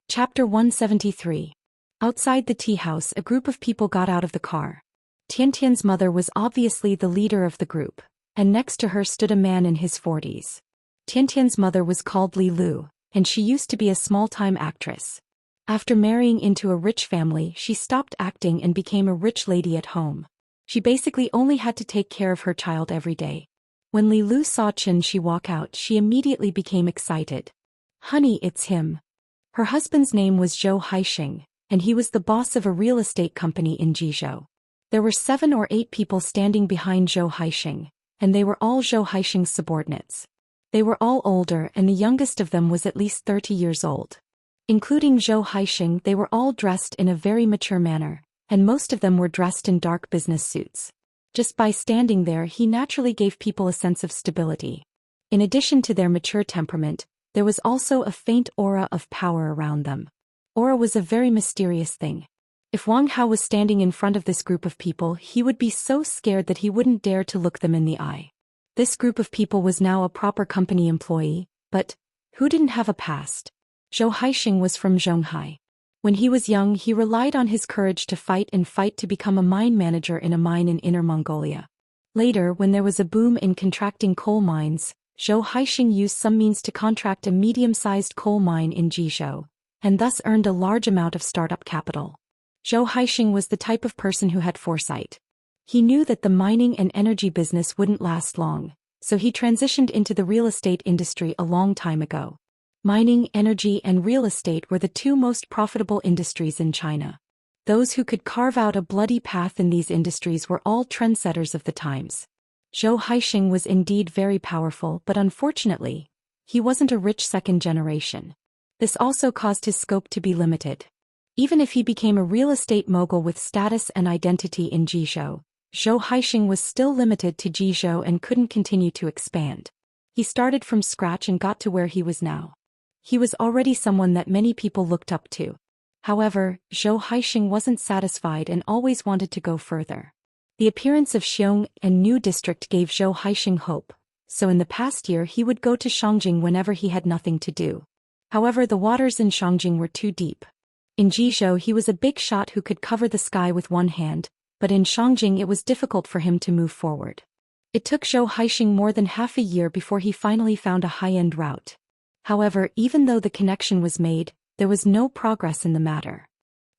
Chapter 173. Outside the tea house, a group of people got out of the car. Tiantian's mother was obviously the leader of the group, and next to her stood a man in his 40s. Tiantian's mother was called Li Lu, and she used to be a small-time actress. After marrying into a rich family, she stopped acting and became a rich lady at home. She basically only had to take care of her child every day. When Li Lu saw Qin Shi walk out, she immediately became excited. "Honey, it's him." Her husband's name was Zhou Xian, and he was the boss of a real estate company in Jizhou. There were 7 or 8 people standing behind Zhou Xian, and they were all Zhou Xian's subordinates. They were all older and the youngest of them was at least 30 years old. Including Zhou Xian, they were all dressed in a very mature manner, and most of them were dressed in dark business suits. Just by standing there he naturally gave people a sense of stability. In addition to their mature temperament, there was also a faint aura of power around them. Aura was a very mysterious thing. If Wang Hao was standing in front of this group of people, he would be so scared that he wouldn't dare to look them in the eye. This group of people was now a proper company employee, but who didn't have a past? Zhou Xian was from Zhonghai. When he was young, he relied on his courage to fight to become a mine manager in a mine in Inner Mongolia. Later, when there was a boom in contracting coal mines, Zhou Xian used some means to contract a medium-sized coal mine in Jizhou, and thus earned a large amount of startup capital. Zhou Xian was the type of person who had foresight. He knew that the mining and energy business wouldn't last long, so he transitioned into the real estate industry a long time ago. Mining, energy, and real estate were the 2 most profitable industries in China. Those who could carve out a bloody path in these industries were all trendsetters of the times. Zhou Xian was indeed very powerful, but unfortunately, he wasn't a rich second generation. This also caused his scope to be limited. Even if he became a real estate mogul with status and identity in Jizhou, Zhou Xian was still limited to Jizhou and couldn't continue to expand. He started from scratch and got to where he was now. He was already someone that many people looked up to. However, Zhou Xian wasn't satisfied and always wanted to go further. The appearance of Xiong and new district gave Zhou Xian hope, so in the past year he would go to Shangjing whenever he had nothing to do. However, the waters in Shangjing were too deep. In Jizhou he was a big shot who could cover the sky with one hand, but in Shangjing it was difficult for him to move forward. It took Zhou Xian more than half a year before he finally found a high-end route. However, even though the connection was made, there was no progress in the matter.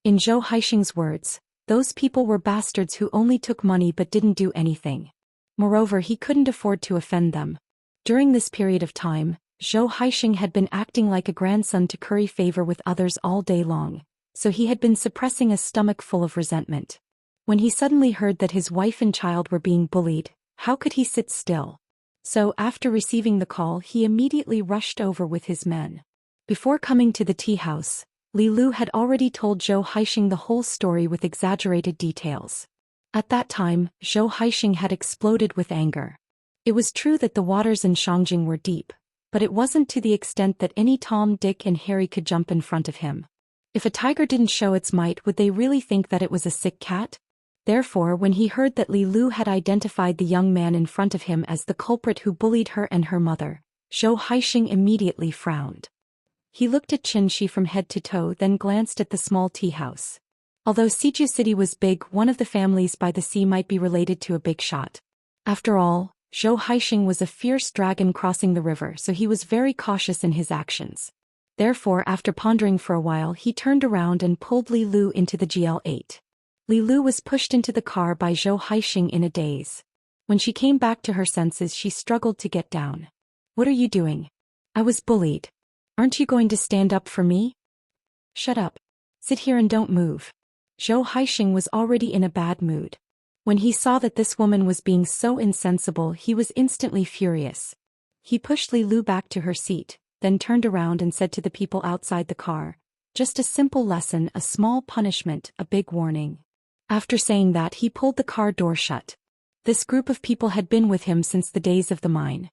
In Zhou Xian's words, those people were bastards who only took money but didn't do anything. Moreover, he couldn't afford to offend them. During this period of time, Zhou Xian had been acting like a grandson to curry favor with others all day long, so he had been suppressing a stomach full of resentment. When he suddenly heard that his wife and child were being bullied, how could he sit still? So after receiving the call he immediately rushed over with his men. Before coming to the tea house, Li Lu had already told Zhou Xian the whole story with exaggerated details. At that time, Zhou Xian had exploded with anger. It was true that the waters in Shangjing were deep, but it wasn't to the extent that any Tom, Dick and Harry could jump in front of him. If a tiger didn't show its might, would they really think that it was a sick cat? Therefore, when he heard that Li Lu had identified the young man in front of him as the culprit who bullied her and her mother, Zhou Xian immediately frowned. He looked at Xianxia from head to toe, then glanced at the small tea house. Although Siju City was big, one of the families by the sea might be related to a big shot. After all, Zhou Xian was a fierce dragon crossing the river, so he was very cautious in his actions. Therefore, after pondering for a while, he turned around and pulled Li Lu into the GL8. Li Lu was pushed into the car by Zhou Xian in a daze. When she came back to her senses, she struggled to get down. "What are you doing? I was bullied. Aren't you going to stand up for me?" "Shut up. Sit here and don't move." Zhou Xian was already in a bad mood. When he saw that this woman was being so insensible, he was instantly furious. He pushed Li Lu back to her seat, then turned around and said to the people outside the car, "Just a simple lesson, a small punishment, a big warning." After saying that, he pulled the car door shut. This group of people had been with him since the days of the mine.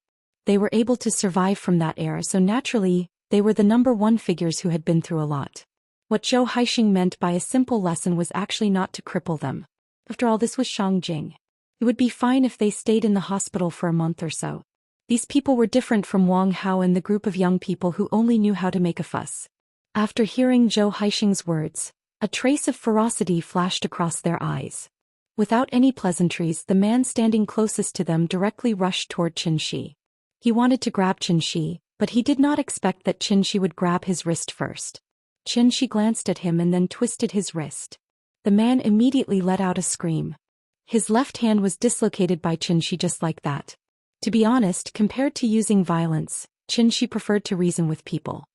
They were able to survive from that era, so naturally, they were the number one figures who had been through a lot. What Zhou Xian meant by a simple lesson was actually not to cripple them. After all, this was Shangjing. It would be fine if they stayed in the hospital for a month or so. These people were different from Wang Hao and the group of young people who only knew how to make a fuss. After hearing Zhou Xian's words, a trace of ferocity flashed across their eyes. Without any pleasantries, the man standing closest to them directly rushed toward Xianxia. He wanted to grab Xianxia, but he did not expect that Xianxia would grab his wrist first. Xianxia glanced at him and then twisted his wrist. The man immediately let out a scream. His left hand was dislocated by Xianxia just like that. To be honest, compared to using violence, Xianxia preferred to reason with people.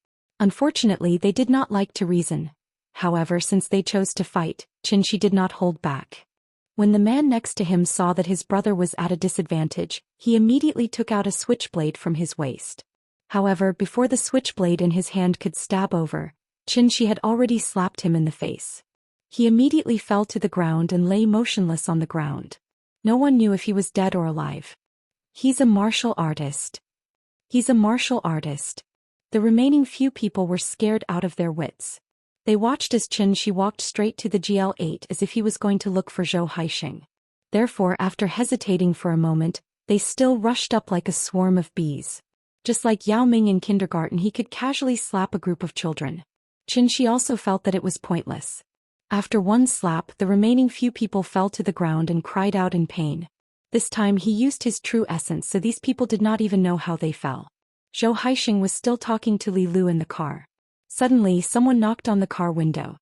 Unfortunately, they did not like to reason. However, since they chose to fight, Xianxia did not hold back. When the man next to him saw that his brother was at a disadvantage, he immediately took out a switchblade from his waist. However, before the switchblade in his hand could stab over, Xianxia had already slapped him in the face. He immediately fell to the ground and lay motionless on the ground. No one knew if he was dead or alive. "He's a martial artist. He's a martial artist." The remaining few people were scared out of their wits. They watched as Xianxia walked straight to the GL8 as if he was going to look for Zhou Xian. Therefore, after hesitating for a moment, they still rushed up like a swarm of bees. Just like Yao Ming in kindergarten, he could casually slap a group of children. Xianxia also felt that it was pointless. After one slap, the remaining few people fell to the ground and cried out in pain. This time he used his true essence, so these people did not even know how they fell. Zhou Xian was still talking to Li Lu in the car. Suddenly, someone knocked on the car window.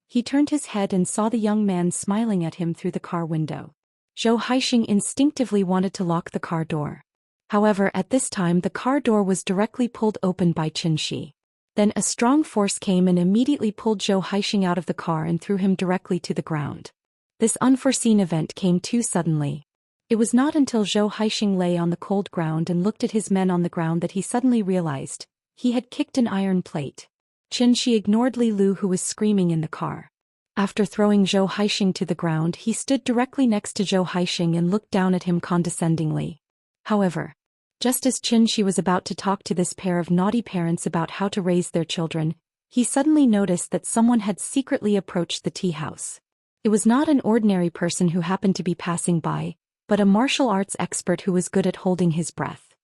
He turned his head and saw the young man smiling at him through the car window. Zhou Xian instinctively wanted to lock the car door. However, at this time the car door was directly pulled open by Xianxia. Then a strong force came and immediately pulled Zhou Xian out of the car and threw him directly to the ground. This unforeseen event came too suddenly. It was not until Zhou Xian lay on the cold ground and looked at his men on the ground that he suddenly realized he had kicked an iron plate. Xianxia ignored Li Lu, who was screaming in the car. After throwing Zhou Xian to the ground, he stood directly next to Zhou Xian and looked down at him condescendingly. However, Just as Xianxia was about to talk to this pair of naughty parents about how to raise their children, he suddenly noticed that someone had secretly approached the tea house. It was not an ordinary person who happened to be passing by, but a martial arts expert who was good at holding his breath.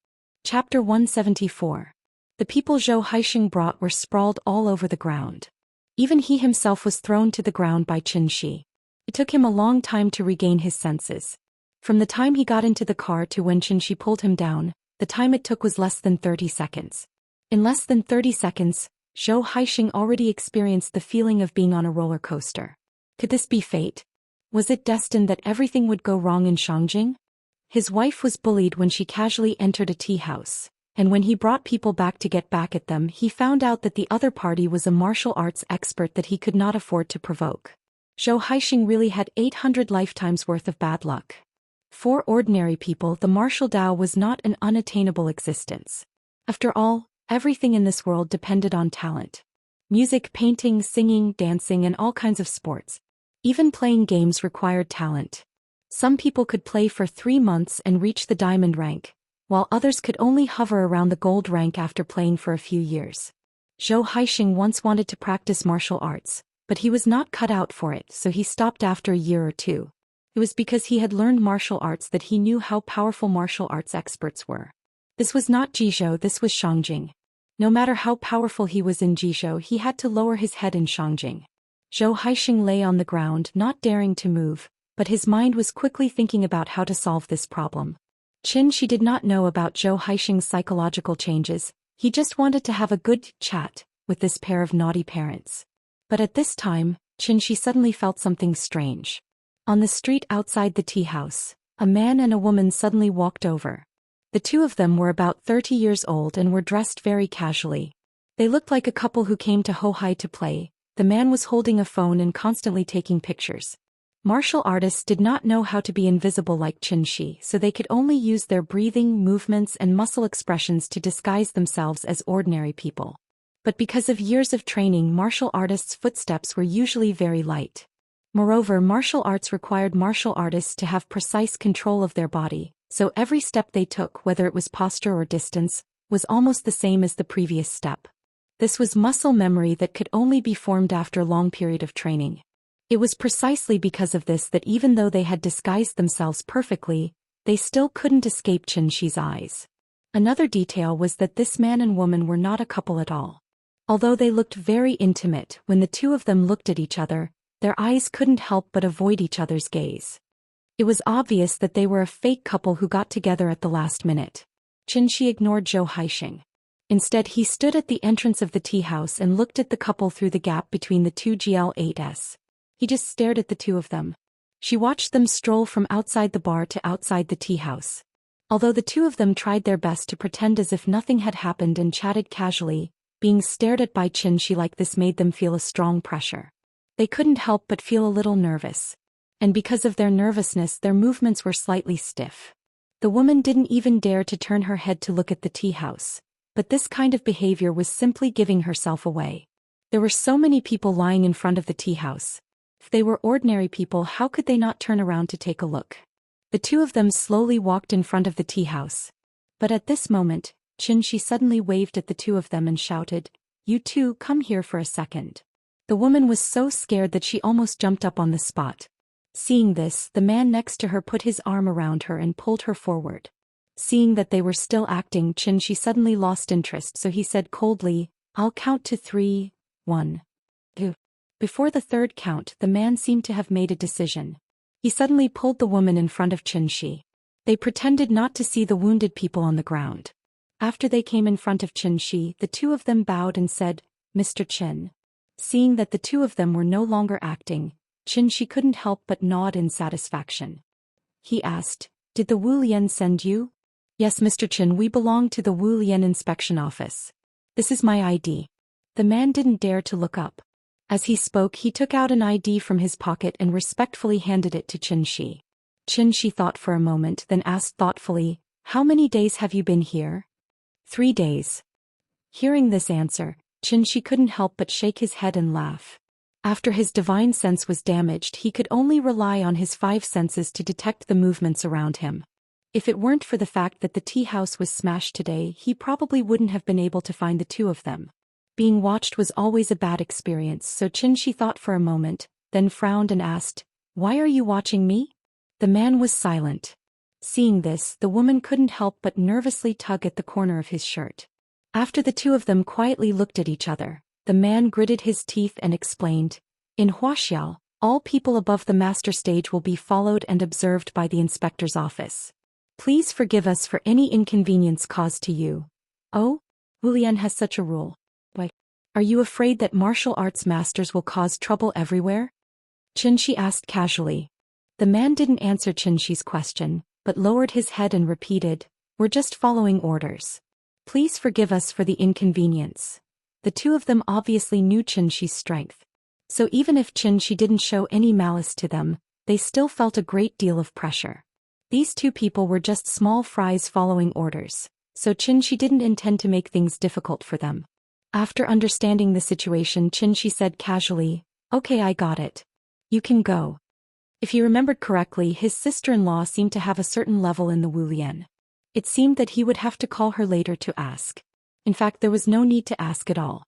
Chapter 174. The people Zhou Xian brought were sprawled all over the ground. Even he himself was thrown to the ground by Xianxia. It took him a long time to regain his senses. From the time he got into the car to when Xianxia pulled him down, the time it took was less than 30 seconds. In less than 30 seconds, Zhou Xian already experienced the feeling of being on a roller coaster. Could this be fate? Was it destined that everything would go wrong in Xianxia? His wife was bullied when she casually entered a tea house, and when he brought people back to get back at them, he found out that the other party was a martial arts expert that he could not afford to provoke. Zhou Xian really had 800 lifetimes worth of bad luck. For ordinary people, the martial Dao was not an unattainable existence. After all, everything in this world depended on talent. Music, painting, singing, dancing, and all kinds of sports. Even playing games required talent. Some people could play for 3 months and reach the diamond rank, while others could only hover around the gold rank after playing for a few years. Zhou Xian once wanted to practice martial arts, but he was not cut out for it, so he stopped after a year or two. It was because he had learned martial arts that he knew how powerful martial arts experts were. This was not Jizhou, this was Xianxia. No matter how powerful he was in Jizhou, he had to lower his head in Xianxia. Zhou Xian lay on the ground, not daring to move, but his mind was quickly thinking about how to solve this problem. Xianxia did not know about Zhou Xian's psychological changes, he just wanted to have a good chat with this pair of naughty parents. But at this time, Xianxia suddenly felt something strange. On the street outside the tea house, a man and a woman suddenly walked over. The two of them were about 30 years old and were dressed very casually. They looked like a couple who came to Hohai to play. The man was holding a phone and constantly taking pictures. Martial artists did not know how to be invisible like Xianxia, so they could only use their breathing, movements, and muscle expressions to disguise themselves as ordinary people. But because of years of training, martial artists' footsteps were usually very light. Moreover, martial arts required martial artists to have precise control of their body, so every step they took, whether it was posture or distance, was almost the same as the previous step. This was muscle memory that could only be formed after a long period of training. It was precisely because of this that even though they had disguised themselves perfectly, they still couldn't escape Xianxia's eyes. Another detail was that this man and woman were not a couple at all. Although they looked very intimate, when the two of them looked at each other, their eyes couldn't help but avoid each other's gaze. It was obvious that they were a fake couple who got together at the last minute. Xianxia ignored Zhou Xian. Instead, he stood at the entrance of the tea house and looked at the couple through the gap between the two GL8s. He just stared at the two of them. She watched them stroll from outside the bar to outside the tea house. Although the two of them tried their best to pretend as if nothing had happened and chatted casually, being stared at by Xianxia like this made them feel a strong pressure. They couldn't help but feel a little nervous. And because of their nervousness, their movements were slightly stiff. The woman didn't even dare to turn her head to look at the tea house, but this kind of behavior was simply giving herself away. There were so many people lying in front of the tea house. If they were ordinary people, how could they not turn around to take a look? The two of them slowly walked in front of the tea house. But at this moment, Xianxia suddenly waved at the two of them and shouted, "You two, come here for a second." The woman was so scared that she almost jumped up on the spot. Seeing this, the man next to her put his arm around her and pulled her forward. Seeing that they were still acting, Xianxia suddenly lost interest, so he said coldly, "I'll count to 3, 1, 2. Before the third count, the man seemed to have made a decision. He suddenly pulled the woman in front of Xianxia. They pretended not to see the wounded people on the ground. After they came in front of Xianxia, the two of them bowed and said, "Mr. Chen." Seeing that the two of them were no longer acting, Xianxia couldn't help but nod in satisfaction. He asked, "Did the Wu Lian send you?" "Yes, Mr. Chen, we belong to the Wu Lian inspection office. This is my ID." The man didn't dare to look up. As he spoke, he took out an ID from his pocket and respectfully handed it to Xianxia. Xianxia thought for a moment, then asked thoughtfully, "How many days have you been here?" 3 days. Hearing this answer, Xianxia couldn't help but shake his head and laugh. After his divine sense was damaged, he could only rely on his 5 senses to detect the movements around him. If it weren't for the fact that the tea house was smashed today, he probably wouldn't have been able to find the two of them. Being watched was always a bad experience, so Xianxia thought for a moment, then frowned and asked, "Why are you watching me?" The man was silent. Seeing this, the woman couldn't help but nervously tug at the corner of his shirt. After the two of them quietly looked at each other, the man gritted his teeth and explained, "In Wuxia, all people above the master stage will be followed and observed by the inspector's office. Please forgive us for any inconvenience caused to you." "Oh? Wulian has such a rule. Why? Are you afraid that martial arts masters will cause trouble everywhere?" Xianxia asked casually. The man didn't answer Xianxia's question, but lowered his head and repeated, "We're just following orders. Please forgive us for the inconvenience." The two of them obviously knew Xianxia's strength. So even if Xianxia didn't show any malice to them, they still felt a great deal of pressure. These two people were just small fries following orders, so Xianxia didn't intend to make things difficult for them. After understanding the situation, Xianxia said casually, "Okay, I got it. You can go." If he remembered correctly, his sister-in-law seemed to have a certain level in the Wulian. It seemed that he would have to call her later to ask. In fact, there was no need to ask at all.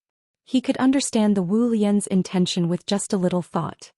He could understand the Wulian's intention with just a little thought.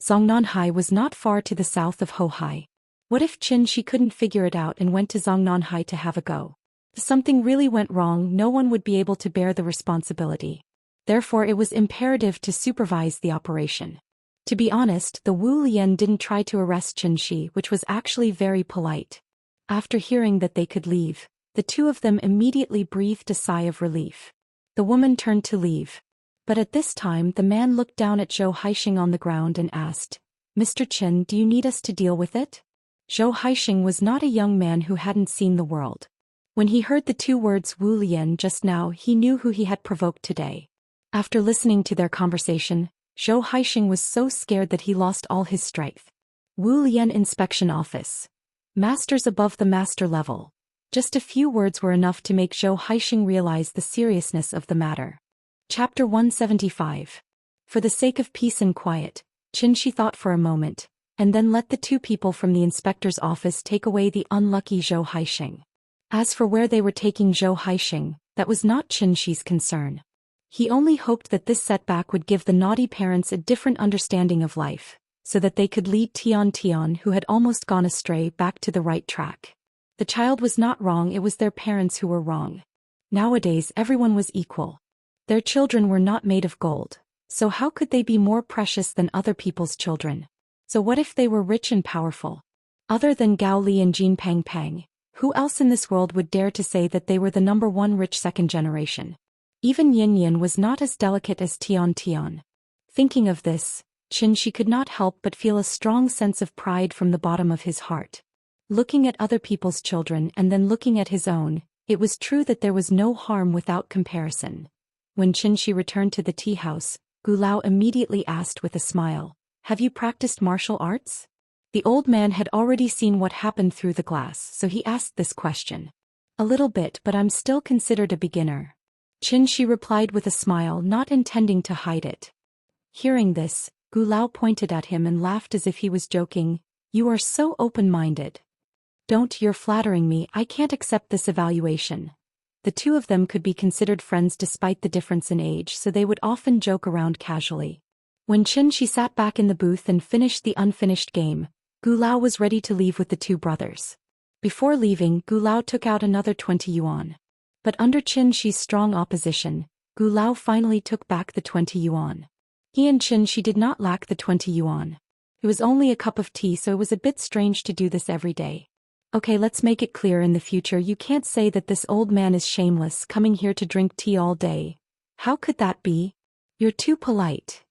Zongnanhai was not far to the south of Hohai. What if Xianxia couldn't figure it out and went to Zongnanhai to have a go? If something really went wrong, no one would be able to bear the responsibility. Therefore, it was imperative to supervise the operation. To be honest, the Wulian didn't try to arrest Xianxia, which was actually very polite. After hearing that they could leave, the two of them immediately breathed a sigh of relief. The woman turned to leave. But at this time, the man looked down at Zhou Xian on the ground and asked, "Mr. Qin, do you need us to deal with it?" Zhou Xian was not a young man who hadn't seen the world. When he heard the two words Wulian just now, he knew who he had provoked today. After listening to their conversation, Zhou Xian was so scared that he lost all his strength. Wulian Inspection Office. Masters above the master level. Just a few words were enough to make Zhou Xian realize the seriousness of the matter. Chapter 175. For the sake of peace and quiet, Xianxia thought for a moment, and then let the two people from the inspector's office take away the unlucky Zhou Xian. As for where they were taking Zhou Xian, that was not Xianxia's concern. He only hoped that this setback would give the naughty parents a different understanding of life, so that they could lead Tian, who had almost gone astray, back to the right track. The child was not wrong, it was their parents who were wrong. Nowadays everyone was equal. Their children were not made of gold, so how could they be more precious than other people's children? So what if they were rich and powerful? Other than Gao Li and Jin Pang, who else in this world would dare to say that they were the number one rich second generation? Even Yin was not as delicate as Tian. Thinking of this, Xianxia could not help but feel a strong sense of pride from the bottom of his heart. Looking at other people's children and then looking at his own, it was true that there was no harm without comparison. When Xianxia returned to the tea house, Gulao immediately asked with a smile, "Have you practiced martial arts?" The old man had already seen what happened through the glass, so he asked this question. "A little bit, but I'm still considered a beginner." Xianxia replied with a smile, not intending to hide it. Hearing this, Gulao pointed at him and laughed as if he was joking, "You are so open-minded." You're flattering me, I can't accept this evaluation." The two of them could be considered friends despite the difference in age, so they would often joke around casually. When Xianxia sat back in the booth and finished the unfinished game, Gulao was ready to leave with the two brothers. Before leaving, Gulao took out another 20 yuan. But under Xianxia's strong opposition, Gulao finally took back the 20 yuan. He and Xianxia did not lack the 20 yuan. It was only a cup of tea, so it was a bit strange to do this every day. Okay, let's make it clear in the future, you can't say that this old man is shameless, coming here to drink tea all day. How could that be? You're too polite.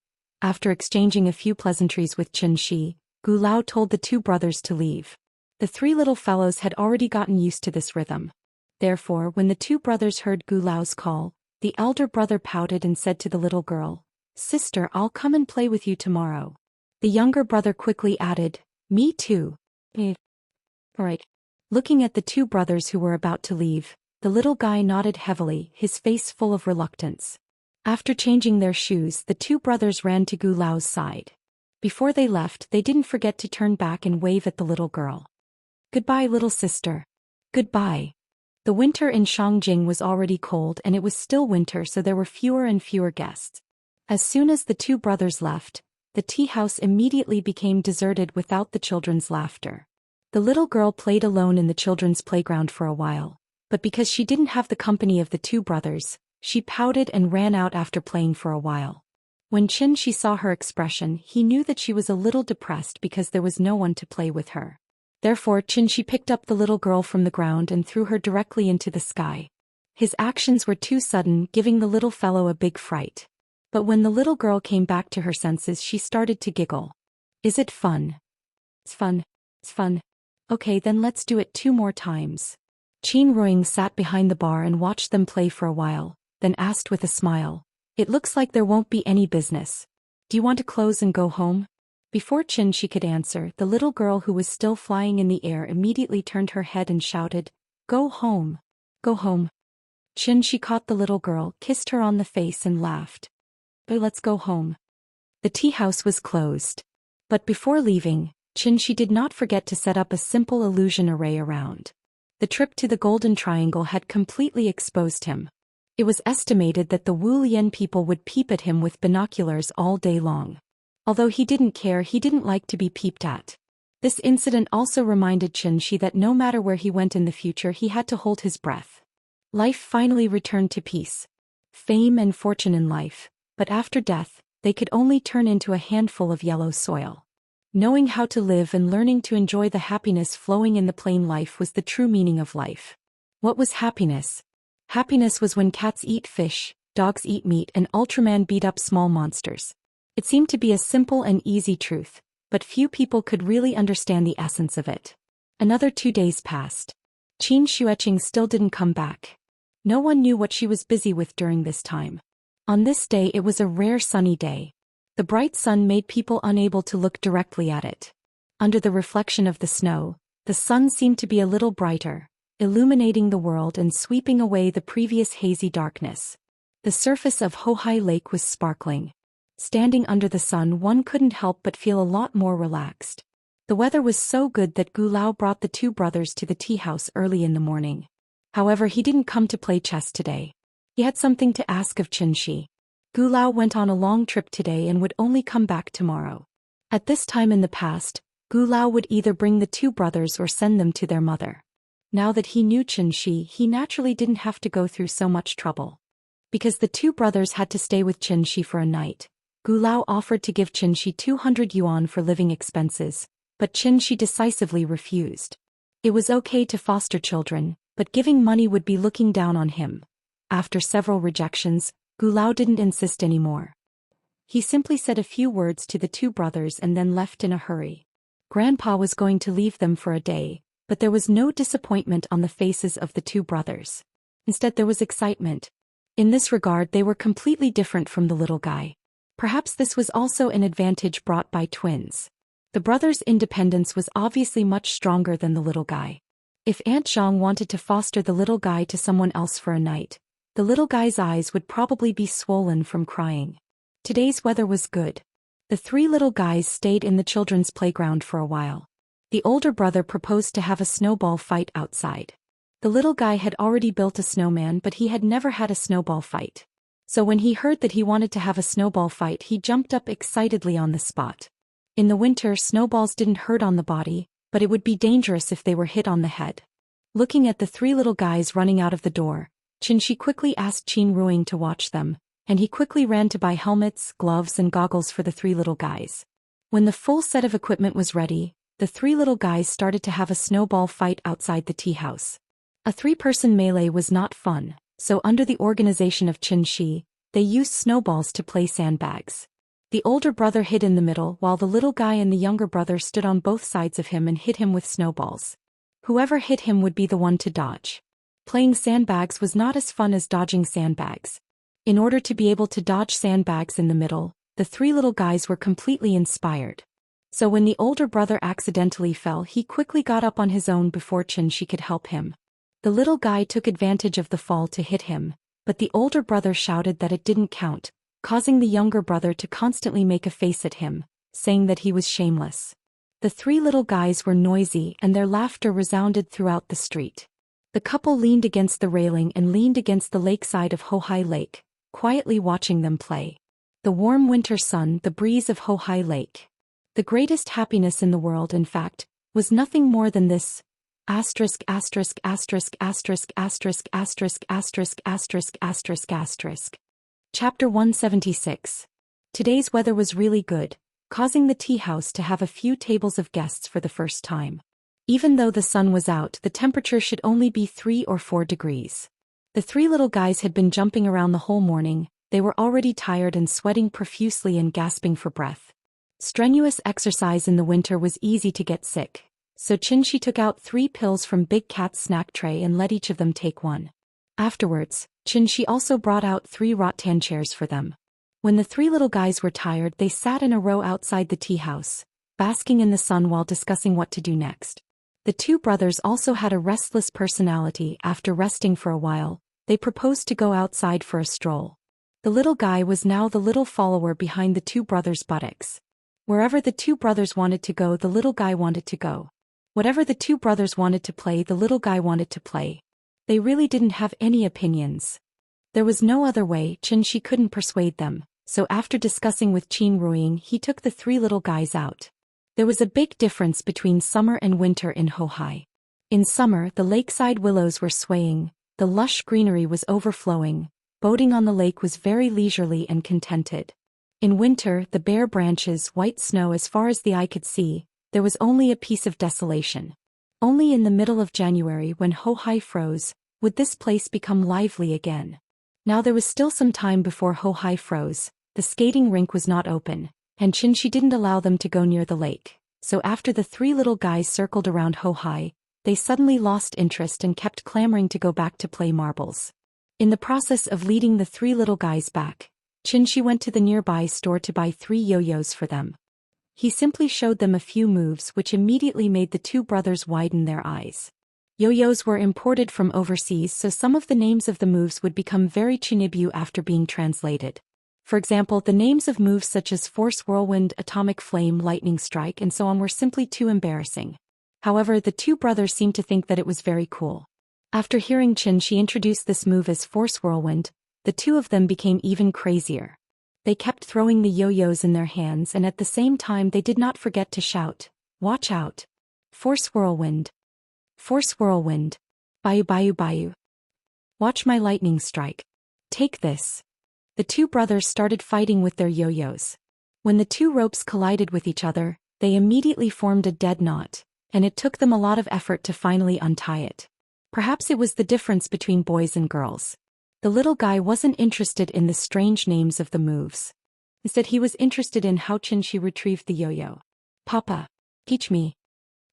After exchanging a few pleasantries with Xianxia, Gulao told the two brothers to leave. The three little fellows had already gotten used to this rhythm. Therefore, when the two brothers heard Gulao's call, the elder brother pouted and said to the little girl, "Sister, I'll come and play with you tomorrow." The younger brother quickly added, "Me too." Right. Looking at the two brothers who were about to leave, the little guy nodded heavily, his face full of reluctance. After changing their shoes, the two brothers ran to Gulao's side. Before they left, they didn't forget to turn back and wave at the little girl. Goodbye, little sister. Goodbye. The winter in Shangjing was already cold and it was still winter, so there were fewer and fewer guests. As soon as the two brothers left, the tea house immediately became deserted without the children's laughter. The little girl played alone in the children's playground for a while, but because she didn't have the company of the two brothers, she pouted and ran out after playing for a while. When Xianxia saw her expression, he knew that she was a little depressed because there was no one to play with her. Therefore, Xianxia picked up the little girl from the ground and threw her directly into the sky. His actions were too sudden, giving the little fellow a big fright. But when the little girl came back to her senses, she started to giggle. Is it fun? It's fun. It's fun. Okay, then let's do it 2 more times. Qin Ruing sat behind the bar and watched them play for a while, then asked with a smile, "It looks like there won't be any business. Do you want to close and go home?" Before Xianxia could answer, the little girl who was still flying in the air immediately turned her head and shouted, "Go home. Go home." Xianxia caught the little girl, kissed her on the face and laughed. Let's go home. The tea house was closed. But before leaving, Xianxia did not forget to set up a simple illusion array around. The trip to the Golden Triangle had completely exposed him. It was estimated that the Wu Lian people would peep at him with binoculars all day long. Although he didn't care, he didn't like to be peeped at. This incident also reminded Xianxia that no matter where he went in the future, he had to hold his breath. Life finally returned to peace. Fame and fortune in life, but after death, they could only turn into a handful of yellow soil. Knowing how to live and learning to enjoy the happiness flowing in the plain life was the true meaning of life. What was happiness? Happiness was when cats eat fish, dogs eat meat, and Ultraman beat up small monsters. It seemed to be a simple and easy truth, but few people could really understand the essence of it. Another 2 days passed. Qin Xueqing still didn't come back. No one knew what she was busy with during this time. On this day, it was a rare sunny day. The bright sun made people unable to look directly at it. Under the reflection of the snow, the sun seemed to be a little brighter, illuminating the world and sweeping away the previous hazy darkness. The surface of Hohai Lake was sparkling. Standing under the sun, one couldn't help but feel a lot more relaxed. The weather was so good that Gu Lao brought the two brothers to the tea house early in the morning. However, he didn't come to play chess today. He had something to ask of Xianxia. Gu Lao went on a long trip today and would only come back tomorrow. At this time in the past, Gu Lao would either bring the two brothers or send them to their mother. Now that he knew Xianxia, he naturally didn't have to go through so much trouble. Because the two brothers had to stay with Xianxia for a night, Gu Lao offered to give Xianxia 200 yuan for living expenses, but Xianxia decisively refused. It was okay to foster children, but giving money would be looking down on him. After several rejections, Gu Lao didn't insist anymore. He simply said a few words to the two brothers and then left in a hurry. Grandpa was going to leave them for a day, but there was no disappointment on the faces of the two brothers. Instead, there was excitement. In this regard, they were completely different from the little guy. Perhaps this was also an advantage brought by twins. The brothers' independence was obviously much stronger than the little guy. If Aunt Zhang wanted to foster the little guy to someone else for a night, the little guy's eyes would probably be swollen from crying. Today's weather was good. The 3 little guys stayed in the children's playground for a while. The older brother proposed to have a snowball fight outside. The little guy had already built a snowman, but he had never had a snowball fight. So when he heard that he wanted to have a snowball fight, he jumped up excitedly on the spot. In the winter, snowballs didn't hurt on the body, but it would be dangerous if they were hit on the head. Looking at the 3 little guys running out of the door, Xianxia quickly asked Qin Ruing to watch them, and he quickly ran to buy helmets, gloves, and goggles for the 3 little guys. When the full set of equipment was ready, the 3 little guys started to have a snowball fight outside the tea house. A 3-person melee was not fun, so under the organization of Xianxia, they used snowballs to play sandbags. The older brother hid in the middle while the little guy and the younger brother stood on both sides of him and hit him with snowballs. Whoever hit him would be the one to dodge. Playing sandbags was not as fun as dodging sandbags. In order to be able to dodge sandbags in the middle, the 3 little guys were completely inspired. So when the older brother accidentally fell, he quickly got up on his own before Xianxia could help him. The little guy took advantage of the fall to hit him, but the older brother shouted that it didn't count, causing the younger brother to constantly make a face at him, saying that he was shameless. The three little guys were noisy and their laughter resounded throughout the street. The couple leaned against the railing and leaned against the lakeside of Hohai Lake, quietly watching them play. The warm winter sun, the breeze of Hohai Lake. The greatest happiness in the world, in fact, was nothing more than this. Asterisk asterisk asterisk asterisk asterisk asterisk asterisk asterisk asterisk asterisk. Chapter 176. Today's weather was really good, causing the tea house to have a few tables of guests for the first time. Even though the sun was out, the temperature should only be 3 or 4 degrees. The three little guys had been jumping around the whole morning. They were already tired and sweating profusely and gasping for breath. Strenuous exercise in the winter was easy to get sick, so Xianxia took out 3 pills from Big Cat's snack tray and let each of them take one. Afterwards, Xianxia also brought out 3 rattan chairs for them. When the three little guys were tired, they sat in a row outside the tea house, basking in the sun while discussing what to do next. The two brothers also had a restless personality. After resting for a while, they proposed to go outside for a stroll. The little guy was now the little follower behind the two brothers' buttocks. Wherever the two brothers wanted to go, the little guy wanted to go. Whatever the two brothers wanted to play, the little guy wanted to play. They really didn't have any opinions. There was no other way. Xianxia couldn't persuade them, so after discussing with Qin Ruiying, he took the three little guys out. There was a big difference between summer and winter in Hohai. In summer, the lakeside willows were swaying, the lush greenery was overflowing, boating on the lake was very leisurely and contented. In winter, the bare branches, white snow as far as the eye could see, there was only a piece of desolation. Only in the middle of January, when Hohai froze, would this place become lively again. Now there was still some time before Hohai froze. The skating rink was not open, and Xianxia didn't allow them to go near the lake, so after the three little guys circled around Hohai, they suddenly lost interest and kept clamoring to go back to play marbles. In the process of leading the three little guys back, Xianxia went to the nearby store to buy 3 yo-yos for them. He simply showed them a few moves which immediately made the two brothers widen their eyes. Yo-yos were imported from overseas, so some of the names of the moves would become very Chinibu after being translated. For example, the names of moves such as Force Whirlwind, Atomic Flame, Lightning Strike, and so on were simply too embarrassing. However, the two brothers seemed to think that it was very cool. After hearing Xianxia introduce this move as Force Whirlwind, the two of them became even crazier. They kept throwing the yo-yos in their hands, and at the same time they did not forget to shout, "Watch out! Force Whirlwind! Force Whirlwind! Bayu Bayu Bayu! Watch my Lightning Strike! Take this!" The two brothers started fighting with their yo-yos. When the two ropes collided with each other, they immediately formed a dead knot, and it took them a lot of effort to finally untie it. Perhaps it was the difference between boys and girls. The little guy wasn't interested in the strange names of the moves. Instead, he was interested in how Xianxia retrieved the yo-yo. "Papa, teach me."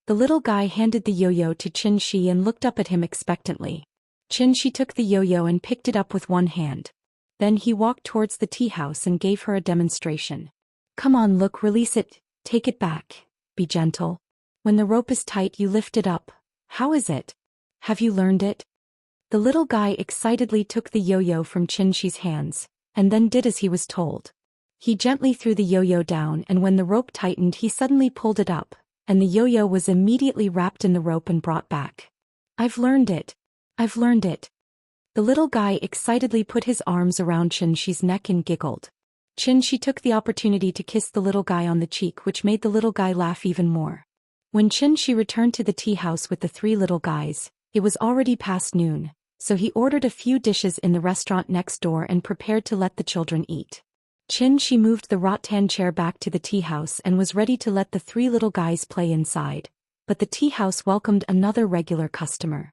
The little guy handed the yo-yo to Xianxia and looked up at him expectantly. Xianxia took the yo-yo and picked it up with one hand. Then he walked towards the tea house and gave her a demonstration. "Come on, look, release it, take it back, be gentle. When the rope is tight, you lift it up. How is it? Have you learned it?" The little guy excitedly took the yo-yo from Xianxia's hands, and then did as he was told. He gently threw the yo-yo down, and when the rope tightened, he suddenly pulled it up, and the yo-yo was immediately wrapped in the rope and brought back. "I've learned it. I've learned it." The little guy excitedly put his arms around Xianxia's neck and giggled. Xianxia took the opportunity to kiss the little guy on the cheek, which made the little guy laugh even more. When Xianxia returned to the tea house with the three little guys, it was already past noon, so he ordered a few dishes in the restaurant next door and prepared to let the children eat. Xianxia moved the rattan chair back to the tea house and was ready to let the three little guys play inside, but the tea house welcomed another regular customer.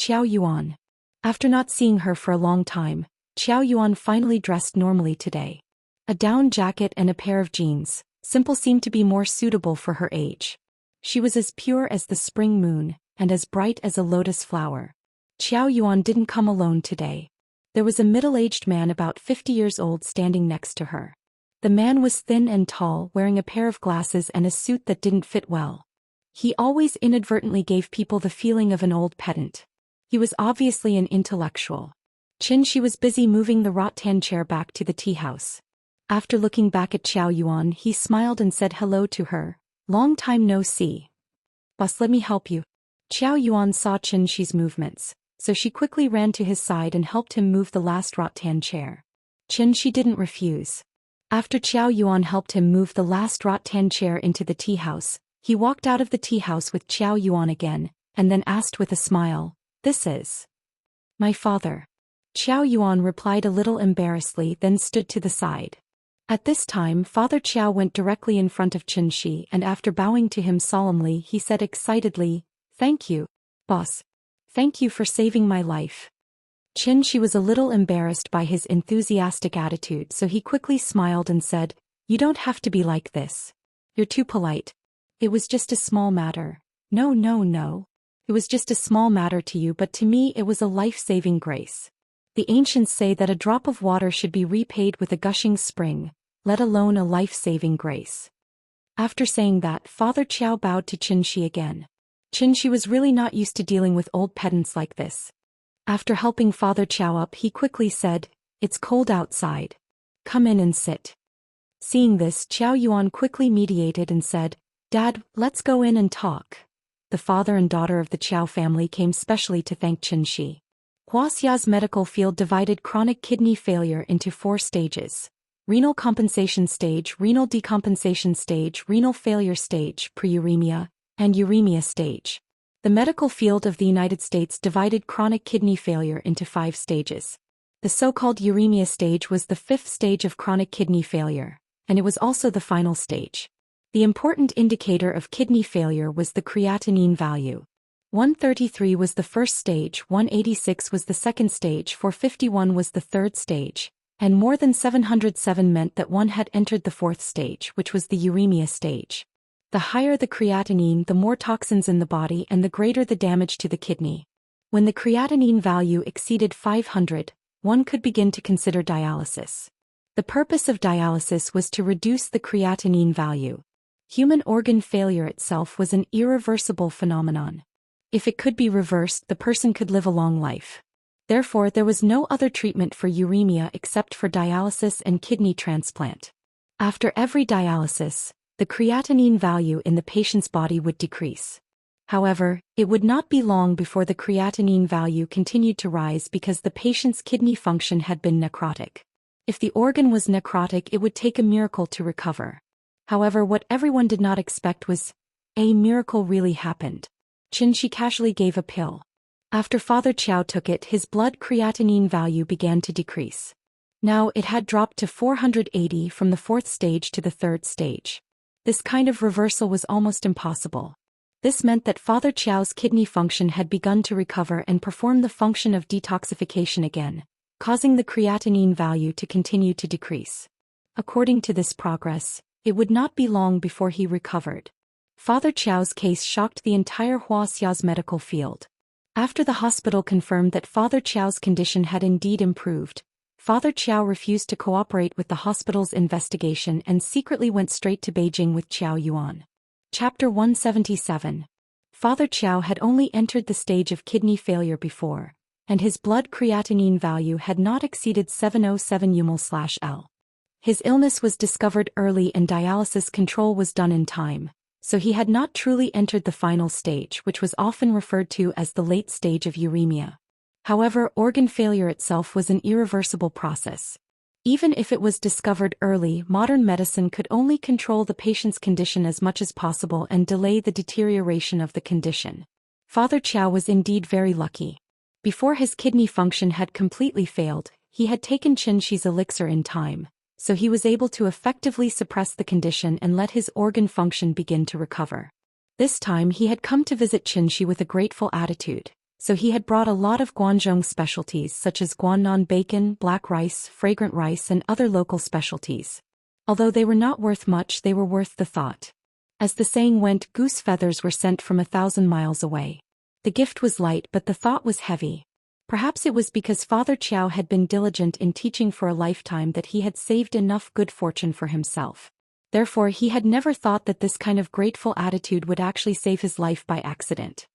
Qiao Yuan. After not seeing her for a long time, Qiao Yuan finally dressed normally today. A down jacket and a pair of jeans, simple, seemed to be more suitable for her age. She was as pure as the spring moon, and as bright as a lotus flower. Qiao Yuan didn't come alone today. There was a middle-aged man about 50 years old standing next to her. The man was thin and tall, wearing a pair of glasses and a suit that didn't fit well. He always inadvertently gave people the feeling of an old pedant. He was obviously an intellectual. Xianxia was busy moving the rattan chair back to the tea house. After looking back at Qiao Yuan, he smiled and said hello to her. Long time no see. Boss, let me help you. Qiao Yuan saw Qianxi's movements, so she quickly ran to his side and helped him move the last rattan chair. Qianxi didn't refuse. After Qiao Yuan helped him move the last rattan chair into the tea house, he walked out of the tea house with Qiao Yuan again, and then asked with a smile, "This is my father." Qiao Yuan replied a little embarrassedly, then stood to the side. At this time, Father Qiao went directly in front of Qianxi, and after bowing to him solemnly, he said excitedly, "Thank you, boss. Thank you for saving my life." Qianxi was a little embarrassed by his enthusiastic attitude, so he quickly smiled and said, "You don't have to be like this. You're too polite. It was just a small matter." No. It was just a small matter to you, but to me it was a life-saving grace. The ancients say that a drop of water should be repaid with a gushing spring, let alone a life-saving grace. After saying that, Father Qiao bowed to Qianxi again. Qianxi was really not used to dealing with old pedants like this. After helping Father Qiao up, he quickly said, "It's cold outside. Come in and sit." Seeing this, Qiao Yuan quickly mediated and said, "Dad, let's go in and talk." The father and daughter of the Qiao family came specially to thank Qianxi. Wuxia's medical field divided chronic kidney failure into 4 stages: renal compensation stage, renal decompensation stage, renal failure stage, preuremia, and uremia stage. The medical field of the United States divided chronic kidney failure into 5 stages. The so-called uremia stage was the 5th stage of chronic kidney failure, and it was also the final stage. The important indicator of kidney failure was the creatinine value. 133 was the first stage, 186 was the second stage, 451 was the third stage, and more than 707 meant that one had entered the 4th stage, which was the uremia stage. The higher the creatinine, the more toxins in the body and the greater the damage to the kidney. When the creatinine value exceeded 500, one could begin to consider dialysis. The purpose of dialysis was to reduce the creatinine value. Human organ failure itself was an irreversible phenomenon. If it could be reversed, the person could live a long life. Therefore, there was no other treatment for uremia except for dialysis and kidney transplant. After every dialysis, the creatinine value in the patient's body would decrease. However, it would not be long before the creatinine value continued to rise because the patient's kidney function had been necrotic. If the organ was necrotic, it would take a miracle to recover. However, what everyone did not expect was, a miracle really happened. Qianxi casually gave a pill. After Father Qiao took it, his blood creatinine value began to decrease. Now it had dropped to 480 from the 4th stage to the 3rd stage. This kind of reversal was almost impossible. This meant that Father Qiao's kidney function had begun to recover and perform the function of detoxification again, causing the creatinine value to continue to decrease. According to this progress, it would not be long before he recovered. Father Qiao's case shocked the entire Wuxia's medical field. After the hospital confirmed that Father Qiao's condition had indeed improved, Father Qiao refused to cooperate with the hospital's investigation and secretly went straight to Beijing with Qiao Yuan. Chapter 177. Father Qiao had only entered the stage of kidney failure before, and his blood creatinine value had not exceeded 707 UML/L. His illness was discovered early and dialysis control was done in time, so he had not truly entered the final stage, which was often referred to as the late stage of uremia. However, organ failure itself was an irreversible process. Even if it was discovered early, modern medicine could only control the patient's condition as much as possible and delay the deterioration of the condition. Father Qiao was indeed very lucky. Before his kidney function had completely failed, he had taken Qianxi's elixir in time, so he was able to effectively suppress the condition and let his organ function begin to recover. This time he had come to visit Qianxi with a grateful attitude, so he had brought a lot of Guangzhou specialties such as Guannan bacon, black rice, fragrant rice and other local specialties. Although they were not worth much, they were worth the thought. As the saying went, goose feathers were sent from 1,000 miles away. The gift was light, but the thought was heavy. Perhaps it was because Father Qiao had been diligent in teaching for a lifetime that he had saved enough good fortune for himself. Therefore, he had never thought that this kind of grateful attitude would actually save his life by accident.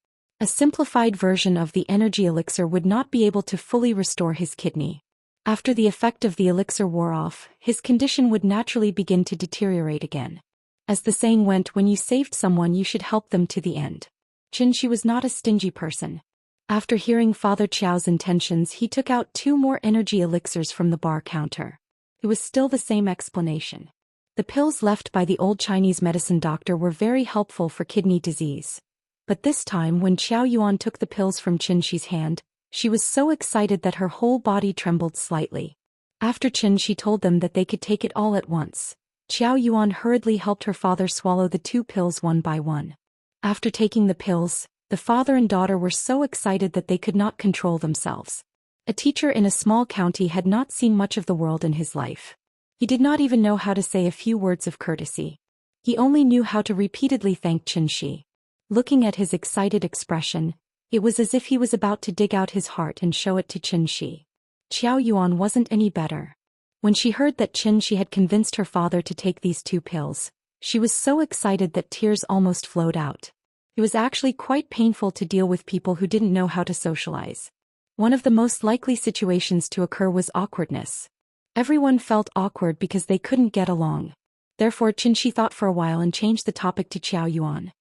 A simplified version of the energy elixir would not be able to fully restore his kidney. After the effect of the elixir wore off, his condition would naturally begin to deteriorate again. As the saying went, when you saved someone you should help them to the end. Xianxia was not a stingy person. After hearing Father Qiao's intentions, he took out 2 more energy elixirs from the bar counter. It was still the same explanation. The pills left by the old Chinese medicine doctor were very helpful for kidney disease. But this time when Qiao Yuan took the pills from Xianxia's hand, she was so excited that her whole body trembled slightly. After Xianxia told them that they could take it all at once, Qiao Yuan hurriedly helped her father swallow the 2 pills one by one. After taking the pills, the father and daughter were so excited that they could not control themselves. A teacher in a small county had not seen much of the world in his life. He did not even know how to say a few words of courtesy. He only knew how to repeatedly thank Xianxia. Looking at his excited expression, it was as if he was about to dig out his heart and show it to Xianxia. Qiao Yuan wasn't any better. When she heard that Xianxia had convinced her father to take these 2 pills, she was so excited that tears almost flowed out. It was actually quite painful to deal with people who didn't know how to socialize. One of the most likely situations to occur was awkwardness. Everyone felt awkward because they couldn't get along. Therefore Xianxia thought for a while and changed the topic to Qiao Yuan.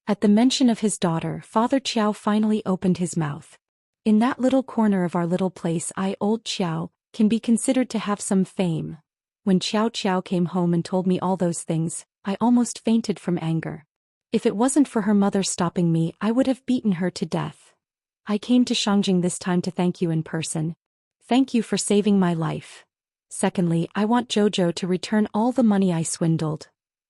At the mention of his daughter, Father Qiao finally opened his mouth. In that little corner of our little place, old Qiao, can be considered to have some fame. When Qiao came home and told me all those things, I almost fainted from anger. If it wasn't for her mother stopping me, I would have beaten her to death. I came to Shangjing this time to thank you in person. Thank you for saving my life. Secondly, I want Jojo to return all the money I swindled.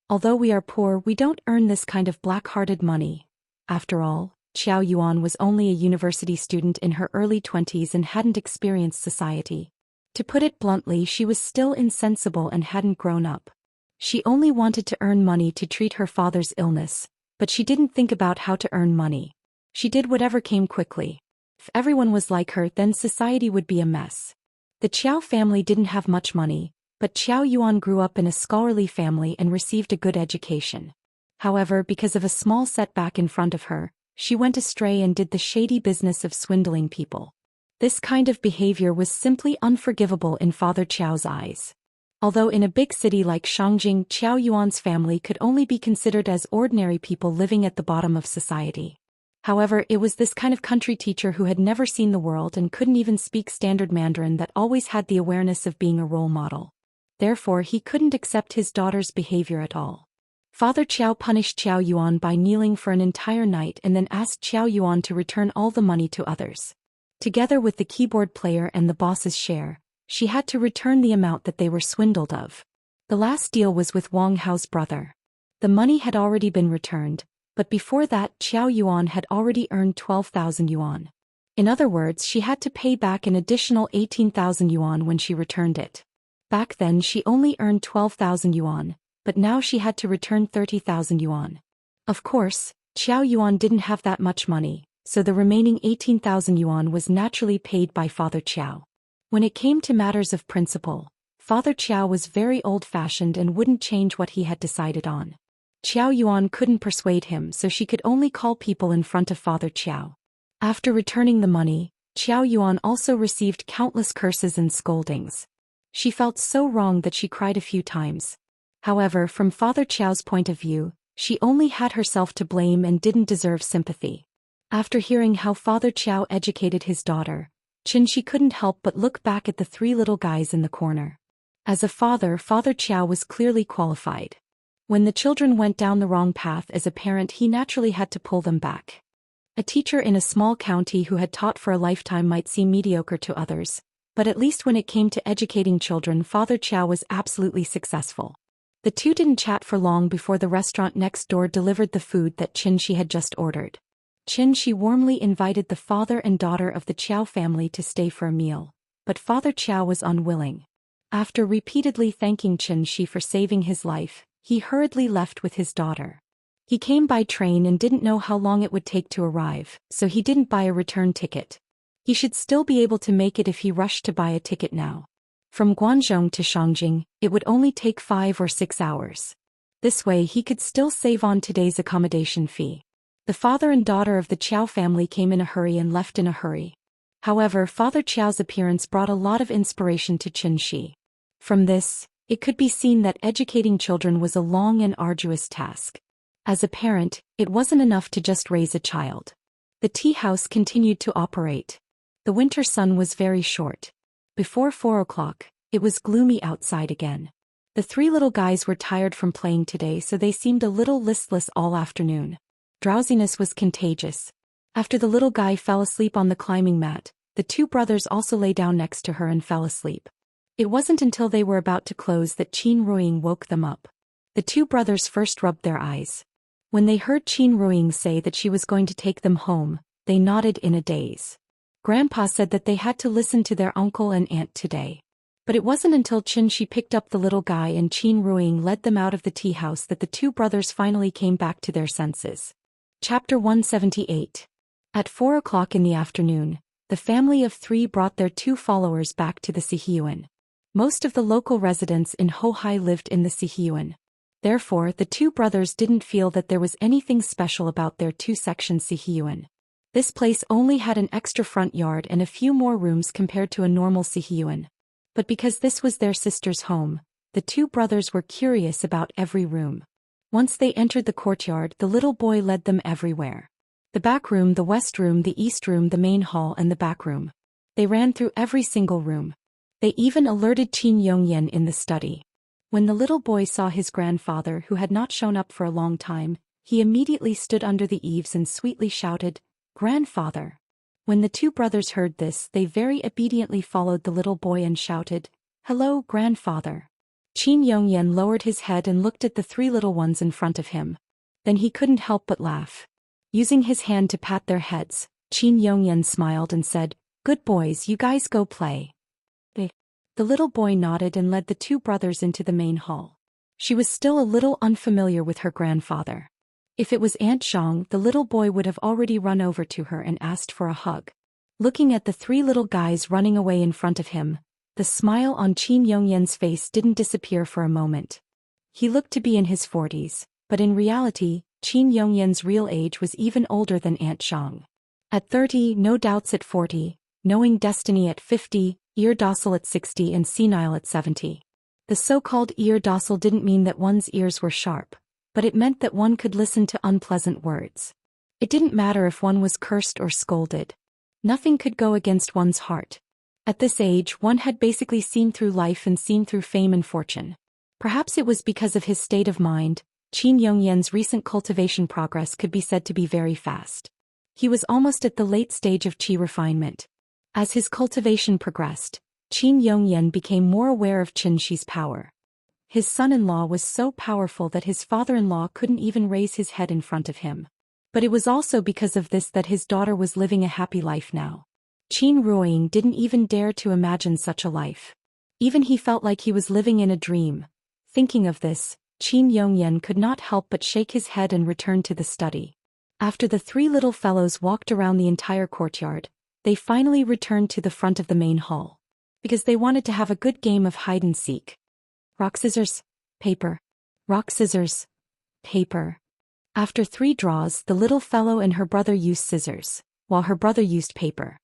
Although we are poor, we don't earn this kind of black-hearted money. After all, Qiao Yuan was only a university student in her early 20s and hadn't experienced society. To put it bluntly, she was still insensible and hadn't grown up. She only wanted to earn money to treat her father's illness, but she didn't think about how to earn money. She did whatever came quickly. If everyone was like her, then society would be a mess. The Qiao family didn't have much money, but Qiao Yuan grew up in a scholarly family and received a good education. However, because of a small setback in front of her, she went astray and did the shady business of swindling people. This kind of behavior was simply unforgivable in Father Qiao's eyes. Although in a big city like Shangjing, Qiao Yuan's family could only be considered as ordinary people living at the bottom of society. However, it was this kind of country teacher who had never seen the world and couldn't even speak standard Mandarin that always had the awareness of being a role model. Therefore, he couldn't accept his daughter's behavior at all. Father Qiao punished Qiao Yuan by kneeling for an entire night and then asked Qiao Yuan to return all the money to others. Together with the keyboard player and the boss's share, she had to return the amount that they were swindled of. The last deal was with Wang Hao's brother. The money had already been returned, but before that Qiao Yuan had already earned 12,000 yuan. In other words, she had to pay back an additional 18,000 yuan when she returned it. Back then she only earned 12,000 yuan, but now she had to return 30,000 yuan. Of course, Qiao Yuan didn't have that much money, so the remaining 18,000 yuan was naturally paid by Father Qiao. When it came to matters of principle, Father Qiao was very old-fashioned and wouldn't change what he had decided on. Qiao Yuan couldn't persuade him, so she could only call people in front of Father Qiao. After returning the money, Qiao Yuan also received countless curses and scoldings. She felt so wrong that she cried a few times. However, from Father Qiao's point of view, she only had herself to blame and didn't deserve sympathy. After hearing how Father Qiao educated his daughter, Xianxia couldn't help but look back at the 3 little guys in the corner. As a father, Father Qiao was clearly qualified. When the children went down the wrong path as a parent, he naturally had to pull them back. A teacher in a small county who had taught for a lifetime might seem mediocre to others, but at least when it came to educating children, Father Qiao was absolutely successful. The two didn't chat for long before the restaurant next door delivered the food that Xianxia had just ordered. Xianxia warmly invited the father and daughter of the Qiao family to stay for a meal, but Father Qiao was unwilling. After repeatedly thanking Xianxia for saving his life, he hurriedly left with his daughter. He came by train and didn't know how long it would take to arrive, so he didn't buy a return ticket. He should still be able to make it if he rushed to buy a ticket now. From Guangzhou to Shangjing, it would only take 5 or 6 hours. This way he could still save on today's accommodation fee. The father and daughter of the Qiao family came in a hurry and left in a hurry. However, Father Qiao's appearance brought a lot of inspiration to Xianxia. From this, It could be seen that educating children was a long and arduous task. As a parent, it wasn't enough to just raise a child. The tea house continued to operate. The winter sun was very short. Before 4 o'clock, it was gloomy outside again. The three little guys were tired from playing today, so they seemed a little listless all afternoon. Drowsiness was contagious. After the little guy fell asleep on the climbing mat, the two brothers also lay down next to her and fell asleep. It wasn't until they were about to close that Qin Ruiying woke them up. The two brothers first rubbed their eyes. When they heard Qin Ruiying say that she was going to take them home, they nodded in a daze. Grandpa said that they had to listen to their uncle and aunt today. But it wasn't until Xianxia picked up the little guy and Qin Ruiying led them out of the tea house that the two brothers finally came back to their senses. Chapter 178. At 4 o'clock in the afternoon, the family of three brought their two followers back to the Sihiyuan. Most of the local residents in Hohai lived in the Sihiyuan. Therefore, the two brothers didn't feel that there was anything special about their two-section Sihiyuan. This place only had an extra front yard and a few more rooms compared to a normal Sihiyuan. But because this was their sister's home, the two brothers were curious about every room. Once they entered the courtyard, the little boy led them everywhere. The back room, the west room, the east room, the main hall, and the back room. They ran through every single room. They even alerted Qin Yongyan in the study. When the little boy saw his grandfather, who had not shown up for a long time, he immediately stood under the eaves and sweetly shouted, "Grandfather!" When the two brothers heard this, they very obediently followed the little boy and shouted, "Hello, grandfather." Qin Yongyan lowered his head and looked at the three little ones in front of him. Then he couldn't help but laugh. Using his hand to pat their heads, Qin Yongyan smiled and said, "Good boys, you guys go play." The little boy nodded and led the two brothers into the main hall. She was still a little unfamiliar with her grandfather. If it was Aunt Zhang, the little boy would have already run over to her and asked for a hug. Looking at the three little guys running away in front of him, the smile on Qin Yongyan's face didn't disappear for a moment. He looked to be in his 40s, but in reality, Qin Yongyan's real age was even older than Aunt Zhang. At 30, no doubts at 40, knowing destiny at 50, ear docile at 60 and senile at 70. The so-called ear docile didn't mean that one's ears were sharp, but it meant that one could listen to unpleasant words. It didn't matter if one was cursed or scolded. Nothing could go against one's heart. At this age, one had basically seen through life and seen through fame and fortune. Perhaps it was because of his state of mind, Qin Yongyan's recent cultivation progress could be said to be very fast. He was almost at the late stage of qi refinement. As his cultivation progressed, Qin Yongyan became more aware of Xianxia's power. His son-in-law was so powerful that his father-in-law couldn't even raise his head in front of him. But it was also because of this that his daughter was living a happy life now. Qin Ruiying didn't even dare to imagine such a life. Even he felt like he was living in a dream. Thinking of this, Qin Yongyan could not help but shake his head and return to the study. After the three little fellows walked around the entire courtyard, they finally returned to the front of the main hall. Because they wanted to have a good game of hide-and-seek. Rock, scissors, paper. Rock, scissors, paper. After 3 draws, the little fellow and her brother used scissors, while her brother used paper.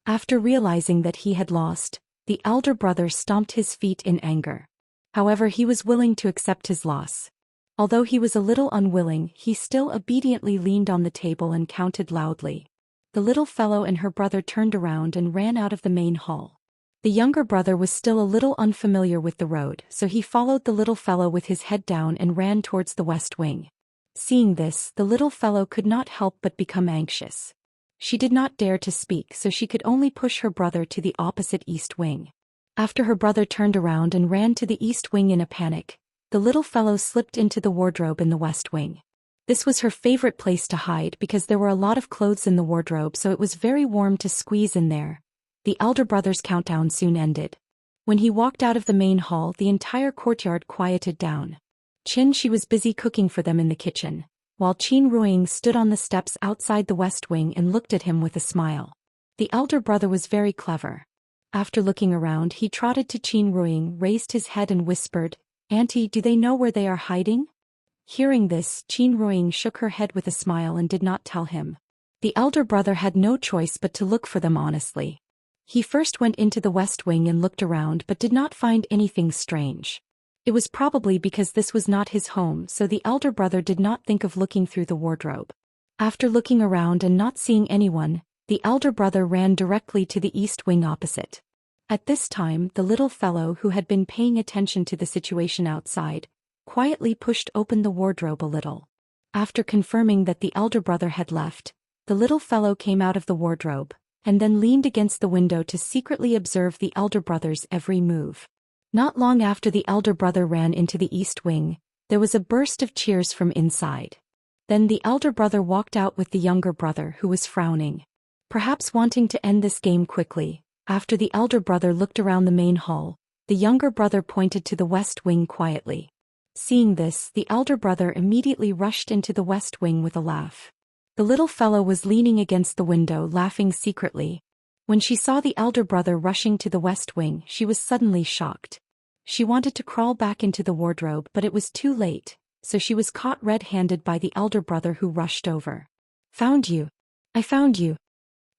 After realizing that he had lost, the elder brother stomped his feet in anger. However, he was willing to accept his loss. Although he was a little unwilling, he still obediently leaned on the table and counted loudly. The little fellow and her brother turned around and ran out of the main hall. The younger brother was still a little unfamiliar with the road, so he followed the little fellow with his head down and ran towards the west wing. Seeing this, the little fellow could not help but become anxious. She did not dare to speak, so she could only push her brother to the opposite east wing. After her brother turned around and ran to the east wing in a panic, the little fellow slipped into the wardrobe in the west wing. This was her favorite place to hide because there were a lot of clothes in the wardrobe, so it was very warm to squeeze in there. The elder brother's countdown soon ended. When he walked out of the main hall, the entire courtyard quieted down. Xianxia was busy cooking for them in the kitchen, while Qin Ruiying stood on the steps outside the west wing and looked at him with a smile. The elder brother was very clever. After looking around, he trotted to Qin Ruiying, raised his head and whispered, "Auntie, do they know where they are hiding?" Hearing this, Qin Ruiying shook her head with a smile and did not tell him. The elder brother had no choice but to look for them honestly. He first went into the west wing and looked around but did not find anything strange. It was probably because this was not his home, so the elder brother did not think of looking through the wardrobe. After looking around and not seeing anyone, the elder brother ran directly to the east wing opposite. At this time, the little fellow who had been paying attention to the situation outside quietly pushed open the wardrobe a little. After confirming that the elder brother had left, the little fellow came out of the wardrobe, and then leaned against the window to secretly observe the elder brother's every move. Not long after the elder brother ran into the east wing, there was a burst of cheers from inside. Then the elder brother walked out with the younger brother who was frowning. Perhaps wanting to end this game quickly, after the elder brother looked around the main hall, the younger brother pointed to the west wing quietly. Seeing this, the elder brother immediately rushed into the west wing with a laugh. The little fellow was leaning against the window laughing secretly. When she saw the elder brother rushing to the west wing, she was suddenly shocked. She wanted to crawl back into the wardrobe, but it was too late, so she was caught red-handed by the elder brother who rushed over. "Found you. I found you."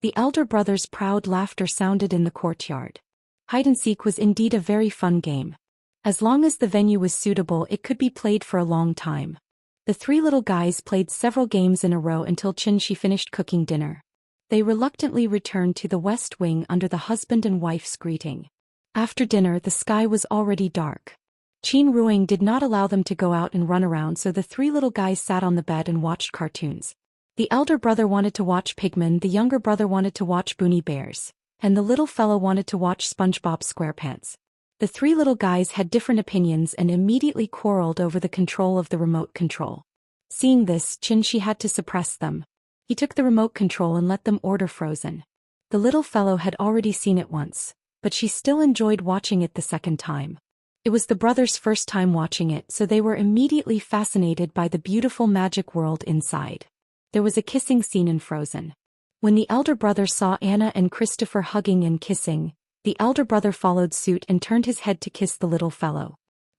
The elder brother's proud laughter sounded in the courtyard. Hide-and-seek was indeed a very fun game. As long as the venue was suitable, it could be played for a long time. The three little guys played several games in a row until Xianxia finished cooking dinner. They reluctantly returned to the west wing under the husband and wife's greeting. After dinner, the sky was already dark. Qin did not allow them to go out and run around, so the three little guys sat on the bed and watched cartoons. The elder brother wanted to watch Pigman, the younger brother wanted to watch Boonie Bears, and the little fellow wanted to watch SpongeBob SquarePants. The three little guys had different opinions and immediately quarreled over the control of the remote control. Seeing this, Xianxia had to suppress them. He took the remote control and let them order frozen. The little fellow had already seen it once, but she still enjoyed watching it the second time. It was the brothers' first time watching it, so they were immediately fascinated by the beautiful magic world inside. There was a kissing scene in Frozen. When the elder brother saw Anna and Christopher hugging and kissing, the elder brother followed suit and turned his head to kiss the little fellow.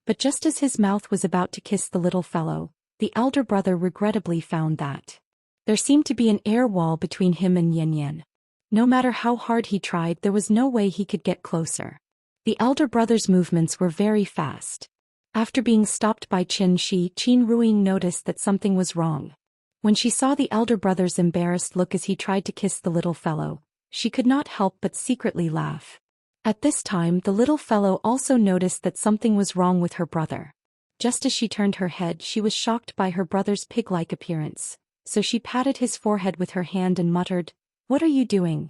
But just as his mouth was about to kiss the little fellow, the elder brother regrettably found that there seemed to be an air wall between him and Xianxia. No matter how hard he tried, there was no way he could get closer. The elder brother's movements were very fast. After being stopped by Xianxia, Qin noticed that something was wrong. When she saw the elder brother's embarrassed look as he tried to kiss the little fellow, she could not help but secretly laugh. At this time, the little fellow also noticed that something was wrong with her brother. Just as she turned her head, she was shocked by her brother's pig-like appearance, so she patted his forehead with her hand and muttered, "What are you doing?"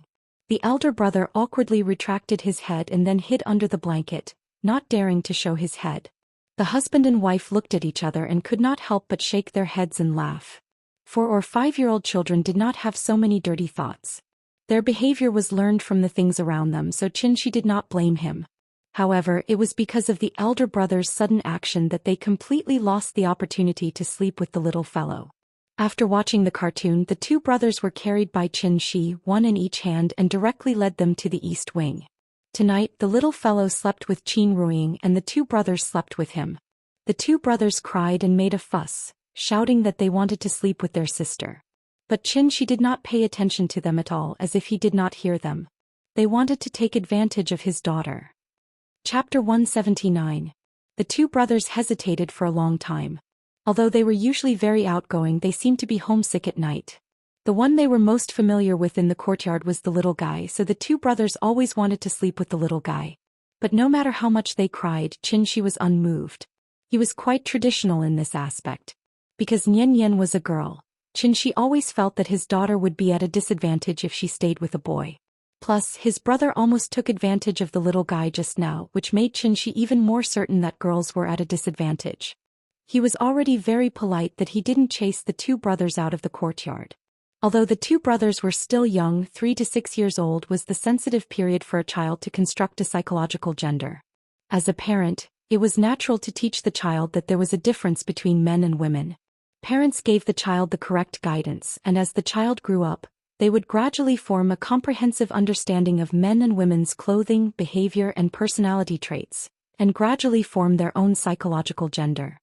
The elder brother awkwardly retracted his head and then hid under the blanket, not daring to show his head. The husband and wife looked at each other and could not help but shake their heads and laugh. 4 or 5-year-old children did not have so many dirty thoughts. Their behavior was learned from the things around them, so Xianxia did not blame him. However, it was because of the elder brother's sudden action that they completely lost the opportunity to sleep with the little fellow. After watching the cartoon, the two brothers were carried by Xianxia, one in each hand, and directly led them to the east wing. Tonight, the little fellow slept with Qin and the two brothers slept with him. The two brothers cried and made a fuss, shouting that they wanted to sleep with their sister. But Xianxia did not pay attention to them at all, as if he did not hear them. They wanted to take advantage of his daughter. Chapter 179. The two brothers hesitated for a long time. Although they were usually very outgoing, they seemed to be homesick at night. The one they were most familiar with in the courtyard was the little guy, so the two brothers always wanted to sleep with the little guy. But no matter how much they cried, Xianxia was unmoved. He was quite traditional in this aspect. Because Xianxia was a girl, Xianxia always felt that his daughter would be at a disadvantage if she stayed with a boy. Plus, his brother almost took advantage of the little guy just now, which made Xianxia even more certain that girls were at a disadvantage. He was already very polite that he didn't chase the two brothers out of the courtyard. Although the two brothers were still young, 3 to 6 years old was the sensitive period for a child to construct a psychological gender. As a parent, it was natural to teach the child that there was a difference between men and women. Parents gave the child the correct guidance, and as the child grew up, they would gradually form a comprehensive understanding of men and women's clothing, behavior, and personality traits, and gradually form their own psychological gender.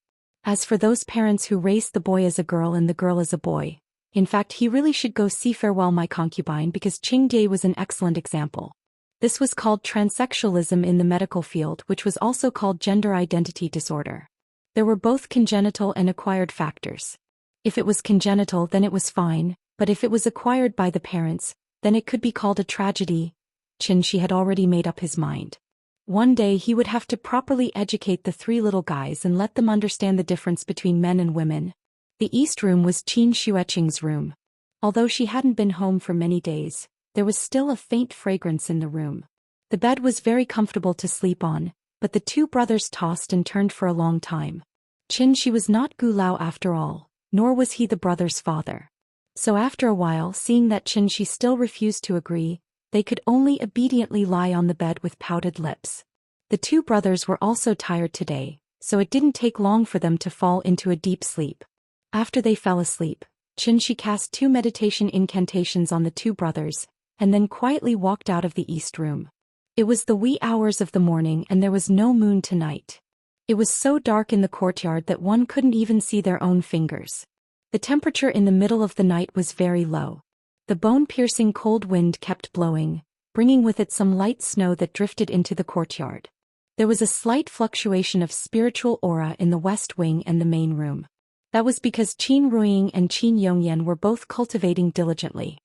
As for those parents who raised the boy as a girl and the girl as a boy, in fact he really should go see Farewell My Concubine, because Qingde was an excellent example. This was called transsexualism in the medical field, which was also called gender identity disorder. There were both congenital and acquired factors. If it was congenital, then it was fine, but if it was acquired by the parents, then it could be called a tragedy. Xianxia had already made up his mind. One day he would have to properly educate the three little guys and let them understand the difference between men and women. The east room was Qin Xueqing's room. Although she hadn't been home for many days, there was still a faint fragrance in the room. The bed was very comfortable to sleep on, but the two brothers tossed and turned for a long time. Xianxia was not Gu Lao after all, nor was he the brother's father. So after a while, seeing that Xianxia still refused to agree, they could only obediently lie on the bed with pouted lips. The two brothers were also tired today, so it didn't take long for them to fall into a deep sleep. After they fell asleep, Xianxia cast 2 meditation incantations on the two brothers, and then quietly walked out of the east room. It was the wee hours of the morning and there was no moon tonight. It was so dark in the courtyard that one couldn't even see their own fingers. The temperature in the middle of the night was very low. The bone-piercing cold wind kept blowing, bringing with it some light snow that drifted into the courtyard. There was a slight fluctuation of spiritual aura in the west wing and the main room. That was because Qin Ruiying and Qin Yongyan were both cultivating diligently.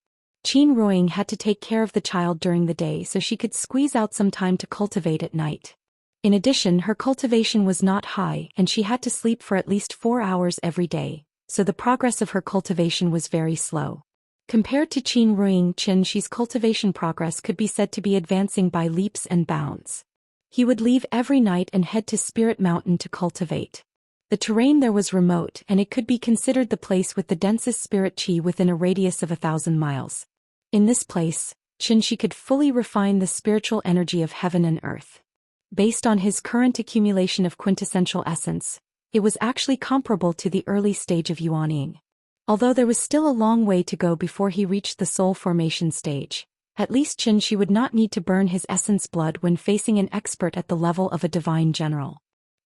Qin Ruiying had to take care of the child during the day so she could squeeze out some time to cultivate at night. In addition, her cultivation was not high and she had to sleep for at least 4 hours every day, so the progress of her cultivation was very slow. Compared to Qin Ruiying, Xianxia's cultivation progress could be said to be advancing by leaps and bounds. He would leave every night and head to Spirit Mountain to cultivate. The terrain there was remote and it could be considered the place with the densest spirit qi within a radius of 1,000 miles. In this place, Xianxia could fully refine the spiritual energy of heaven and earth. Based on his current accumulation of quintessential essence, it was actually comparable to the early stage of yuanying. Although there was still a long way to go before he reached the soul formation stage, at least Xianxia would not need to burn his essence blood when facing an expert at the level of a divine general.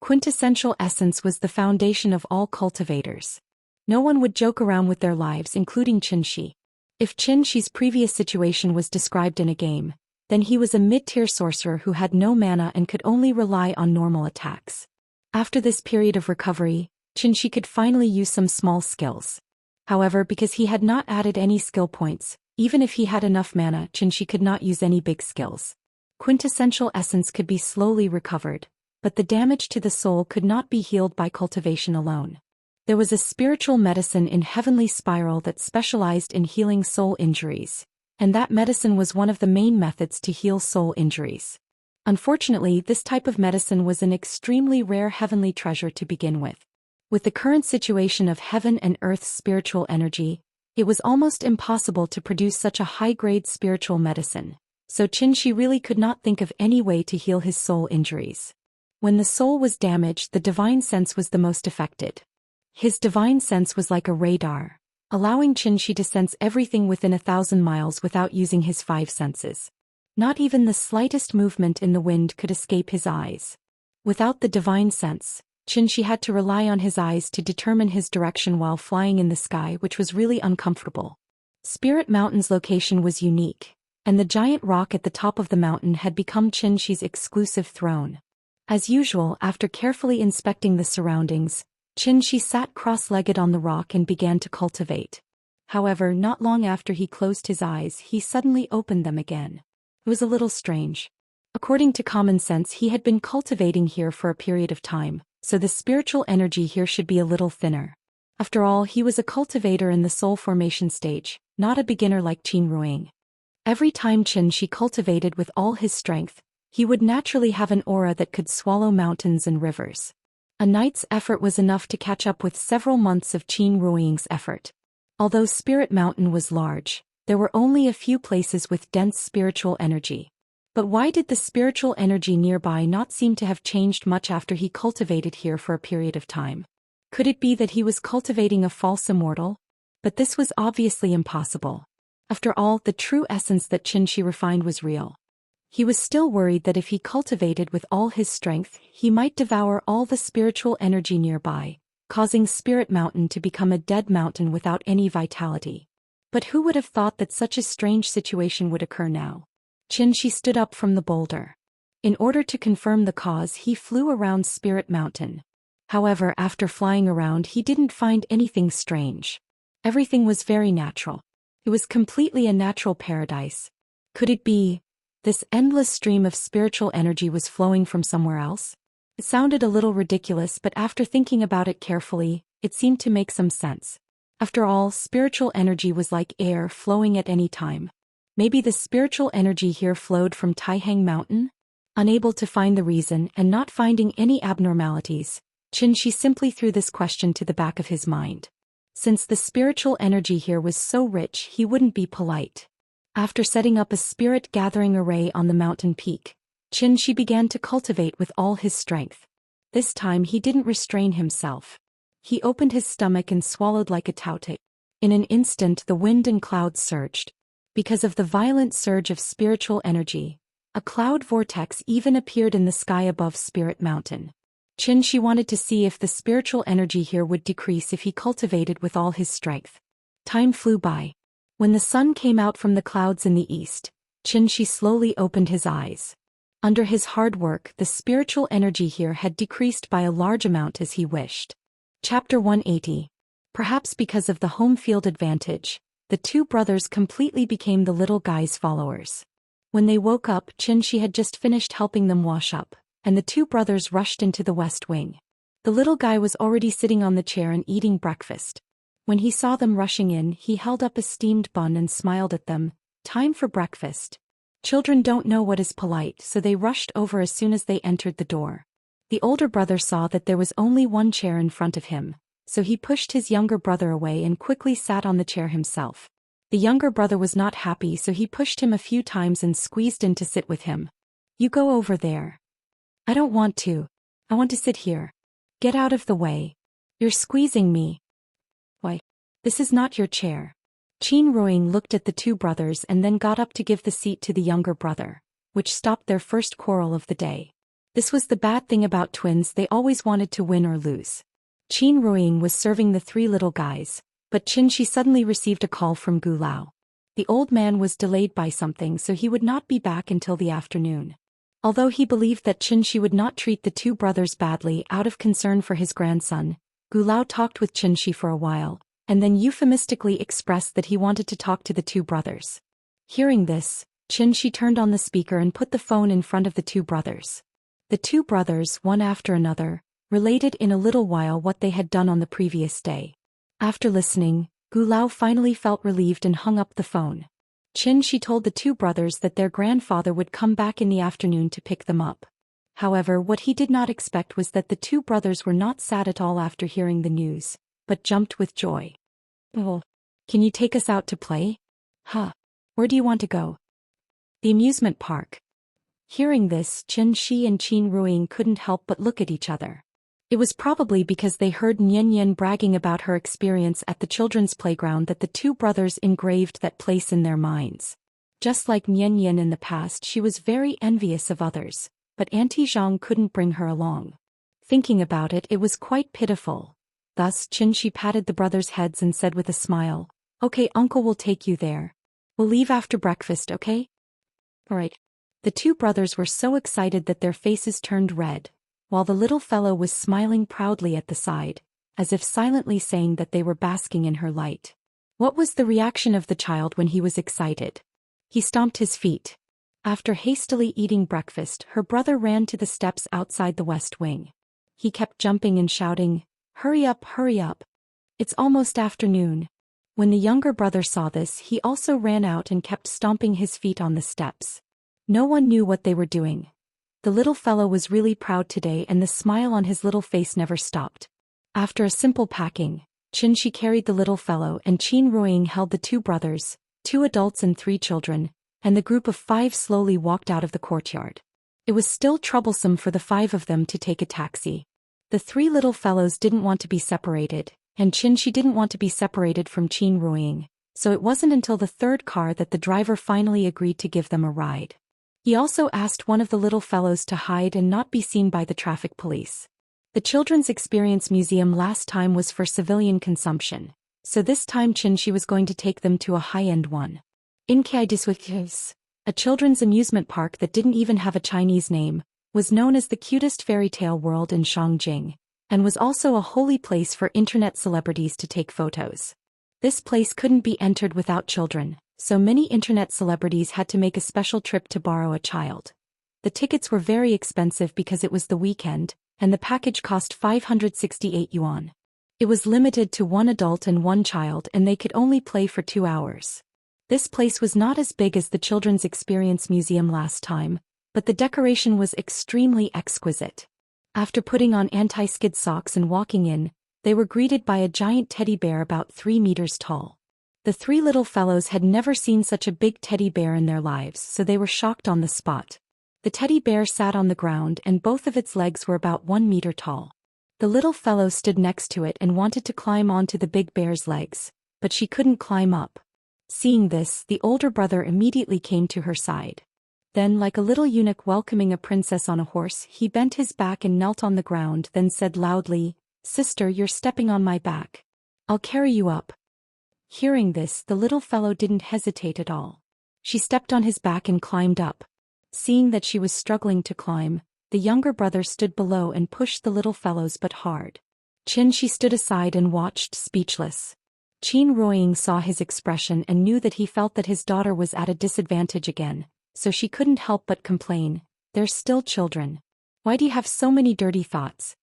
Quintessential essence was the foundation of all cultivators. No one would joke around with their lives, including Xianxia. If Xianxia's previous situation was described in a game, then he was a mid-tier sorcerer who had no mana and could only rely on normal attacks. After this period of recovery, Xianxia could finally use some small skills. However, because he had not added any skill points, even if he had enough mana, Xianxia could not use any big skills. Quintessential essence could be slowly recovered, but the damage to the soul could not be healed by cultivation alone. There was a spiritual medicine in Heavenly Spiral that specialized in healing soul injuries, and that medicine was one of the main methods to heal soul injuries. Unfortunately, this type of medicine was an extremely rare heavenly treasure to begin with. With the current situation of heaven and earth's spiritual energy, it was almost impossible to produce such a high-grade spiritual medicine, so Xianxia really could not think of any way to heal his soul injuries. When the soul was damaged, the divine sense was the most affected. His divine sense was like a radar, allowing Xianxia to sense everything within 1,000 miles without using his 5 senses. Not even the slightest movement in the wind could escape his eyes. Without the divine sense, Xianxia had to rely on his eyes to determine his direction while flying in the sky, which was really uncomfortable. Spirit Mountain's location was unique, and the giant rock at the top of the mountain had become Xianxia's exclusive throne. As usual, after carefully inspecting the surroundings, Xianxia sat cross-legged on the rock and began to cultivate. However, not long after he closed his eyes, he suddenly opened them again. It was a little strange. According to common sense, he had been cultivating here for a period of time, so the spiritual energy here should be a little thinner. After all, he was a cultivator in the soul formation stage, not a beginner like Qin Ruiying. Every time Xianxia cultivated with all his strength, he would naturally have an aura that could swallow mountains and rivers. A night's effort was enough to catch up with several months of Qin Ruiying's effort. Although Spirit Mountain was large, there were only a few places with dense spiritual energy. But why did the spiritual energy nearby not seem to have changed much after he cultivated here for a period of time? Could it be that he was cultivating a false immortal? But this was obviously impossible. After all, the true essence that Xianxia refined was real. He was still worried that if he cultivated with all his strength, he might devour all the spiritual energy nearby, causing Spirit Mountain to become a dead mountain without any vitality. But who would have thought that such a strange situation would occur now? Xianxia stood up from the boulder. In order to confirm the cause, he flew around Spirit Mountain. However, after flying around, he didn't find anything strange. Everything was very natural. It was completely a natural paradise. Could it be this endless stream of spiritual energy was flowing from somewhere else? It sounded a little ridiculous, but after thinking about it carefully, it seemed to make some sense. After all, spiritual energy was like air flowing at any time. Maybe the spiritual energy here flowed from Taihang Mountain? Unable to find the reason and not finding any abnormalities, Xianxia simply threw this question to the back of his mind. Since the spiritual energy here was so rich, he wouldn't be polite. After setting up a spirit gathering array on the mountain peak, Xianxia began to cultivate with all his strength. This time he didn't restrain himself. He opened his stomach and swallowed like a taote. In an instant the wind and clouds surged. Because of the violent surge of spiritual energy, a cloud vortex even appeared in the sky above Spirit Mountain. Xianxia wanted to see if the spiritual energy here would decrease if he cultivated with all his strength. Time flew by. When the sun came out from the clouds in the east, Xianxia slowly opened his eyes. Under his hard work, the spiritual energy here had decreased by a large amount as he wished. Chapter 180. Perhaps because of the home field advantage, the two brothers completely became the little guy's followers. When they woke up, Xianxia had just finished helping them wash up, and the two brothers rushed into the west wing. The little guy was already sitting on the chair and eating breakfast. When he saw them rushing in, he held up a steamed bun and smiled at them. Time for breakfast. Children don't know what is polite, so they rushed over as soon as they entered the door. The older brother saw that there was only one chair in front of him, so he pushed his younger brother away and quickly sat on the chair himself. The younger brother was not happy, so he pushed him a few times and squeezed in to sit with him. You go over there. I don't want to. I want to sit here. Get out of the way. You're squeezing me. Why? This is not your chair. Qin Ruiying looked at the two brothers and then got up to give the seat to the younger brother, which stopped their first quarrel of the day. This was the bad thing about twins, they always wanted to win or lose. Qin Ruiying was serving the three little guys, but Xianxia suddenly received a call from Gu Lao. The old man was delayed by something, so he would not be back until the afternoon. Although he believed that Xianxia would not treat the two brothers badly out of concern for his grandson, Gu Lao talked with Xianxia for a while, and then euphemistically expressed that he wanted to talk to the two brothers. Hearing this, Xianxia turned on the speaker and put the phone in front of the two brothers. The two brothers, one after another, related in a little while what they had done on the previous day. After listening, Gu Lao finally felt relieved and hung up the phone. Xianxia told the two brothers that their grandfather would come back in the afternoon to pick them up. However, what he did not expect was that the two brothers were not sad at all after hearing the news, but jumped with joy. Oh, can you take us out to play? Huh. Where do you want to go? The amusement park. Hearing this, Xianxia and Qin Ruiying couldn't help but look at each other. It was probably because they heard Nian Yan bragging about her experience at the children's playground that the two brothers engraved that place in their minds. Just like Nian Yan in the past, she was very envious of others, but Auntie Zhang couldn't bring her along. Thinking about it, it was quite pitiful. Thus, Xianxia patted the brothers' heads and said with a smile, "Okay, Uncle will take you there. We'll leave after breakfast, okay?" Alright. The two brothers were so excited that their faces turned red, while the little fellow was smiling proudly at the side, as if silently saying that they were basking in her light. What was the reaction of the child when he was excited? He stomped his feet. After hastily eating breakfast, her brother ran to the steps outside the west wing. He kept jumping and shouting, hurry up, it's almost afternoon." When the younger brother saw this, he also ran out and kept stomping his feet on the steps. No one knew what they were doing. The little fellow was really proud today, and the smile on his little face never stopped. After a simple packing, Xianxia carried the little fellow and Qin Ruiying held the two brothers, 2 adults and 3 children, and the group of 5 slowly walked out of the courtyard. It was still troublesome for the 5 of them to take a taxi. The 3 little fellows didn't want to be separated, and Xianxia didn't want to be separated from Qin Ruiying, so it wasn't until the 3rd car that the driver finally agreed to give them a ride. He also asked one of the little fellows to hide and not be seen by the traffic police. The Children's Experience Museum last time was for civilian consumption, so this time Xianxia was going to take them to a high-end one. In case, a children's amusement park that didn't even have a Chinese name, was known as the cutest fairy tale world in Shangjing, and was also a holy place for internet celebrities to take photos. This place couldn't be entered without children, so many internet celebrities had to make a special trip to borrow a child. The tickets were very expensive because it was the weekend, and the package cost 568 yuan. It was limited to one adult and one child, and they could only play for 2 hours. This place was not as big as the Children's Experience Museum last time, but the decoration was extremely exquisite. After putting on anti-skid socks and walking in, they were greeted by a giant teddy bear about 3 meters tall. The three little fellows had never seen such a big teddy bear in their lives, so they were shocked on the spot. The teddy bear sat on the ground and both of its legs were about 1 meter tall. The little fellow stood next to it and wanted to climb onto the big bear's legs, but she couldn't climb up. Seeing this, the older brother immediately came to her side. Then, like a little eunuch welcoming a princess on a horse, he bent his back and knelt on the ground, then said loudly, "Sister, you're stepping on my back. I'll carry you up." Hearing this, the little fellow didn't hesitate at all. She stepped on his back and climbed up. Seeing that she was struggling to climb, the younger brother stood below and pushed the little fellows but hard. Xianxia stood aside and watched, speechless. Qin Ruoying saw his expression and knew that he felt that his daughter was at a disadvantage again, so she couldn't help but complain, "They're still children. Why do you have so many dirty thoughts?"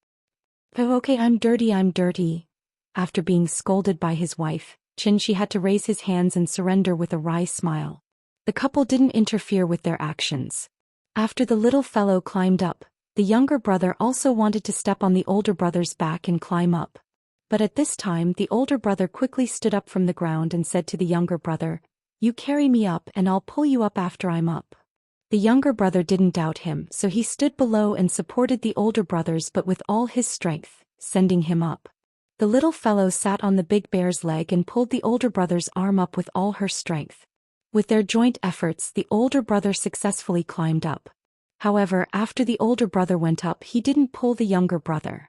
"Oh, okay, I'm dirty." After being scolded by his wife, Xianxia had to raise his hands and surrender with a wry smile. The couple didn't interfere with their actions. After the little fellow climbed up, the younger brother also wanted to step on the older brother's back and climb up. But at this time, the older brother quickly stood up from the ground and said to the younger brother, "You carry me up and I'll pull you up after I'm up." The younger brother didn't doubt him, so he stood below and supported the older brothers but with all his strength, sending him up. The little fellow sat on the big bear's leg and pulled the older brother's arm up with all her strength. With their joint efforts, the older brother successfully climbed up. However, after the older brother went up, he didn't pull the younger brother.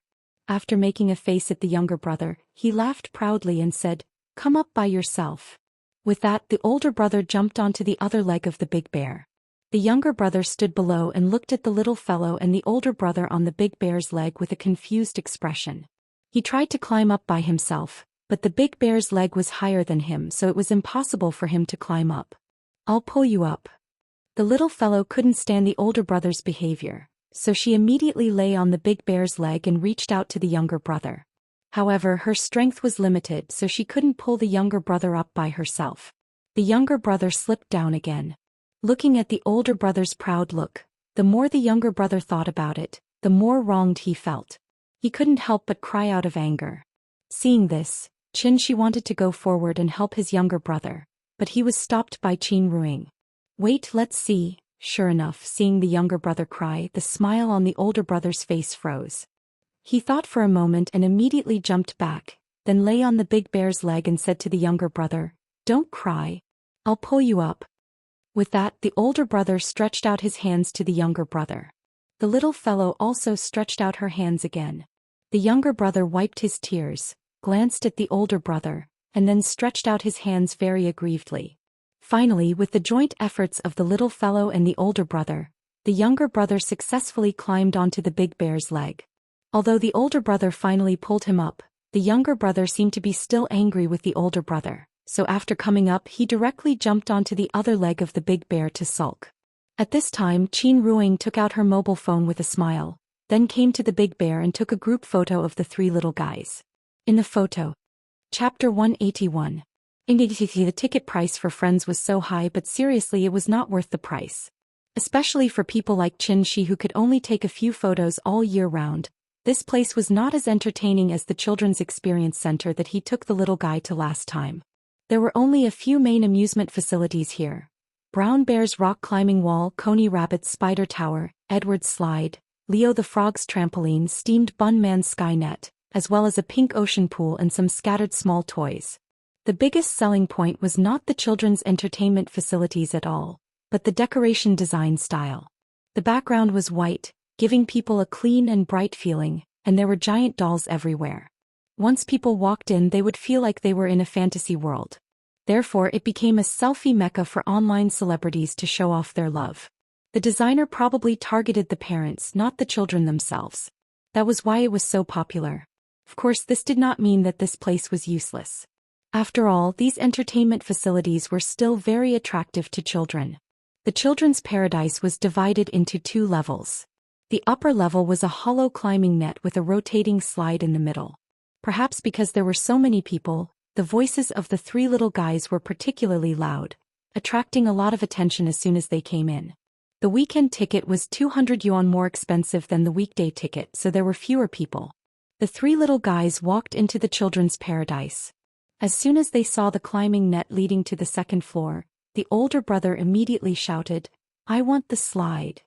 After making a face at the younger brother, he laughed proudly and said, "Come up by yourself." With that, the older brother jumped onto the other leg of the big bear. The younger brother stood below and looked at the little fellow and the older brother on the big bear's leg with a confused expression. He tried to climb up by himself, but the big bear's leg was higher than him, so it was impossible for him to climb up. "I'll pull you up." The little fellow couldn't stand the older brother's behavior, so she immediately lay on the big bear's leg and reached out to the younger brother. However, her strength was limited, so she couldn't pull the younger brother up by herself. The younger brother slipped down again. Looking at the older brother's proud look, the more the younger brother thought about it, the more wronged he felt. He couldn't help but cry out of anger. Seeing this, Xianxia wanted to go forward and help his younger brother, but he was stopped by Qin Ruoying. "Wait, let's see." Sure enough, seeing the younger brother cry, the smile on the older brother's face froze. He thought for a moment and immediately jumped back, then lay on the big bear's leg and said to the younger brother, "Don't cry. I'll pull you up." With that, the older brother stretched out his hands to the younger brother. The little fellow also stretched out her hands again. The younger brother wiped his tears, glanced at the older brother, and then stretched out his hands very aggrievedly. Finally, with the joint efforts of the little fellow and the older brother, the younger brother successfully climbed onto the big bear's leg. Although the older brother finally pulled him up, the younger brother seemed to be still angry with the older brother, so after coming up he directly jumped onto the other leg of the big bear to sulk. At this time, Qin Ruoying took out her mobile phone with a smile, then came to the big bear and took a group photo of the three little guys. In the photo. Chapter 181. The ticket price for Friends was so high, but seriously it was not worth the price. Especially for people like Xianxia who could only take a few photos all year round, this place was not as entertaining as the Children's Experience Center that he took the little guy to last time. There were only a few main amusement facilities here. Brown Bear's rock climbing wall, Coney Rabbit's spider tower, Edward's slide, Leo the Frog's trampoline, steamed Bun Man's skynet, as well as a pink ocean pool and some scattered small toys. The biggest selling point was not the children's entertainment facilities at all, but the decoration design style. The background was white, giving people a clean and bright feeling, and there were giant dolls everywhere. Once people walked in, they would feel like they were in a fantasy world. Therefore, it became a selfie mecca for online celebrities to show off their love. The designer probably targeted the parents, not the children themselves. That was why it was so popular. Of course, this did not mean that this place was useless. After all, these entertainment facilities were still very attractive to children. The children's paradise was divided into 2 levels. The upper level was a hollow climbing net with a rotating slide in the middle. Perhaps because there were so many people, the voices of the 3 little guys were particularly loud, attracting a lot of attention as soon as they came in. The weekend ticket was 200 yuan more expensive than the weekday ticket, so there were fewer people. The 3 little guys walked into the children's paradise. As soon as they saw the climbing net leading to the 2nd floor, the older brother immediately shouted, "I want the slide."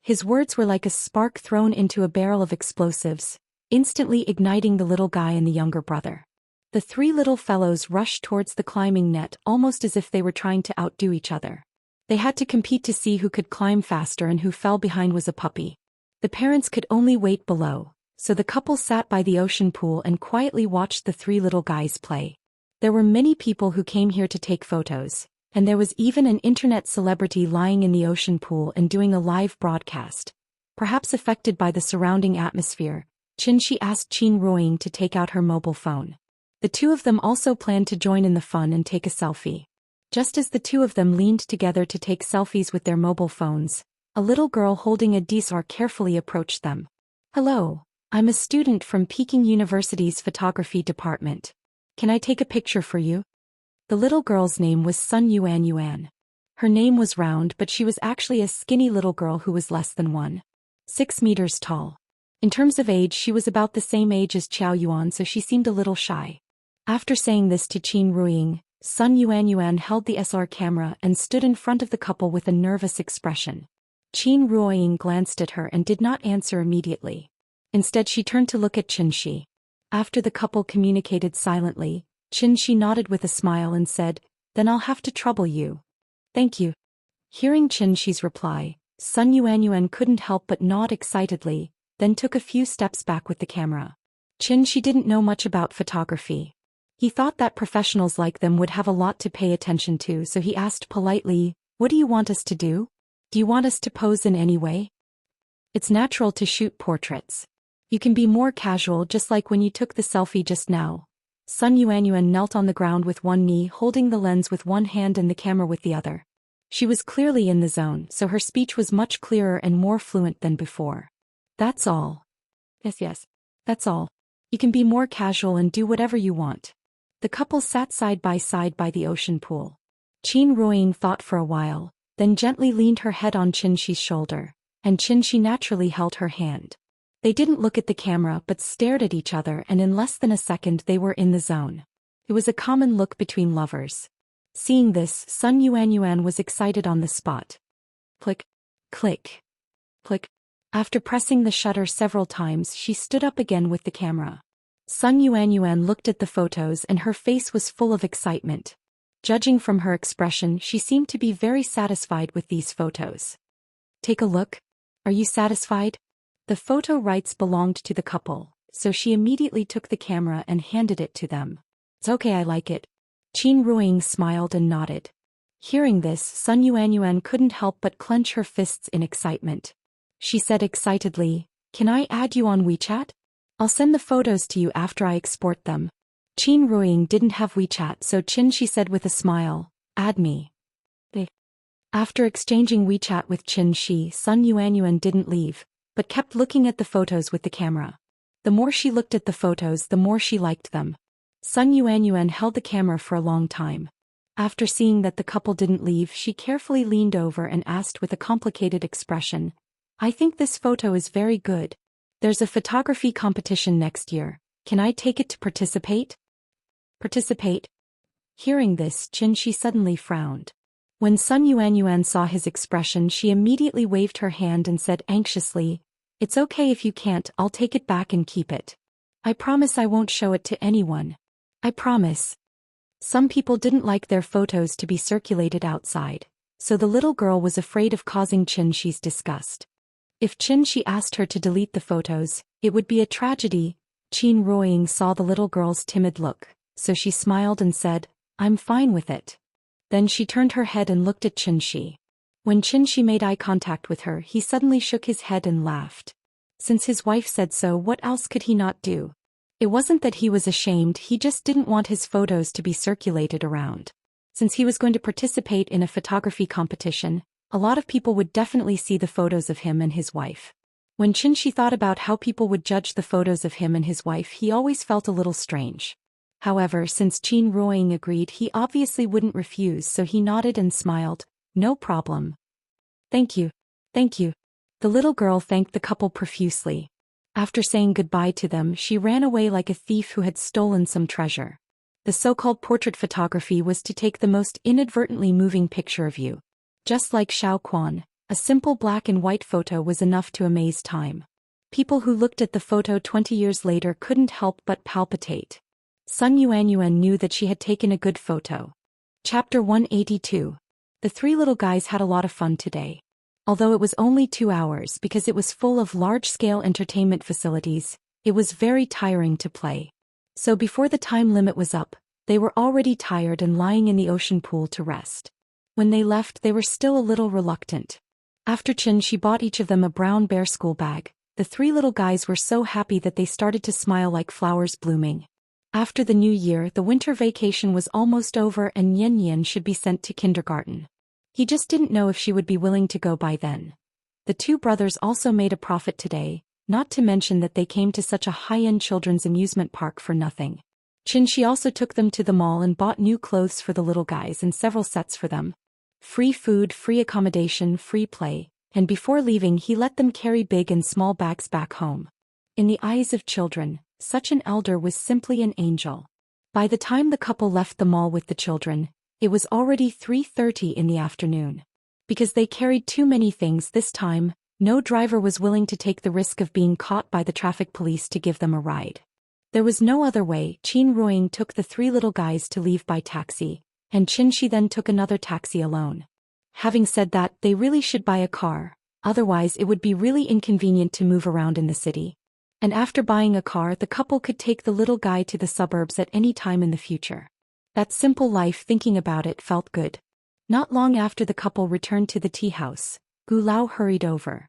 His words were like a spark thrown into a barrel of explosives, instantly igniting the little guy and the younger brother. The 3 little fellows rushed towards the climbing net almost as if they were trying to outdo each other. They had to compete to see who could climb faster, and who fell behind was a puppy. The parents could only wait below, so the couple sat by the ocean pool and quietly watched the 3 little guys play. There were many people who came here to take photos, and there was even an internet celebrity lying in the ocean pool and doing a live broadcast. Perhaps affected by the surrounding atmosphere, Xianxia asked Qin Ruoying to take out her mobile phone. The 2 of them also planned to join in the fun and take a selfie. Just as the 2 of them leaned together to take selfies with their mobile phones, a little girl holding a DSLR carefully approached them. "Hello, I'm a student from Peking University's photography department. Can I take a picture for you?" The little girl's name was Sun Yuan. Her name was round, but she was actually a skinny little girl who was less than 1.6 meters tall. In terms of age, she was about the same age as Qiao Yuan, so she seemed a little shy. After saying this to Qin Ruoying, Sun Yuan held the SLR camera and stood in front of the couple with a nervous expression. Qin Ruoying glanced at her and did not answer immediately. Instead, she turned to look at Xianxia. After the couple communicated silently, Xianxia nodded with a smile and said, "Then I'll have to trouble you." "Thank you." Hearing Xianxia's reply, Sun Yuan couldn't help but nod excitedly, then took a few steps back with the camera. Xianxia didn't know much about photography. He thought that professionals like them would have a lot to pay attention to, so he asked politely, "What do you want us to do? Do you want us to pose in any way?" "It's natural to shoot portraits. You can be more casual, just like when you took the selfie just now." Sun Yuan knelt on the ground with one knee, holding the lens with one hand and the camera with the other. She was clearly in the zone, so her speech was much clearer and more fluent than before. "That's all." Yes, that's all. You can be more casual and do whatever you want." The couple sat side by the ocean pool. Qin Ruoying thought for a while, then gently leaned her head on Xianxia's shoulder, and Xianxia naturally held her hand. They didn't look at the camera but stared at each other, and in less than a second they were in the zone. It was a common look between lovers. Seeing this, Sun Yuan was excited on the spot. Click, click, click. After pressing the shutter several times, she stood up again with the camera. Sun Yuan looked at the photos and her face was full of excitement. Judging from her expression, she seemed to be very satisfied with these photos. "Take a look. Are you satisfied?" The photo rights belonged to the couple, so she immediately took the camera and handed it to them. "It's okay, I like it." Qin Ruoying smiled and nodded. Hearing this, Sun Yuan couldn't help but clench her fists in excitement. She said excitedly, "Can I add you on WeChat? I'll send the photos to you after I export them." Qin Ruoying didn't have WeChat, so Xianxia said with a smile, "Add me." After exchanging WeChat with Xianxia, Sun Yuan didn't leave, but kept looking at the photos with the camera. The more she looked at the photos, the more she liked them. Sun Yuan held the camera for a long time. After seeing that the couple didn't leave, she carefully leaned over and asked with a complicated expression, "I think this photo is very good. There's a photography competition next year. Can I take it to participate?" "Participate?" Hearing this, Xianxia suddenly frowned. When Sun Yuan saw his expression, she immediately waved her hand and said anxiously, "It's okay if you can't, I'll take it back and keep it. I promise I won't show it to anyone. I promise." Some people didn't like their photos to be circulated outside, so the little girl was afraid of causing Xianxia's disgust. If Xianxia asked her to delete the photos, it would be a tragedy. Qin Ruoying saw the little girl's timid look, so she smiled and said, I'm fine with it. Then she turned her head and looked at Xianxia. When Xianxia made eye contact with her, he suddenly shook his head and laughed. Since his wife said so, what else could he not do? It wasn't that he was ashamed, he just didn't want his photos to be circulated around. Since he was going to participate in a photography competition, a lot of people would definitely see the photos of him and his wife. When Xianxia thought about how people would judge the photos of him and his wife, he always felt a little strange. However, since Qin Ruoying agreed, he obviously wouldn't refuse, so he nodded and smiled. No problem. Thank you. Thank you. The little girl thanked the couple profusely. After saying goodbye to them, she ran away like a thief who had stolen some treasure. The so-called portrait photography was to take the most inadvertently moving picture of you. Just like Xiao Quan, a simple black and white photo was enough to amaze time. People who looked at the photo 20 years later couldn't help but palpitate. Sun Yuanyuan knew that she had taken a good photo. Chapter 182. The three little guys had a lot of fun today. Although it was only 2 hours because it was full of large-scale entertainment facilities, it was very tiring to play. So before the time limit was up, they were already tired and lying in the ocean pool to rest. When they left, they were still a little reluctant. After she bought each of them a brown bear school bag, the three little guys were so happy that they started to smile like flowers blooming. After the new year, the winter vacation was almost over and Yan Yan should be sent to kindergarten. He just didn't know if she would be willing to go by then. The two brothers also made a profit today, not to mention that they came to such a high-end children's amusement park for nothing. She also took them to the mall and bought new clothes for the little guys and several sets for them. Free food, free accommodation, free play, and before leaving he let them carry big and small bags back home. In the eyes of children, such an elder was simply an angel. By the time the couple left the mall with the children, it was already 3:30 in the afternoon. Because they carried too many things this time, no driver was willing to take the risk of being caught by the traffic police to give them a ride. There was no other way. Qin Ruoying took the three little guys to leave by taxi, and Xianxia then took another taxi alone. Having said that, they really should buy a car, otherwise it would be really inconvenient to move around in the city. And after buying a car, the couple could take the little guy to the suburbs at any time in the future. That simple life, thinking about it, felt good. Not long after the couple returned to the tea house, Gu Lao hurried over.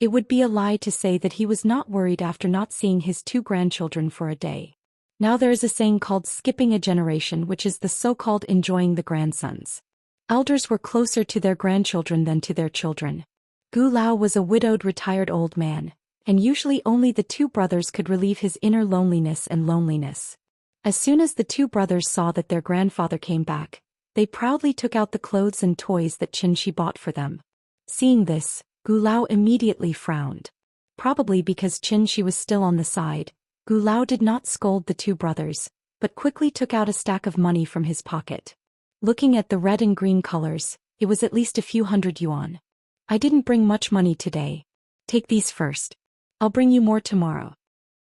It would be a lie to say that he was not worried after not seeing his two grandchildren for a day. Now there is a saying called skipping a generation, which is the so-called enjoying the grandsons. Elders were closer to their grandchildren than to their children. Gu Lao was a widowed retired old man, and usually only the two brothers could relieve his inner loneliness and loneliness. As soon as the two brothers saw that their grandfather came back, they proudly took out the clothes and toys that Xianxia bought for them. Seeing this, Gu Lao immediately frowned. Probably because Xianxia was still on the side, Gu Lao did not scold the two brothers, but quickly took out a stack of money from his pocket. Looking at the red and green colors, it was at least a few hundred yuan. I didn't bring much money today. Take these first. I'll bring you more tomorrow.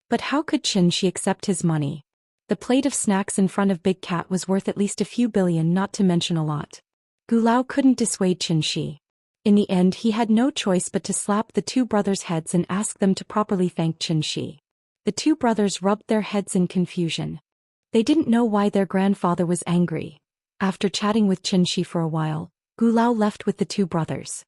But how could Xianxia accept his money? The plate of snacks in front of Big Cat was worth at least a few billion, not to mention a lot. Gu Lao couldn't dissuade Xianxia. In the end, he had no choice but to slap the two brothers' heads and ask them to properly thank Xianxia. The two brothers rubbed their heads in confusion. They didn't know why their grandfather was angry. After chatting with Xianxia for a while, Gu Lao left with the two brothers.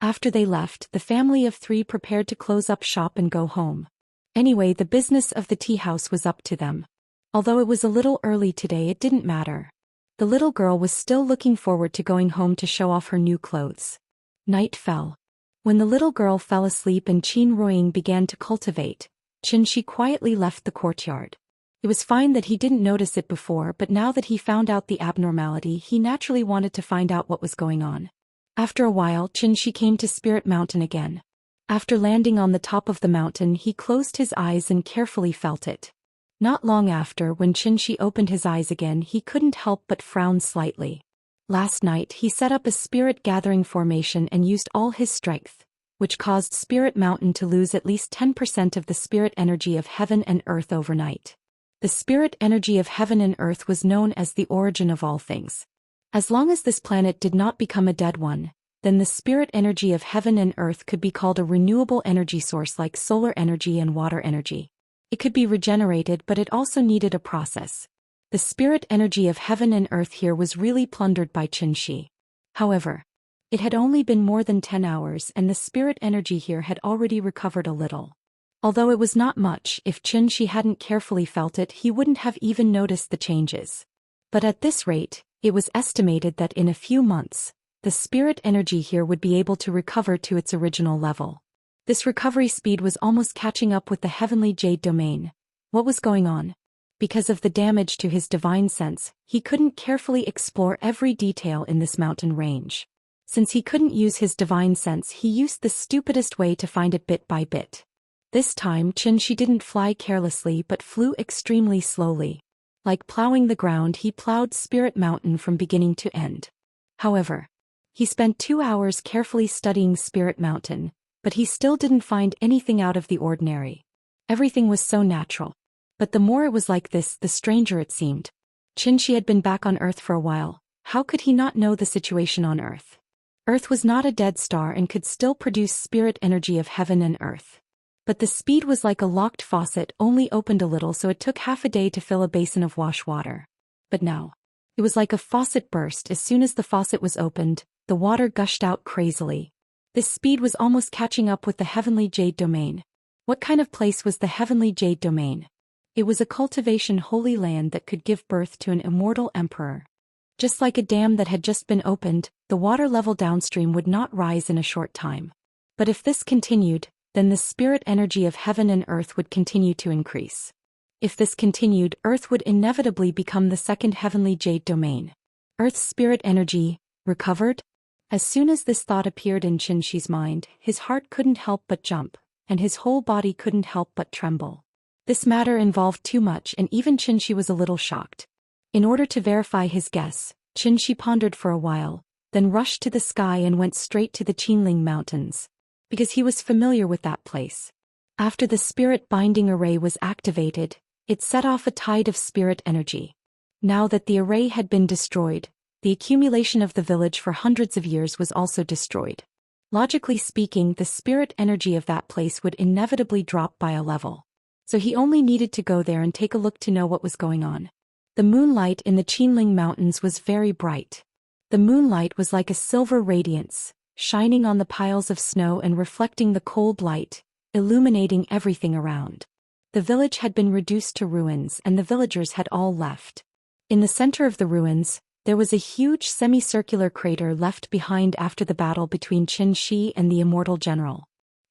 After they left, the family of three prepared to close up shop and go home. Anyway, the business of the tea house was up to them. Although it was a little early today, it didn't matter. The little girl was still looking forward to going home to show off her new clothes. Night fell. When the little girl fell asleep and Qin Ruoying began to cultivate, Xianxia quietly left the courtyard. It was fine that he didn't notice it before, but now that he found out the abnormality, he naturally wanted to find out what was going on. After a while, Xianxia came to Spirit Mountain again. After landing on the top of the mountain, he closed his eyes and carefully felt it. Not long after, when Xianxia opened his eyes again, he couldn't help but frown slightly. Last night, he set up a spirit gathering formation and used all his strength, which caused Spirit Mountain to lose at least 10% of the spirit energy of heaven and earth overnight. The spirit energy of heaven and earth was known as the origin of all things. As long as this planet did not become a dead one, then the spirit energy of heaven and earth could be called a renewable energy source like solar energy and water energy. It could be regenerated, but it also needed a process. The spirit energy of heaven and earth here was really plundered by Xianxia. However, it had only been more than 10 hours and the spirit energy here had already recovered a little. Although it was not much, if Xianxia hadn't carefully felt it, he wouldn't have even noticed the changes. But at this rate, it was estimated that in a few months, the spirit energy here would be able to recover to its original level. This recovery speed was almost catching up with the heavenly jade domain. What was going on? Because of the damage to his divine sense, he couldn't carefully explore every detail in this mountain range. Since he couldn't use his divine sense, he used the stupidest way to find it bit by bit. This time Xianxia didn't fly carelessly but flew extremely slowly. Like plowing the ground, he plowed Spirit Mountain from beginning to end. However, he spent 2 hours carefully studying Spirit Mountain, but he still didn't find anything out of the ordinary. Everything was so natural. But the more it was like this, the stranger it seemed. Xianxia had been back on Earth for a while. How could he not know the situation on Earth? Earth was not a dead star and could still produce spirit energy of heaven and earth. But the speed was like a locked faucet, only opened a little, so it took half a day to fill a basin of wash water. But now, it was like a faucet burst. As soon as the faucet was opened, the water gushed out crazily. This speed was almost catching up with the heavenly jade domain. What kind of place was the heavenly jade domain? It was a cultivation holy land that could give birth to an immortal emperor. Just like a dam that had just been opened, the water level downstream would not rise in a short time. But if this continued, then the spirit energy of heaven and earth would continue to increase. If this continued, earth would inevitably become the second heavenly jade domain. Earth's spirit energy recovered? As soon as this thought appeared in Xianxia's mind, his heart couldn't help but jump, and his whole body couldn't help but tremble. This matter involved too much, and even Xianxia was a little shocked. In order to verify his guess, Xianxia pondered for a while, then rushed to the sky and went straight to the Qinling Mountains. Because he was familiar with that place. After the spirit binding array was activated, it set off a tide of spirit energy. Now that the array had been destroyed, the accumulation of the village for hundreds of years was also destroyed. Logically speaking, the spirit energy of that place would inevitably drop by a level. So he only needed to go there and take a look to know what was going on. The moonlight in the Qinling Mountains was very bright. The moonlight was like a silver radiance, shining on the piles of snow and reflecting the cold light, illuminating everything around. The village had been reduced to ruins and the villagers had all left. In the center of the ruins, there was a huge semicircular crater left behind after the battle between Xianxia and the Immortal General.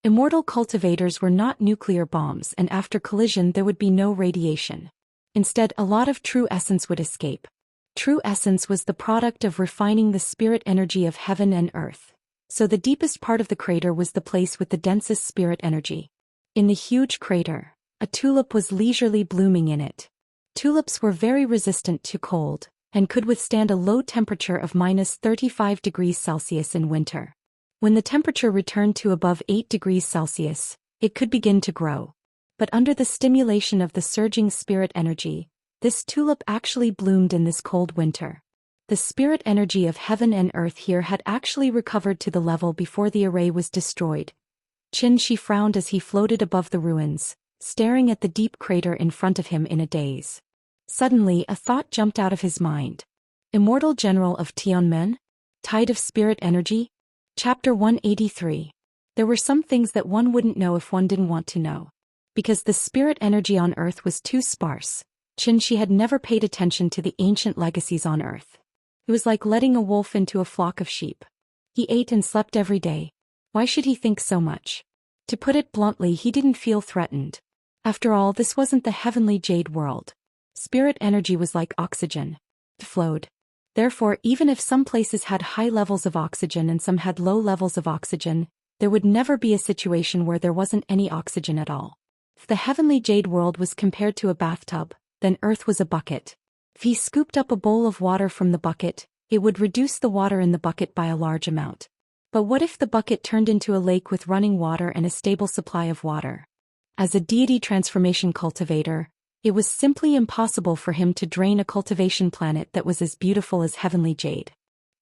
Immortal cultivators were not nuclear bombs, and after collision there would be no radiation. Instead, a lot of true essence would escape. True essence was the product of refining the spirit energy of heaven and earth. So the deepest part of the crater was the place with the densest spirit energy. In the huge crater, a tulip was leisurely blooming in it. Tulips were very resistant to cold, and could withstand a low temperature of -35 degrees Celsius in winter. When the temperature returned to above 8 degrees Celsius, it could begin to grow. But under the stimulation of the surging spirit energy, this tulip actually bloomed in this cold winter. The spirit energy of heaven and earth here had actually recovered to the level before the array was destroyed. Xianxia frowned as he floated above the ruins, staring at the deep crater in front of him in a daze. Suddenly a thought jumped out of his mind. Immortal General of Tianmen? Tide of Spirit Energy? Chapter 183. There were some things that one wouldn't know if one didn't want to know. Because the spirit energy on Earth was too sparse, Xianxia had never paid attention to the ancient legacies on Earth. It was like letting a wolf into a flock of sheep. He ate and slept every day. Why should he think so much? To put it bluntly, he didn't feel threatened. After all, this wasn't the heavenly jade world. Spirit energy was like oxygen. It flowed. Therefore, even if some places had high levels of oxygen and some had low levels of oxygen, there would never be a situation where there wasn't any oxygen at all. If the heavenly jade world was compared to a bathtub, then Earth was a bucket. If he scooped up a bowl of water from the bucket, it would reduce the water in the bucket by a large amount. But what if the bucket turned into a lake with running water and a stable supply of water? As a deity transformation cultivator, it was simply impossible for him to drain a cultivation planet that was as beautiful as heavenly jade.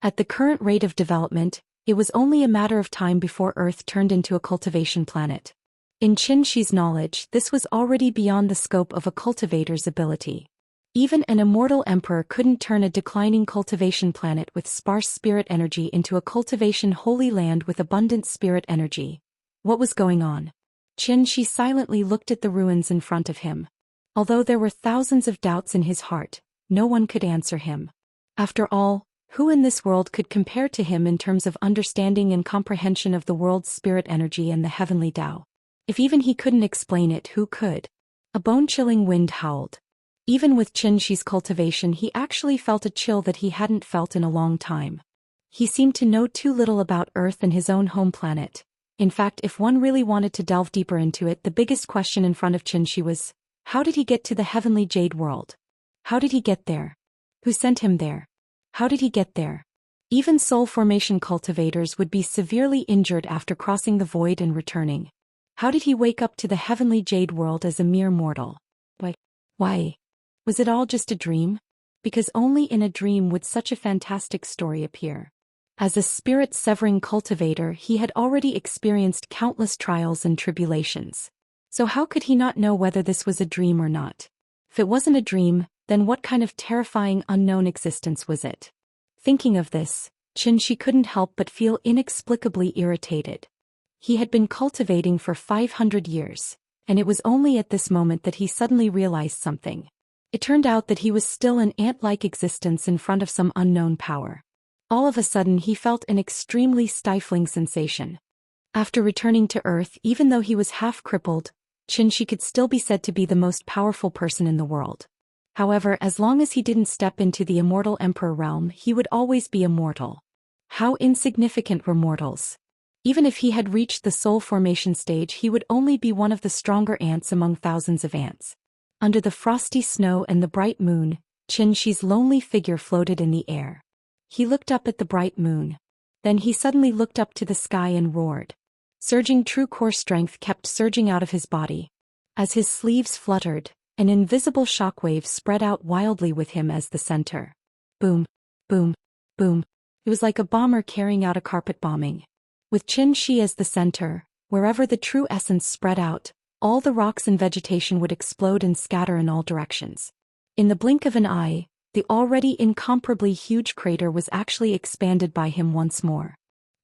At the current rate of development, it was only a matter of time before Earth turned into a cultivation planet. In Xianxia's knowledge, this was already beyond the scope of a cultivator's ability. Even an immortal emperor couldn't turn a declining cultivation planet with sparse spirit energy into a cultivation holy land with abundant spirit energy. What was going on? Xianxia silently looked at the ruins in front of him. Although there were thousands of doubts in his heart, no one could answer him. After all, who in this world could compare to him in terms of understanding and comprehension of the world's spirit energy and the heavenly Tao? If even he couldn't explain it, who could? A bone-chilling wind howled. Even with Xianxia's cultivation, he actually felt a chill that he hadn't felt in a long time. He seemed to know too little about Earth and his own home planet. In fact, if one really wanted to delve deeper into it, the biggest question in front of Xianxia was, how did he get to the heavenly jade world? How did he get there? Who sent him there? How did he get there? Even soul formation cultivators would be severely injured after crossing the void and returning. How did he wake up to the heavenly jade world as a mere mortal? Why? Was it all just a dream? Because only in a dream would such a fantastic story appear. As a spirit-severing cultivator, he had already experienced countless trials and tribulations. So how could he not know whether this was a dream or not? If it wasn't a dream, then what kind of terrifying unknown existence was it? Thinking of this, Xianxia couldn't help but feel inexplicably irritated. He had been cultivating for 500 years, and it was only at this moment that he suddenly realized something. It turned out that he was still an ant-like existence in front of some unknown power. All of a sudden he felt an extremely stifling sensation. After returning to Earth, even though he was half-crippled, Xianxia could still be said to be the most powerful person in the world. However, as long as he didn't step into the immortal emperor realm, he would always be immortal. How insignificant were mortals! Even if he had reached the soul formation stage, he would only be one of the stronger ants among thousands of ants. Under the frosty snow and the bright moon, Xianxia's lonely figure floated in the air. He looked up at the bright moon. Then he suddenly looked up to the sky and roared. Surging true core strength kept surging out of his body. As his sleeves fluttered, an invisible shockwave spread out wildly with him as the center. Boom, boom, boom. It was like a bomber carrying out a carpet bombing. With Xianxia as the center, wherever the true essence spread out, all the rocks and vegetation would explode and scatter in all directions. In the blink of an eye, the already incomparably huge crater was actually expanded by him once more.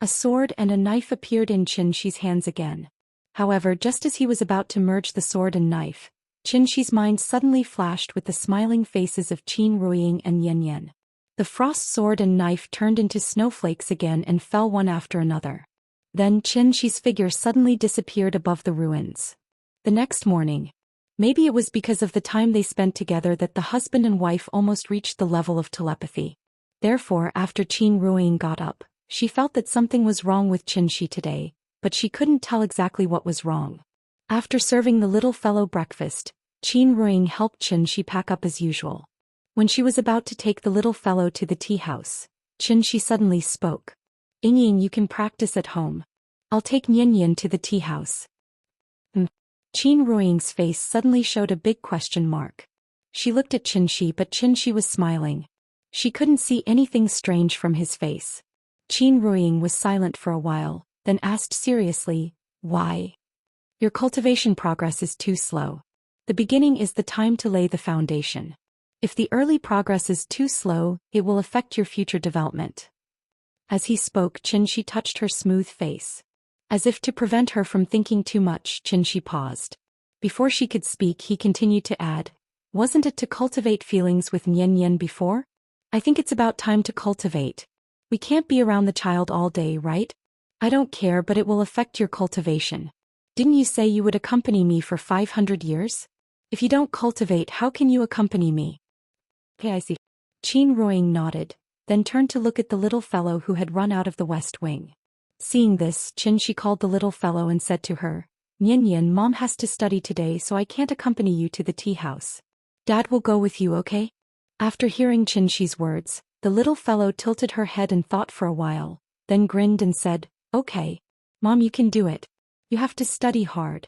A sword and a knife appeared in Xianxia's hands again. However, just as he was about to merge the sword and knife, Xianxia's mind suddenly flashed with the smiling faces of Qin Ruiying and Yan. The frost sword and knife turned into snowflakes again and fell one after another. Then Xianxia's figure suddenly disappeared above the ruins. The next morning, maybe it was because of the time they spent together that the husband and wife almost reached the level of telepathy. Therefore, after Qin Ruiying got up, she felt that something was wrong with Xianxia today, but she couldn't tell exactly what was wrong. After serving the little fellow breakfast, Qin Ruiying helped Xianxia pack up as usual. When she was about to take the little fellow to the tea house, Xianxia suddenly spoke. "Ying, you can practice at home. I'll take Yan to the tea house." Qin Ruiying's face suddenly showed a big question mark. She looked at Xianxia, but Xianxia was smiling. She couldn't see anything strange from his face. Qin Ruiying was silent for a while, then asked seriously, "Why? Your cultivation progress is too slow. The beginning is the time to lay the foundation. If the early progress is too slow, it will affect your future development." As he spoke, Xianxia touched her smooth face. As if to prevent her from thinking too much, Xianxia paused. Before she could speak, he continued to add, "Wasn't it to cultivate feelings with Yan before? I think it's about time to cultivate. We can't be around the child all day, right? I don't care, but it will affect your cultivation. Didn't you say you would accompany me for 500 years? If you don't cultivate, how can you accompany me?" "Okay, I see." Qin Ruiying nodded, then turned to look at the little fellow who had run out of the west wing. Seeing this, Xianxia called the little fellow and said to her, "Yan, Mom has to study today, so I can't accompany you to the tea house. Dad will go with you, okay?" After hearing Xianxia's words, the little fellow tilted her head and thought for a while, then grinned and said, "Okay. Mom, you can do it. You have to study hard.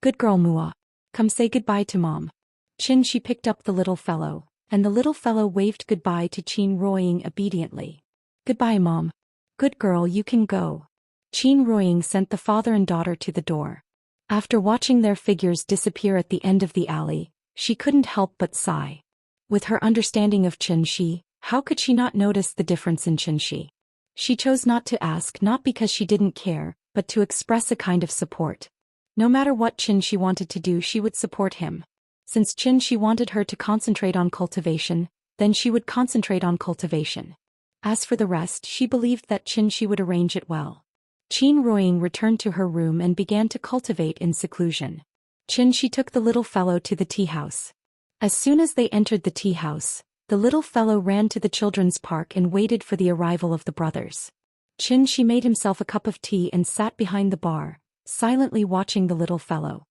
Good girl, Mua. Come say goodbye to Mom." Xianxia picked up the little fellow, and the little fellow waved goodbye to Qin Ruiying obediently. "Goodbye, Mom. Good girl, you can go." Qin Ruiying sent the father and daughter to the door. After watching their figures disappear at the end of the alley, she couldn't help but sigh. With her understanding of Xianxia, how could she not notice the difference in Xianxia? She chose not to ask, not because she didn't care, but to express a kind of support. No matter what Xianxia wanted to do, she would support him. Since Xianxia wanted her to concentrate on cultivation, then she would concentrate on cultivation. As for the rest, she believed that Xianxia would arrange it well. Qin Ruoying returned to her room and began to cultivate in seclusion. Xianxia took the little fellow to the tea house. As soon as they entered the tea house, the little fellow ran to the children's park and waited for the arrival of the brothers. Xianxia made himself a cup of tea and sat behind the bar, silently watching the little fellow.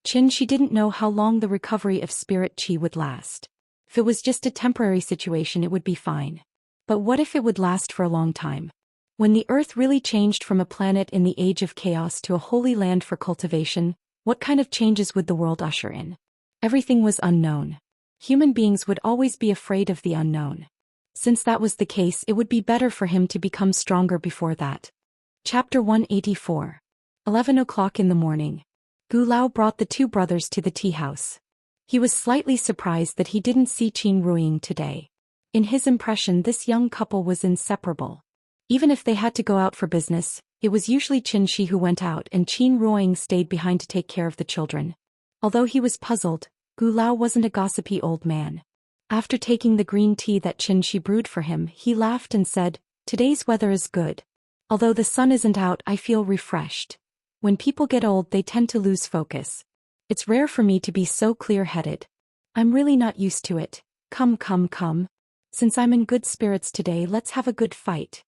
Xianxia didn't know how long the recovery of spirit qi would last. If it was just a temporary situation, it would be fine. But what if it would last for a long time? When the earth really changed from a planet in the age of chaos to a holy land for cultivation, what kind of changes would the world usher in? Everything was unknown. Human beings would always be afraid of the unknown. Since that was the case, it would be better for him to become stronger before that. Chapter 184. 11 o'clock in the morning. Gu Lao brought the two brothers to the tea house. He was slightly surprised that he didn't see Qin Ruoying today. In his impression, this young couple was inseparable. Even if they had to go out for business, it was usually Xianxia who went out and Qin Ruoying stayed behind to take care of the children. Although he was puzzled, Gu Lao wasn't a gossipy old man. After taking the green tea that Xianxia brewed for him, he laughed and said, "Today's weather is good. Although the sun isn't out, I feel refreshed. When people get old, they tend to lose focus. It's rare for me to be so clear-headed. I'm really not used to it. Come. Since I'm in good spirits today, let's have a good fight."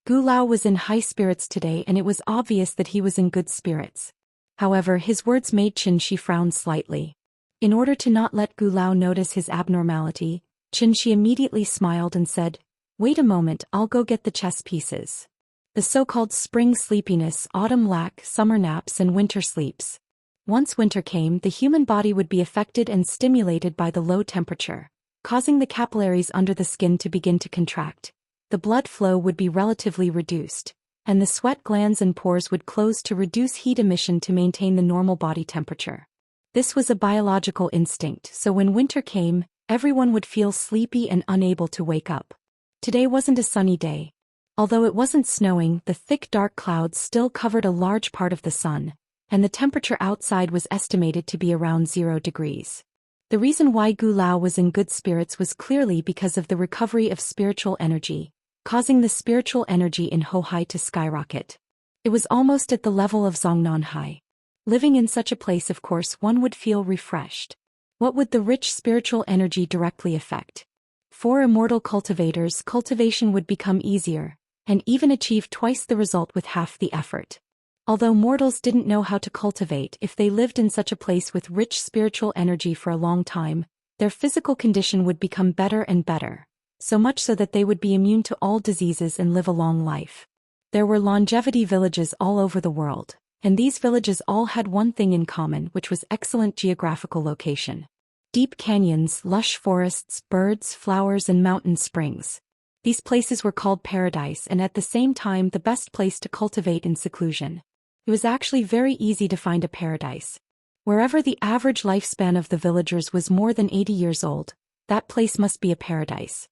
Gu Lao was in high spirits today, and it was obvious that he was in good spirits. However, his words made Xianxia frown slightly. In order to not let Gu Lao notice his abnormality, Xianxia immediately smiled and said, "Wait a moment, I'll go get the chess pieces." The so-called spring sleepiness, autumn lack, summer naps and winter sleeps. Once winter came, the human body would be affected and stimulated by the low temperature, causing the capillaries under the skin to begin to contract. The blood flow would be relatively reduced, and the sweat glands and pores would close to reduce heat emission to maintain the normal body temperature. This was a biological instinct, so when winter came, everyone would feel sleepy and unable to wake up. Today wasn't a sunny day. Although it wasn't snowing, the thick dark clouds still covered a large part of the sun, and the temperature outside was estimated to be around 0 degrees. The reason why Gu Lao was in good spirits was clearly because of the recovery of spiritual energy, causing the spiritual energy in Hohai to skyrocket. It was almost at the level of Zongnanhai. Living in such a place, of course, one would feel refreshed. What would the rich spiritual energy directly affect? For immortal cultivators, cultivation would become easier, and even achieve twice the result with half the effort. Although mortals didn't know how to cultivate, if they lived in such a place with rich spiritual energy for a long time, their physical condition would become better and better, so much so that they would be immune to all diseases and live a long life. There were longevity villages all over the world, and these villages all had one thing in common, which was excellent geographical location. Deep canyons, lush forests, birds, flowers and mountain springs. These places were called paradise and at the same time the best place to cultivate in seclusion. It was actually very easy to find a paradise. Wherever the average lifespan of the villagers was more than 80 years old, that place must be a paradise.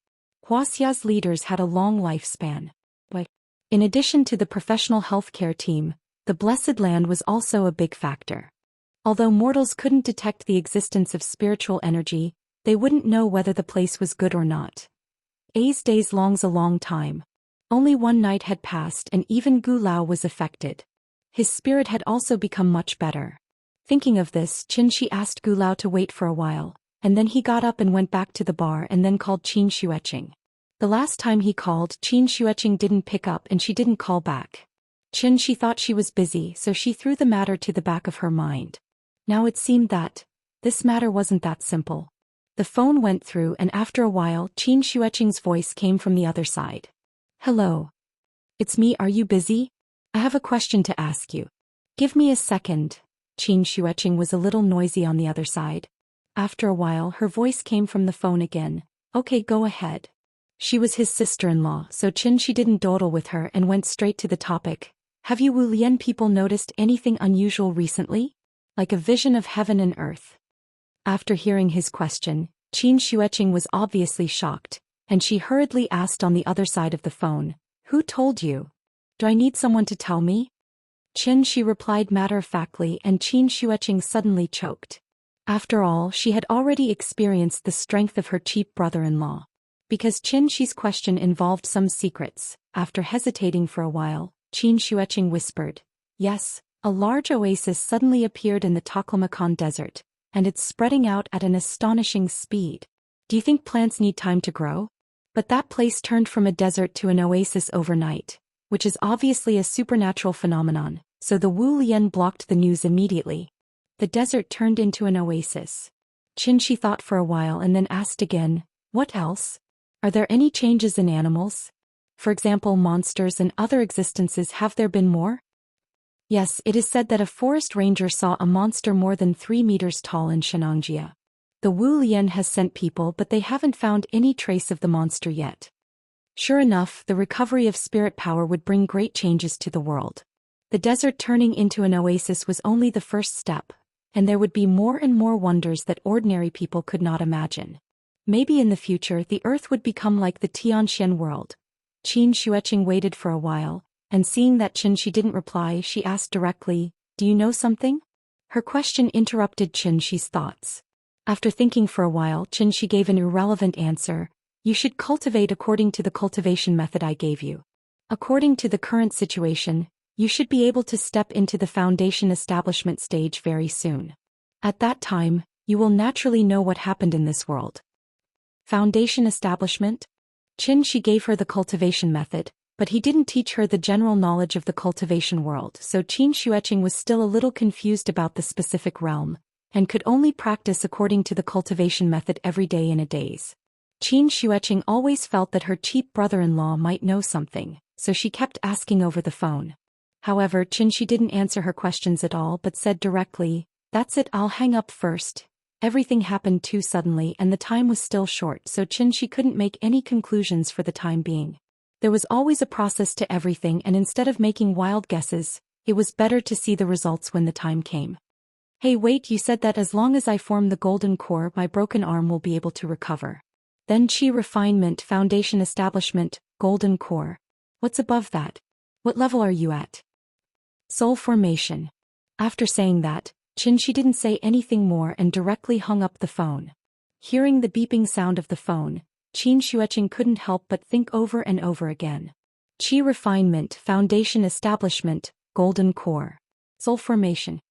Wuxia's leaders had a long lifespan. But in addition to the professional healthcare team, the blessed land was also a big factor. Although mortals couldn't detect the existence of spiritual energy, they wouldn't know whether the place was good or not. 8 days long's a long time. Only one night had passed and even Gu Lao was affected. His spirit had also become much better. Thinking of this, Xianxia asked Gu Lao to wait for a while, and then he got up and went back to the bar and then called Qin Xueqing. The last time he called, Qin Xueqing didn't pick up and she didn't call back. Xianxia thought she was busy, so she threw the matter to the back of her mind. Now it seemed that this matter wasn't that simple. The phone went through and after a while Qin Xueqing's voice came from the other side. "Hello. It's me, are you busy? I have a question to ask you." "Give me a second." Qin Xueqing was a little noisy on the other side. After a while her voice came from the phone again. "Okay, go ahead." She was his sister-in-law, so Xianxia didn't dawdle with her and went straight to the topic. "Have you Wulian people noticed anything unusual recently? Like a vision of heaven and earth?" After hearing his question, Qin Xueqing was obviously shocked, and she hurriedly asked on the other side of the phone, "Who told you? Do I need someone to tell me?" "Qin," she replied matter-of-factly, and Qin Xueqing suddenly choked. After all, she had already experienced the strength of her cheap brother-in-law. Because Qin Shi's question involved some secrets, after hesitating for a while, Qin Xueqing whispered, "Yes, a large oasis suddenly appeared in the Taklamakan desert, and it's spreading out at an astonishing speed. Do you think plants need time to grow? But that place turned from a desert to an oasis overnight, which is obviously a supernatural phenomenon, so the Wu Lian blocked the news immediately. The desert turned into an oasis." Qin Shi thought for a while and then asked again, "What else? Are there any changes in animals? For example, monsters and other existences, have there been more?" "Yes, it is said that a forest ranger saw a monster more than 3 meters tall in Xianxia. The Wu Lian has sent people, but they haven't found any trace of the monster yet." Sure enough, the recovery of spirit power would bring great changes to the world. The desert turning into an oasis was only the first step, and there would be more and more wonders that ordinary people could not imagine. Maybe in the future the earth would become like the Tianxian world. Qin Xueqing waited for a while, and seeing that Qin Shi didn't reply, she asked directly, "Do you know something?" Her question interrupted Qin Shi's thoughts. After thinking for a while, Qin Shi gave an irrelevant answer, "You should cultivate according to the cultivation method I gave you. According to the current situation, you should be able to step into the foundation establishment stage very soon. At that time, you will naturally know what happened in this world." Foundation establishment? Qin Shi gave her the cultivation method, but he didn't teach her the general knowledge of the cultivation world, so Qin Xueqing was still a little confused about the specific realm, and could only practice according to the cultivation method every day in a daze. Qin Xueqing always felt that her cheap brother-in-law might know something, so she kept asking over the phone. However, Qin Shi didn't answer her questions at all but said directly, "That's it, I'll hang up first." Everything happened too suddenly and the time was still short, so Qin Shi couldn't make any conclusions for the time being. There was always a process to everything, and instead of making wild guesses, it was better to see the results when the time came. "Hey, wait, you said that as long as I form the golden core, my broken arm will be able to recover." Then Qi refinement, foundation establishment, golden core. What's above that? What level are you at? Soul formation. After saying that, Qin Shi didn't say anything more and directly hung up the phone. Hearing the beeping sound of the phone, Qin Xueqing couldn't help but think over and over again. Qi refinement, foundation establishment, golden core. Soul formation.